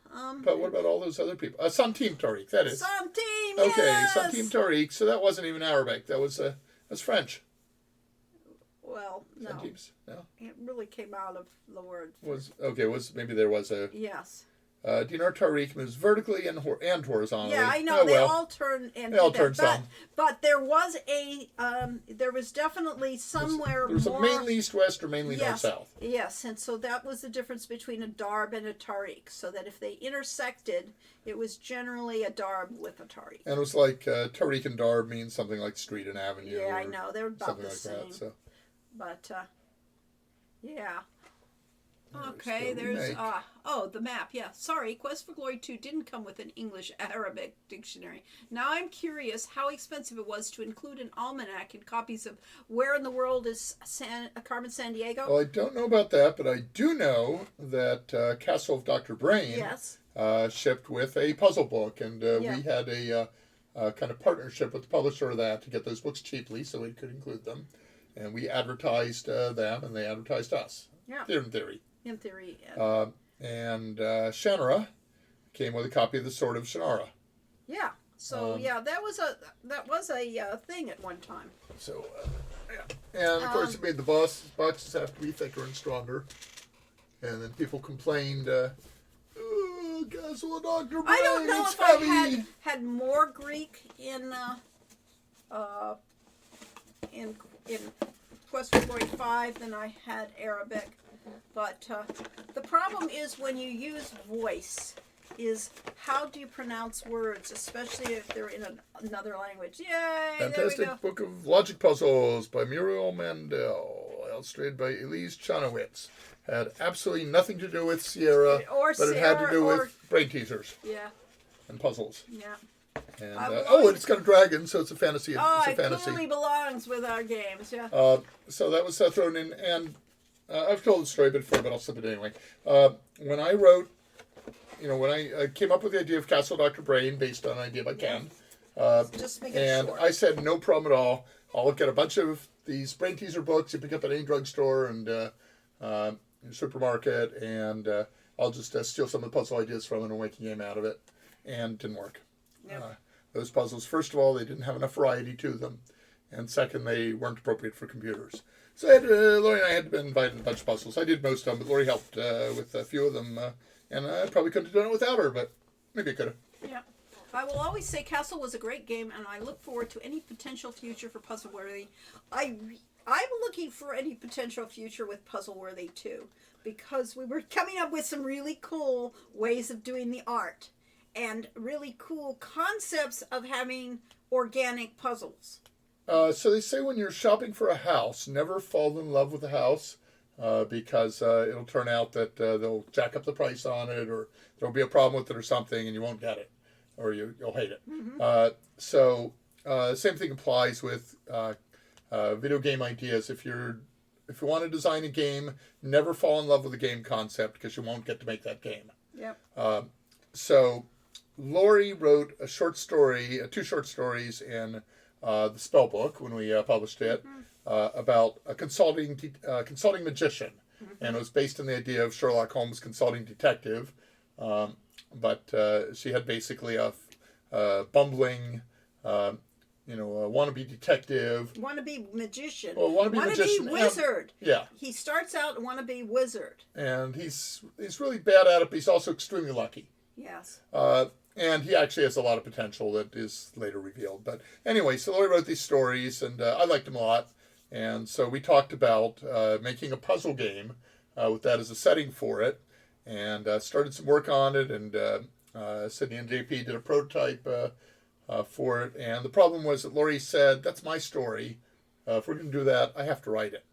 But what about all those other people? Santim Tariq, that is. Santim, Okay, yes! Santim Tariq. So that wasn't even Arabic. That's French. Well, no. Santims? No. It really came out of the word. Maybe there was a. Yes. Dinar Tariq moves vertically and horizontally. Yeah, I know. Oh, they well. all turn into They all that. turn some. But there was there was definitely somewhere There's more. a mainly east-west or mainly Yes, north-south. yes, and so that was the difference between a darb and a tariq. So that if they intersected, it was generally a darb with a tariq. And it was like Tariq and Darb means something like street and avenue. Yeah, I or know they're about something the like same. that. So. But yeah. There's Okay, the there's remake. the map. Yeah, sorry, Quest for Glory 2 didn't come with an English Arabic dictionary. Now I'm curious how expensive it was to include an almanac and copies of Where in the World is Carmen Sandiego? Well, I don't know about that, but I do know that Castle of Dr. Brain Yes. shipped with a puzzle book, and Yeah. we had a kind of partnership with the publisher of that to get those books cheaply so we could include them. And we advertised them, and they advertised us. Yeah. In theory. In theory. Yeah. And Shannara came with a copy of the Sword of Shannara. Yeah. So that was a thing at one time. So, yeah. And of course, it made the boxes have to be thicker and stronger. And then people complained, Castle of Dr. Brain, I don't know it's if heavy. I had more Greek in Quest for Glory 5 than I had Arabic. But the problem is when you use voice, is how do you pronounce words, especially if they're in another language. Yay! There we go. Fantastic Book of Logic Puzzles by Muriel Mandel, illustrated by Elise Chanowitz. Had absolutely nothing to do with Sierra, but it had to do with brain teasers Yeah, and puzzles. yeah. And will and it's got a dragon, so it's a fantasy. Oh, it's a it fantasy. clearly belongs with our games, yeah. So that was thrown in, and I've told the story before, but I'll slip it anyway. When I wrote, when I came up with the idea of Castle Dr. Brain based on an idea by Ken, Just make it and short. I said no problem at all. I'll get a bunch of these brain teaser books you pick up at any drugstore and supermarket, and I'll just steal some of the puzzle ideas from it and make a game out of it. And it didn't work. Yep. Those puzzles, first of all, they didn't have enough variety to them, and second, they weren't appropriate for computers. So Lori and I had been invited to a bunch of puzzles. I did most of them, but Lori helped with a few of them, and I probably couldn't have done it without her, but maybe I could have. Yeah. I will always say Castle was a great game, and I look forward to any potential future for Puzzleworthy. I'm looking for any potential future with Puzzleworthy too, because we were coming up with some really cool ways of doing the art, and really cool concepts of having organic puzzles. So they say when you're shopping for a house, never fall in love with a house because it'll turn out that they'll jack up the price on it, or there'll be a problem with it or something, and you won't get it, or you'll hate it. Mm-hmm. Same thing applies with video game ideas. If you want to design a game, never fall in love with a game concept because you won't get to make that game. Yep. So Lori wrote two short stories in the spell book when we published it about a consulting magician, and it was based on the idea of Sherlock Holmes consulting detective, but she had basically a bumbling, a wannabe detective, Wannabe magician. well, wannabe magician, wizard. yeah, He starts out wannabe wizard. and he's really bad at it, but he's also extremely lucky. Yes. And he actually has a lot of potential that is later revealed. But anyway, so Lori wrote these stories, and I liked them a lot. And so we talked about making a puzzle game with that as a setting for it, and started some work on it. And Sydney and JP did a prototype for it. And the problem was that Lori said, "That's my story. If we're going to do that, I have to write it.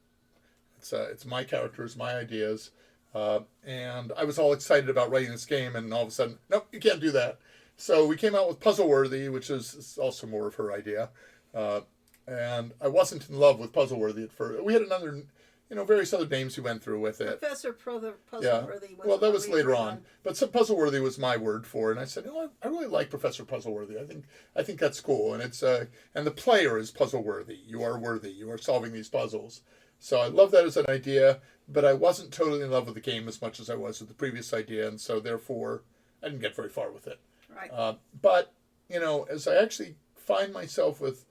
It's my characters, my ideas." And I was all excited about writing this game, and all of a sudden, nope, you can't do that. So we came out with Puzzleworthy, which is also more of her idea. And I wasn't in love with Puzzleworthy at first. We had another, various other names we went through with it. Professor Puzzleworthy. Yeah. Well, that was later on. But some Puzzleworthy was my word for it. And I said, I really like Professor Puzzleworthy. I think that's cool. And it's and the player is Puzzleworthy. You are worthy. You are solving these puzzles. So I love that as an idea, but I wasn't totally in love with the game as much as I was with the previous idea, and so therefore I didn't get very far with it. Right. But, as I actually find myself with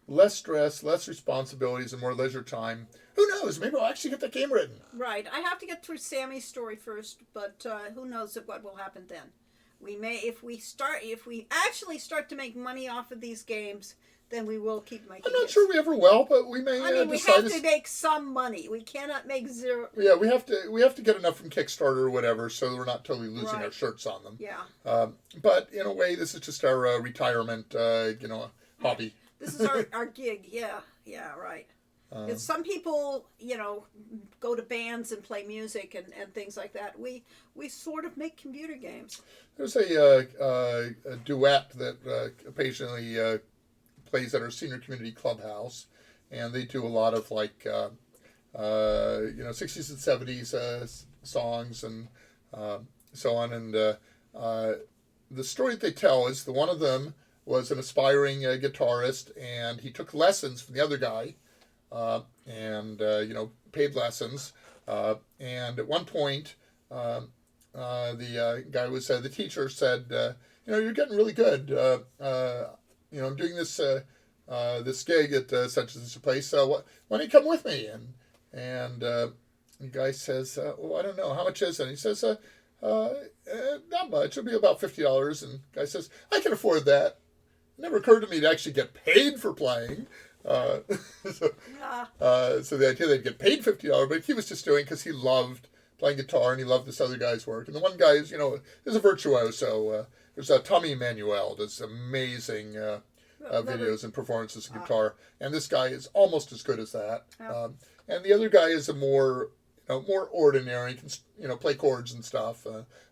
less stress, less responsibilities, and more leisure time, who knows? Maybe I'll actually get that game written. Right. I have to get through Sammy's story first, but who knows what will happen then. We may, if we actually start to make money off of these games, then we will keep making. I'm not sure we ever will, but we may. We have to make some money. We cannot make zero. Yeah, we have to get enough from Kickstarter or whatever, so we're not totally losing our shirts on them. Yeah. But in a way, this is just our retirement, hobby. This is our gig. Yeah. Yeah. Right. Some people, go to bands and play music and things like that. We sort of make computer games. There's a duet that occasionally plays at our senior community clubhouse, and they do a lot of 60s and 70s songs and so on. And the story that they tell is that one of them was an aspiring guitarist, and he took lessons from the other guy. And paid lessons. And at one point, the guy was the teacher said, you're getting really good. I'm doing this this gig at such and such a place. Why don't you come with me? And the guy says, well, I don't know, how much is it? And he says, not much. It'll be about $50. And the guy says, I can afford that. It never occurred to me to actually get paid for playing. So the idea they'd get paid $50, but he was just doing because he loved playing guitar and he loved this other guy's work. And the one guy is, is a virtuoso. There's Tommy Emmanuel does amazing videos and performances of guitar, and this guy is almost as good as that. And the other guy is a more ordinary, can play chords and stuff,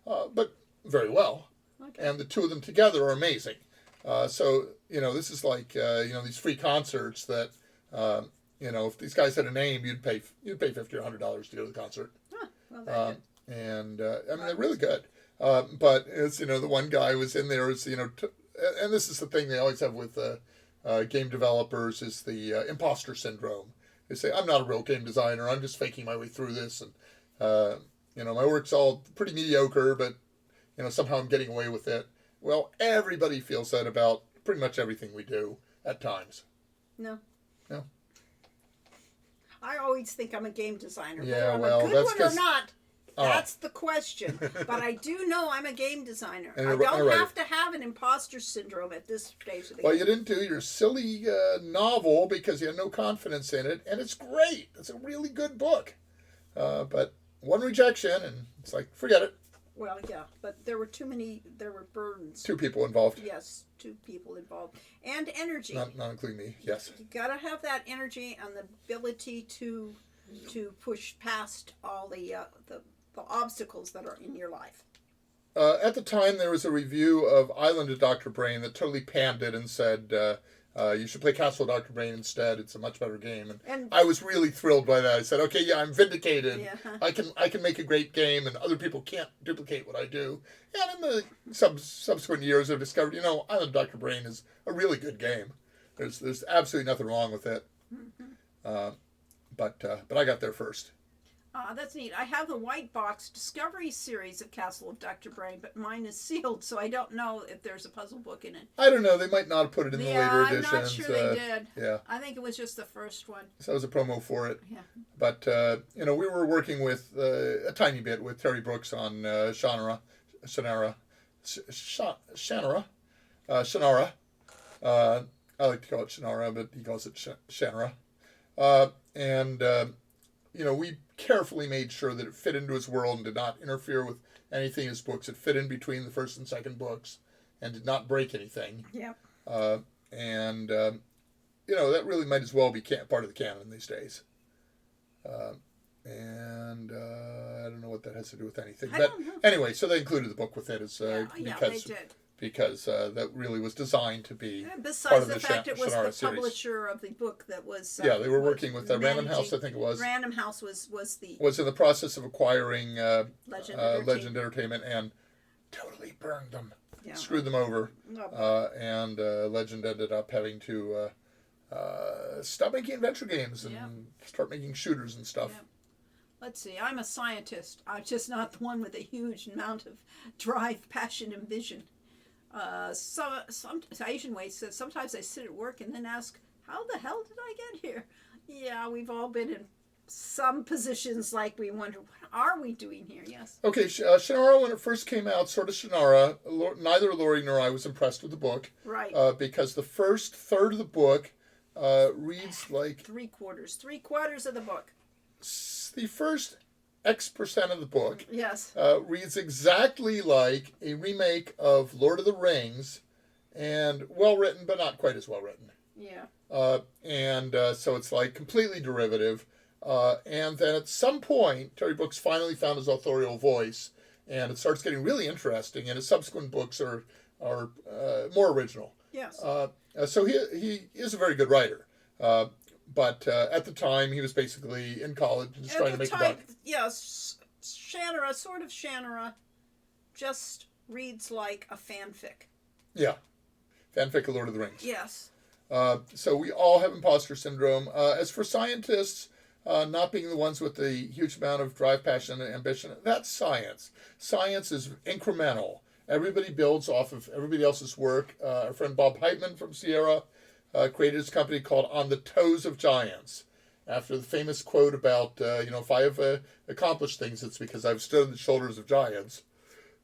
but very well. Okay. And the two of them together are amazing. So this is like these free concerts that if these guys had a name, you'd pay $50 or $100 to go to the concert. Huh, well, and they're really good. But as the one guy was in there is and this is the thing they always have with game developers is the imposter syndrome. They say, I'm not a real game designer. I'm just faking my way through this, and my work's all pretty mediocre, but somehow I'm getting away with it. Well, everybody feels that about pretty much everything we do at times. No. No. I always think I'm a game designer. Yeah, whether I'm a good one or not, that's the question. But I do know I'm a game designer. I don't have to have an imposter syndrome at this stage of the game. Well, you didn't do your silly novel because you had no confidence in it, and it's great. It's a really good book. But one rejection, and it's like, forget it. Well, yeah, but there were burdens. 2 people involved. Yes, 2 people involved. And energy. Not including me, yes. You gotta have that energy and the ability to push past all the obstacles that are in your life. At the time, there was a review of Island of Dr. Brain that totally panned it and said, you should play Castle of Dr. Brain instead. It's a much better game. And I was really thrilled by that. I said, okay, yeah, I'm vindicated. Yeah. I can make a great game, and other people can't duplicate what I do. And in the subsequent years, I've discovered, Island of Dr. Brain is a really good game. There's absolutely nothing wrong with it. Mm-hmm. But I got there first. That's neat. I have the white box Discovery series of Castle of Dr. Brain, but mine is sealed, so I don't know if there's a puzzle book in it. I don't know. They might not have put it in the later editions. I'm not sure they did. Yeah. I think it was just the first one. So it was a promo for it. Yeah. But, we were working with a tiny bit with Terry Brooks on Shannara. I like to call it Shannara, but he calls it Shannara. We carefully made sure that it fit into his world and did not interfere with anything in his books. It fit in between the first and second books and did not break anything. Yeah. That really might as well be part of the canon these days. I don't know what that has to do with anything. But anyway, so they included the book with it they did. Because that really was designed to be part of the fact it was Shannara the series. Publisher of the book that was... they were working with Random House, I think it was. Random House was in the process of acquiring Legend Entertainment and totally burned them. Yeah. Screwed them over. And Legend ended up having to stop making adventure games and Yeah. start making shooters and stuff. Yeah. Let's see. I'm a scientist. I'm just not the one with a huge amount of drive, passion, and vision. Some Asian ways says sometimes I sit at work and then ask, "How the hell did I get here?" Yeah, we've all been in some positions like we wonder, "What are we doing here?" Yes. Okay, Shannara, when it first came out, sort of Shannara, neither Lori nor I was impressed with the book. Right. Because the first third of the book reads like... Three quarters of the book. The first X% of the book Yes. reads exactly like a remake of Lord of the Rings, and well written, but not quite as well written. Yeah. So it's like completely derivative. And then at some point, Terry Brooks finally found his authorial voice, and it starts getting really interesting. And his subsequent books are more original. Yes. So he is a very good writer. But at the time, he was basically in college and just trying to make a buck. Yes, Shannara, just reads like a fanfic. Yeah, fanfic of Lord of the Rings. Yes. So we all have imposter syndrome. As for scientists not being the ones with the huge amount of drive, passion, and ambition, that's science. Science is incremental. Everybody builds off of everybody else's work. Our friend Bob Heitman from Sierra created his company called On the Toes of Giants, after the famous quote about, if I have accomplished things, it's because I've stood on the shoulders of giants.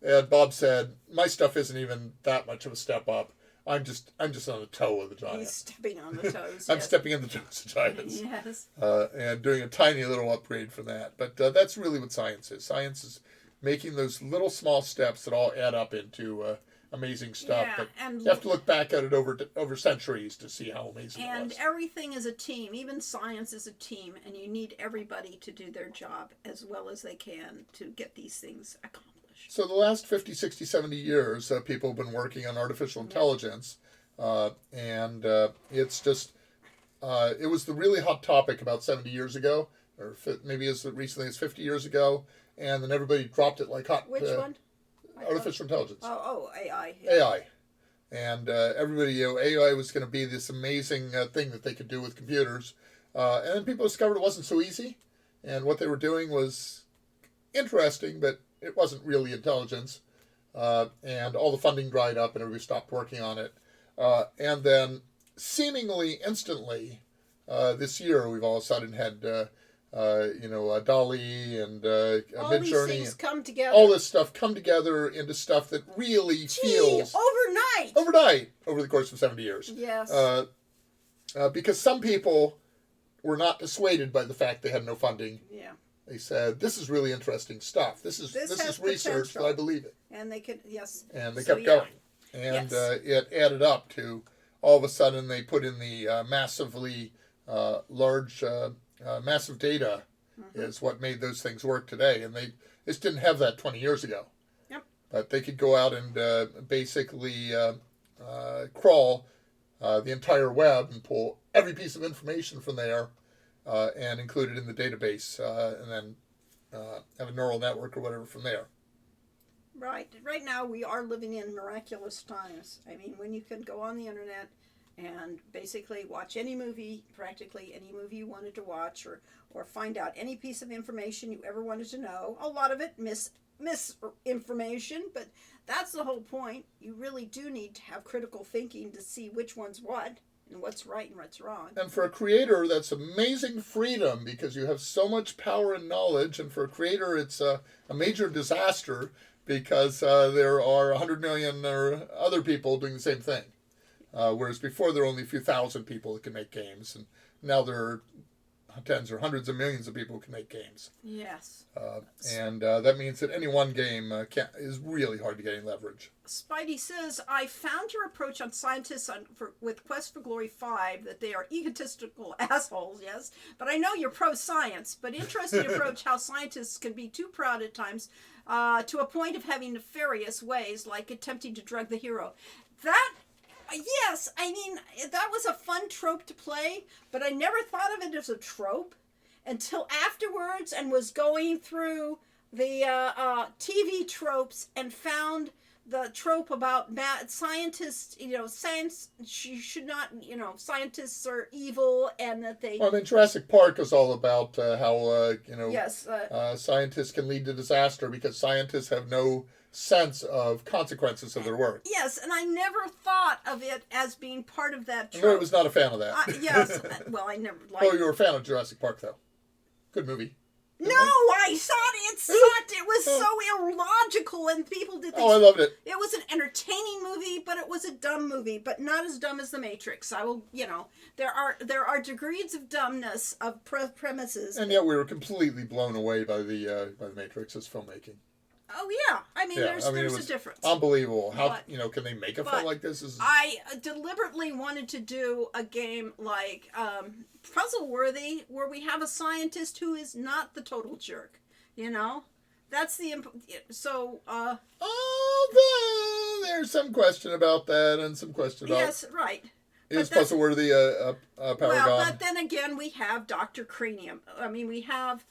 And Bob said, my stuff isn't even that much of a step up. I'm just on the toe of the giant. He's stepping on the toes. I'm yes. stepping on the toes of giants. Yes. And doing a tiny little upgrade from that. But that's really what science is. Science is making those little small steps that all add up into amazing stuff. Yeah, but and you have to look back at it over centuries to see how amazing it was. And everything is a team. Even science is a team, and you need everybody to do their job as well as they can to get these things accomplished. So the last 50, 60, 70 years, people have been working on artificial intelligence. And it's just, it was the really hot topic about 70 years ago, or maybe as recently as 50 years ago. And then everybody dropped it like hot. Which one? Artificial intelligence. Oh, AI. Yeah. AI. And everybody, AI was going to be this amazing thing that they could do with computers. And then people discovered it wasn't so easy. And what they were doing was interesting, but it wasn't really intelligence. And all the funding dried up and everybody stopped working on it. And then seemingly instantly, this year, we've all of a sudden had, DALL-E and All these Midjourney. things come together. All this stuff come together into stuff that really feels... Overnight! Over the course of 70 years. Yes. Because some people were not dissuaded by the fact they had no funding. Yeah. They said, this is really interesting stuff. This is research potential. that I believe in. And they could, yes. And they So, kept yeah. going. And Yes. it added up to, all of a sudden, they put in the massively large, massive data is what made those things work today. And they just didn't have that 20 years ago. Yep. But they could go out and basically crawl the entire web and pull every piece of information from there and include it in the database and then have a neural network or whatever from there. Right. Right now, we are living in miraculous times. I mean, when you can go on the internet and basically watch any movie, practically any movie you wanted to watch, or find out any piece of information you ever wanted to know. A lot of it misinformation, but that's the whole point. You really do need to have critical thinking to see which one's what and what's right and what's wrong. And for a creator, that's amazing freedom because you have so much power and knowledge. And for a creator, it's a major disaster because there are 100 million or other people doing the same thing. Whereas before there were only a few thousand people that could make games, and now there are tens or hundreds of millions of people who can make games. Yes. And that means that any one game is really hard to get any leverage. Spidey says, I found your approach on scientists with Quest for Glory 5 that they are egotistical assholes, yes, but I know you're pro-science, but interesting approach how scientists can be too proud at times to a point of having nefarious ways, like attempting to drug the hero. Yes, I mean, that was a fun trope to play, but I never thought of it as a trope until afterwards and was going through the TV tropes and found the trope about scientists, science should not, scientists are evil and that they. Well, I mean, Jurassic Park is all about how Yes. scientists can lead to disaster because scientists have no sense of consequences of their work. Yes, and I never thought of it as being part of that trope. Murray was not a fan of that. Yes, well, I never liked. Oh, you were a fan of Jurassic Park, though. Good movie. No, I thought it sucked. It was so illogical, and people did things. Oh, I loved it. It was an entertaining movie, but it was a dumb movie, but not as dumb as The Matrix. I will, there are degrees of dumbness of premises. And yet we were completely blown away by the Matrix's filmmaking. Oh yeah, I mean, there's a difference. Unbelievable. How But- can they make a film like this? I deliberately wanted to do a game like Puzzle Worthy, where we have a scientist who is not the total jerk. That's the so. Although there's some question about that, and some question about Yes, right. is But that's- Puzzle Worthy a paragon? Well, but then again, we have Dr. Cranium. I mean, we have.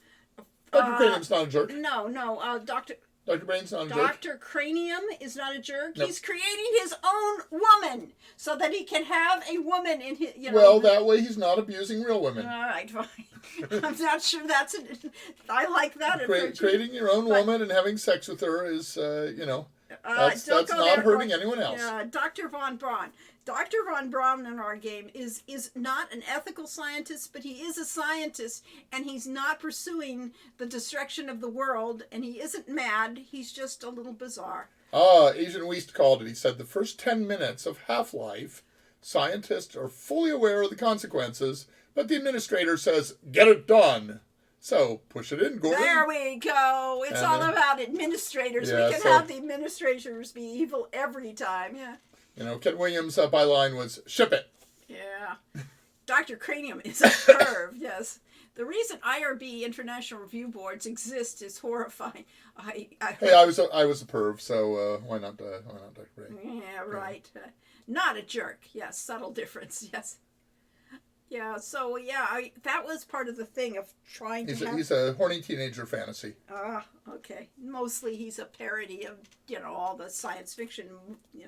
Dr. Cranium's not a jerk. No, Dr. Dr. Brain's not a jerk. Dr. Cranium is not a jerk. Nope. He's creating his own woman so that he can have a woman in his. Well, that way he's not abusing real women. All right, fine. I'm not sure that's. I like that approach. Creating your own woman and having sex with her is, that's don't go not there, hurting Roy. anyone else. Dr. Von Braun. Dr. Von Braun in our game is not an ethical scientist, but he is a scientist, and he's not pursuing the destruction of the world, and he isn't mad. He's just a little bizarre. Asian Weast called it. He said the first 10 minutes of Half-Life, scientists are fully aware of the consequences, but the administrator says, get it done. So, push it in, Gordon. There we go. It's And, all about administrators. yeah, We can so- have the administrators be evil every time. Yeah. Ken Williams' byline was, ship it. Yeah. Dr. Cranium is a perv, yes. The reason IRB, International Review Boards, exist is horrifying. Hey, I was a perv, so why not Dr. Brain? Yeah, right. Not a jerk. Yes, subtle difference. Yes. Yeah. So that was part of the thing of trying to have. He's a horny teenager fantasy. Okay. Mostly he's a parody of all the science fiction. Yeah.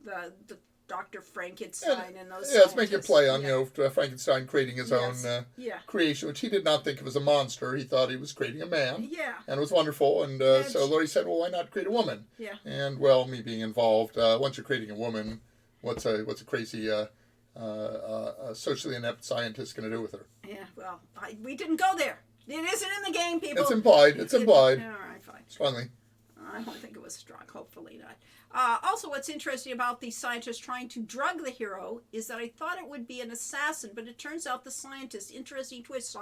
The Dr. Frankenstein and those. Yeah, it's making a scientists. play on Yeah. Frankenstein creating his Yes. own Yeah. creation, which he did not think of as a monster. He thought he was creating a man. Yeah. And it was wonderful. And That's- so Laurie said, well, why not create a woman? Yeah. And, well, me being involved, once you're creating a woman, what's a crazy socially inept scientist going to do with her? Yeah. Well, we didn't go there. It isn't in the game, people. It's implied. It's implied. All right, fine. Strongly. I don't think it was strong. Hopefully not. Also, what's interesting about the scientist trying to drug the hero is that I thought it would be an assassin, but it turns out the scientist. Interesting twist.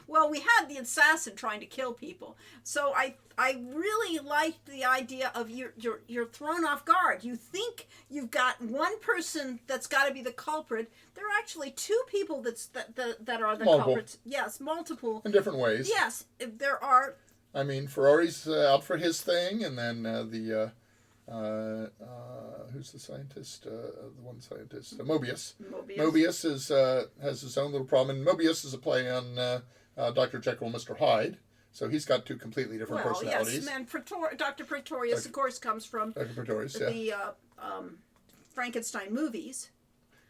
Well, we had the assassin trying to kill people, so I really liked the idea of you're thrown off guard. You think you've got one person that's got to be the culprit. There are actually two people that are the Multiple. culprits. Yes, multiple. In different ways. Yes, there are. I mean, Ferrari's out for his thing, and then who's the scientist? The one scientist, Mobius. Mobius has his own little problem, and Mobius is a play on Dr. Jekyll and Mr. Hyde, so he's got two completely different personalities. Yes, and Dr. Pretorius, of course, comes from Dr. Pretorius, yeah. the Frankenstein movies,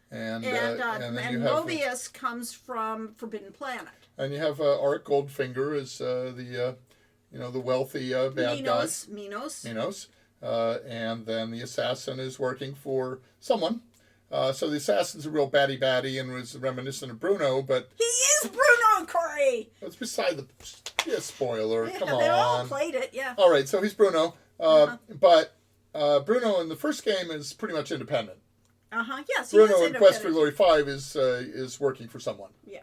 And and then you have Mobius comes from Forbidden Planet. and you have Art Goldfinger as the wealthy bad guy. Minos. And then the assassin is working for someone. So the assassin's a real baddie and was reminiscent of Bruno, but He is Bruno, Corey. it's beside the spoiler. Yeah, Come they all on. played it. Yeah. All right, so he's Bruno. But Bruno in the first game is pretty much independent. Yes. Bruno he in is Quest for independent. Glory 5 is working for someone. Yeah.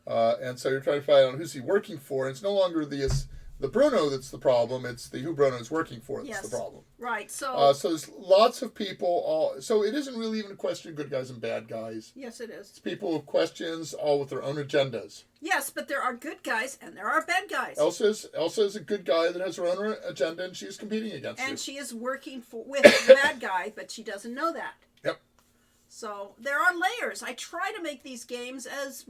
And so you're trying to find out who's he working for. And it's no longer the Bruno that's the problem. It's the who Bruno's working for that's the problem. Right. So. So there's lots of people. So it isn't really even a question of good guys and bad guys. Yes, it is. It's people with questions, all with their own agendas. Yes, but there are good guys and there are bad guys. Elsa's a good guy that has her own agenda, and she's competing against you. And she is working with the bad guy, but she doesn't know that. Yep. So there are layers. I try to make these games as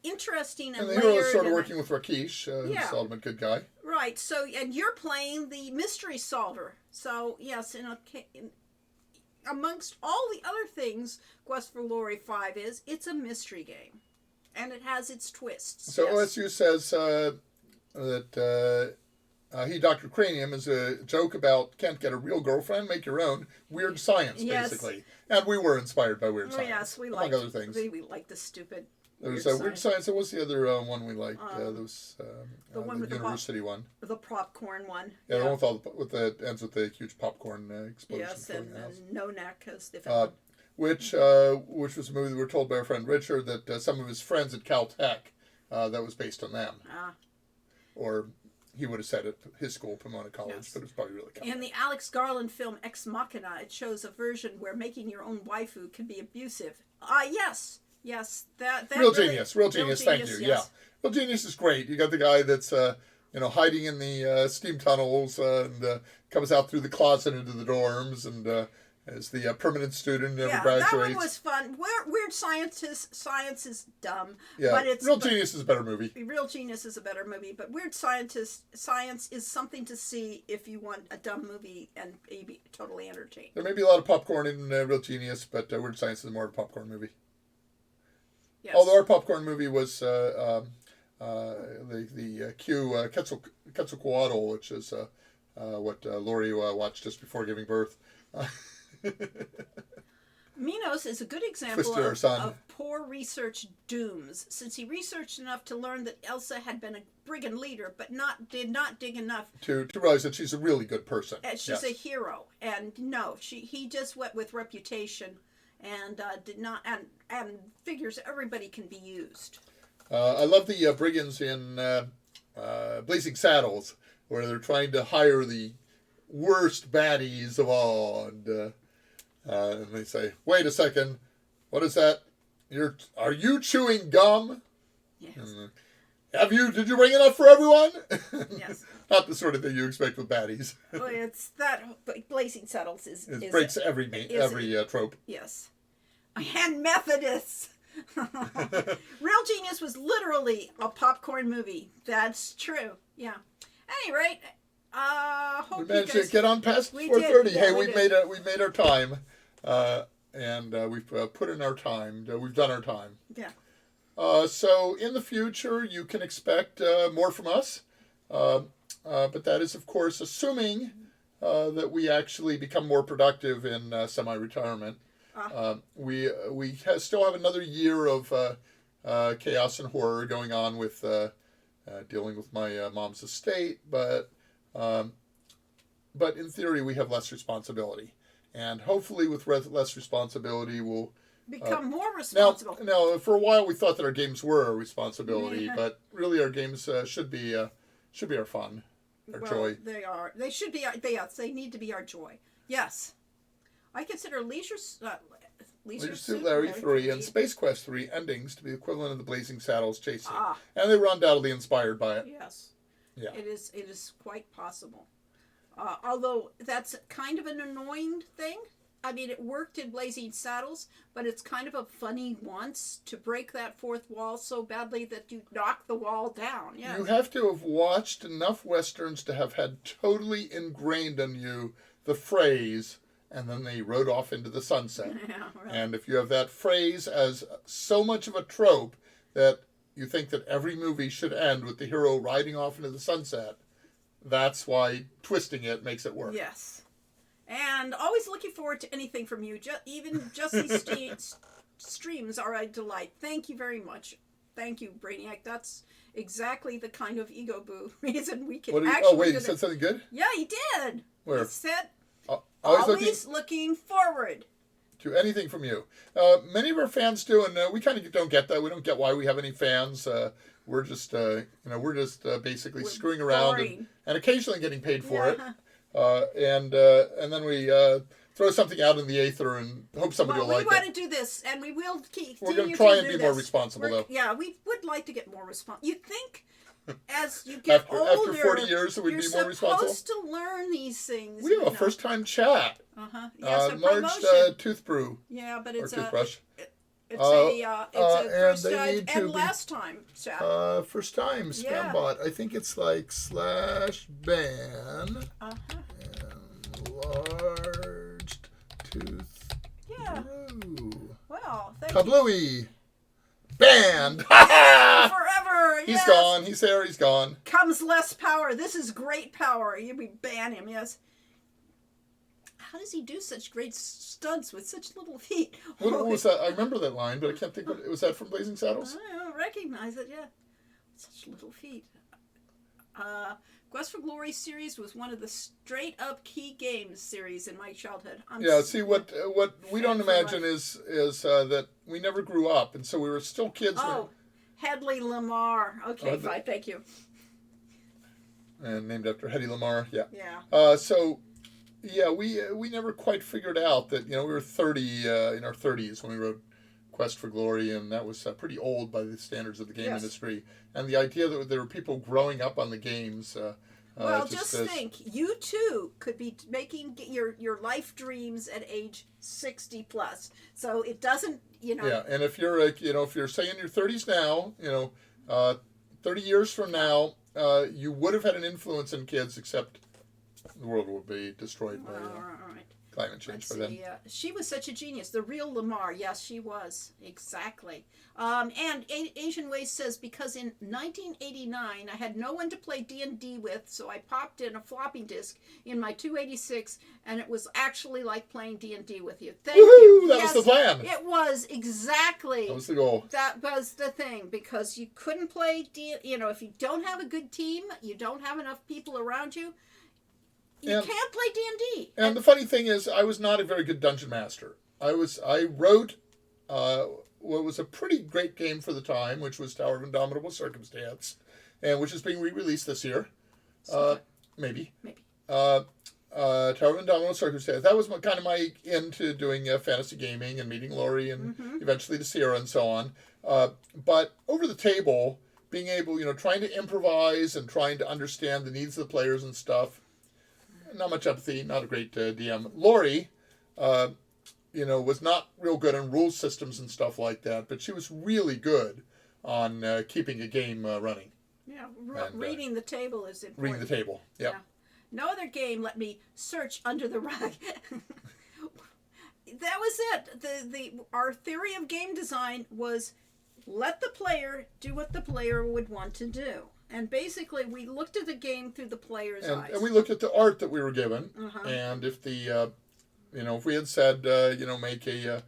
interesting and And the layered. hero is sort of and- working with Rakesh, who's Yeah. the ultimate good guy. Right. right. So, and you're playing the mystery solver. So, yes, amongst all the other things, Quest for Glory 5 is, it's a mystery game. And it has its twists. So yes. OSU says that he, Dr. Cranium, is a joke about can't get a real girlfriend, make your own. Weird science, Yes. basically. And we were inspired by weird Oh, science, yes, we among like other things. we like the stupid. There was weird Weird Science. What was the other one we liked? There was the one the with university one. The popcorn one. Yeah, the one with all the ends with the huge popcorn explosion. Yes, filling and the house. No Neck as the film. Which was a movie we were told by our friend Richard that some of his friends at Caltech, that was based on them. Or he would have said at his school, Pomona College, Yes. but it was probably really Caltech. In the Alex Garland film Ex Machina, it shows a version where making your own waifu can be abusive. Yes. Yes, that Real really, genius, thank you. Yes. Yeah, Real Genius is great. You got the guy that's hiding in the steam tunnels and comes out through the closet into the dorms and is the permanent student, never graduates. That one was fun. Weird science is dumb. Yeah, but it's Real Genius is a better movie. Real Genius is a better movie, but science is something to see if you want a dumb movie and be totally entertained. There may be a lot of popcorn in Real Genius, but Weird Science is more of a popcorn movie. Yes. Although our popcorn movie was the Quetzalcoatl, which is what Lori watched just before giving birth. Minos is a good example of poor research dooms, since he researched enough to learn that Elsa had been a brigand leader, but did not dig enough to realize that she's a really good person. She's a hero, and no, he just went with reputation, and did not and figures everybody can be used. I love the brigands in Blazing Saddles, where they're trying to hire the worst baddies of all, and they say, "Wait a second, what is that? Are you chewing gum? Yes. And, did you bring enough for everyone?" Yes. Not the sort of thing you expect with baddies. Well, it's that Blazing Saddles is breaks every trope. Yes. And Methodists. Real Genius was literally a popcorn movie. That's true. Yeah. Any rate, hope we managed you guys... to get on past 4:30. Hey, we made our time, and we've put in our time. We've done our time. Yeah. So in the future, you can expect more from us, but that is, of course, assuming that we actually become more productive in semi-retirement. We still have another year of chaos and horror going on with dealing with my mom's estate, but in theory we have less responsibility, and hopefully with less responsibility we'll become more responsible. Now, for a while we thought that our games were a responsibility, but really our games should be our fun, our joy. They are. They should be. They need to be our joy. Yes. I consider Leisure Suit Larry 3 and Space Quest 3 endings to be the equivalent of the Blazing Saddles chasing. And they were undoubtedly inspired by it. Yes. Yeah. It is quite possible. Although that's kind of an annoying thing. I mean, it worked in Blazing Saddles, but it's kind of a funny once to break that fourth wall so badly that you knock the wall down. Yes. You have to have watched enough Westerns to have had totally ingrained in you the phrase, "and then they rode off into the sunset." Yeah, really. And if you have that phrase as so much of a trope that you think that every movie should end with the hero riding off into the sunset, that's why twisting it makes it work. Yes. And always looking forward to anything from you. Even just these streams are a delight. Thank you very much. Thank you, Brainiac. That's exactly the kind of ego boo reason we can actually... he said something good? Yeah, he did. Where? He said, always looking forward to anything from you. Many of our fans do, and we kind of don't get that. We don't get why we have any fans. We're just, basically screwing around and occasionally getting paid for it. And then we throw something out in the aether and hope somebody will like it. We want to do this, and we will keep. We're going to try and be more responsible, though. Yeah, we would like to get more responsible. You think, as you get older, after 40 years, we'd be more responsible. You're supposed to learn these things. We have a first-time chat. Yes, a large promotion. tooth brew. Yeah, but it's toothbrush. It's a and first they time need to and be- last time chat. First time spam Yeah. bot. I think it's like /ban Uh-huh. enlarged tooth Yeah. grew. Well, thank you. Kablooey! Banned! Forever. He's Yes. gone. He's there. He's gone. Comes less power. This is great power. We ban him. Yes. How does he do such great stunts with such little feet? What was that? I remember that line, but I can't think of it. Was that from Blazing Saddles? I don't recognize it. Yeah. Such little feet. Quest for Glory series was one of the straight up key games series in my childhood. Yeah, see, what we don't Fan for imagine is that we never grew up, and so we were still kids. Oh, Hedley Lamar. Okay, fine, thank you. And named after Hedy Lamarr, yeah. Yeah. So, yeah, we never quite figured out that, we were 30, in our 30s when we wrote Quest for Glory, and that was pretty old by the standards of the game Yes. industry. And the idea that there were people growing up on the games. Well, just think, you too could be making your life dreams at age 60 plus. So it doesn't, Yeah, and if you're, if you're say in your 30s now, 30 years from now, you would have had an influence in kids, except the world will be destroyed by all right. climate change Let's by then. see. She was such a genius. The real Lamar. Yes, she was. Exactly. And Asian Ways says, because in 1989, I had no one to play D&D with, so I popped in a floppy disk in my 286, and it was actually like playing D&D with you. Thank you. That was the plan. It was exactly. That was the goal. That was the thing, because you couldn't play if you don't have a good team, you don't have enough people around you, you can't play D&D. And the funny thing is, I was not a very good dungeon master. I wrote what was a pretty great game for the time, which was Tower of Indomitable Circumstance, and which is being re-released this year. Maybe. Tower of Indomitable Circumstance. That was kind of my into doing fantasy gaming and meeting Lori and eventually to Sierra and so on. But over the table, being able, trying to improvise and trying to understand the needs of the players and stuff. Not much empathy, not a great DM. Lori, was not real good on rule systems and stuff like that, but she was really good on keeping a game running. Yeah, reading the table is important. Reading the table, yep. Yeah. No other game let me search under the rug. That was it. Our theory of game design was let the player do what the player would want to do. And basically, we looked at the game through the player's eyes. And we looked at the art that we were given, and if the, if we had said, make a,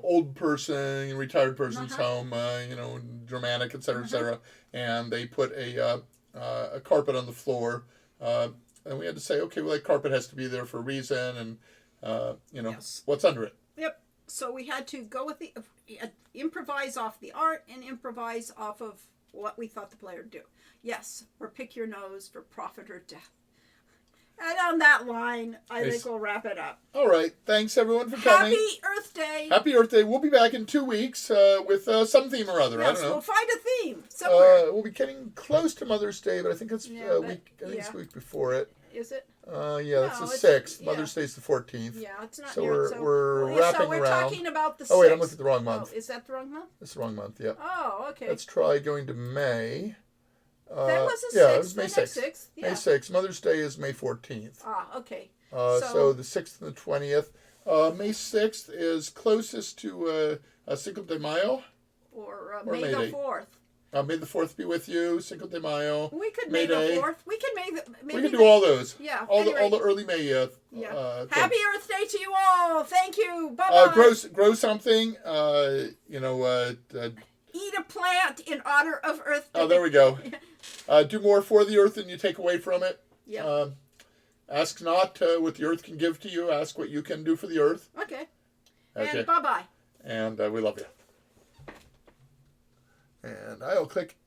old person, retired person's home, dramatic, et cetera, and they put a carpet on the floor, and we had to say, okay, well, that carpet has to be there for a reason, and, what's under it. Yep. So we had to go with improvise off the art and improvise off of what we thought the player would do. Yes, or pick your nose for profit or death. And on that line, I think we'll wrap it up. All right. Thanks, everyone, for coming. Happy Earth Day. Happy Earth Day. We'll be back in 2 weeks with some theme or other. Yes, I don't know. we'll find a theme somewhere. We'll be getting close to Mother's Day, but I think it's it's the week before it. Is it? It's the 6th. Mother's Day's the 14th. Yeah, it's not so near. we're wrapping so we're around. talking about the 6th. Oh, wait, I'm looking at the wrong month. Oh, is that the wrong month? It's the wrong month, yeah. Oh, okay. Let's try going to May. That was the 6th. Yeah, it was May 6th. 6th. Yeah. May 6th. Mother's Day is May 14th. Ah, okay. So the 6th and the 20th. May 6th is closest to Cinco de Mayo. Or May the 4th. May the 4th be with you. Cinco de Mayo. We could May the 4th. We could we can do all those. Yeah. All the early May. Happy Earth Day to you all. Thank you. Bye bye. Grow something. Eat a plant in honor of Earth Day. Oh, there we go. Do more for the earth than you take away from it. Yeah. Ask not what the earth can give to you. Ask what you can do for the earth. Okay. And bye bye. And we love you. And I'll click.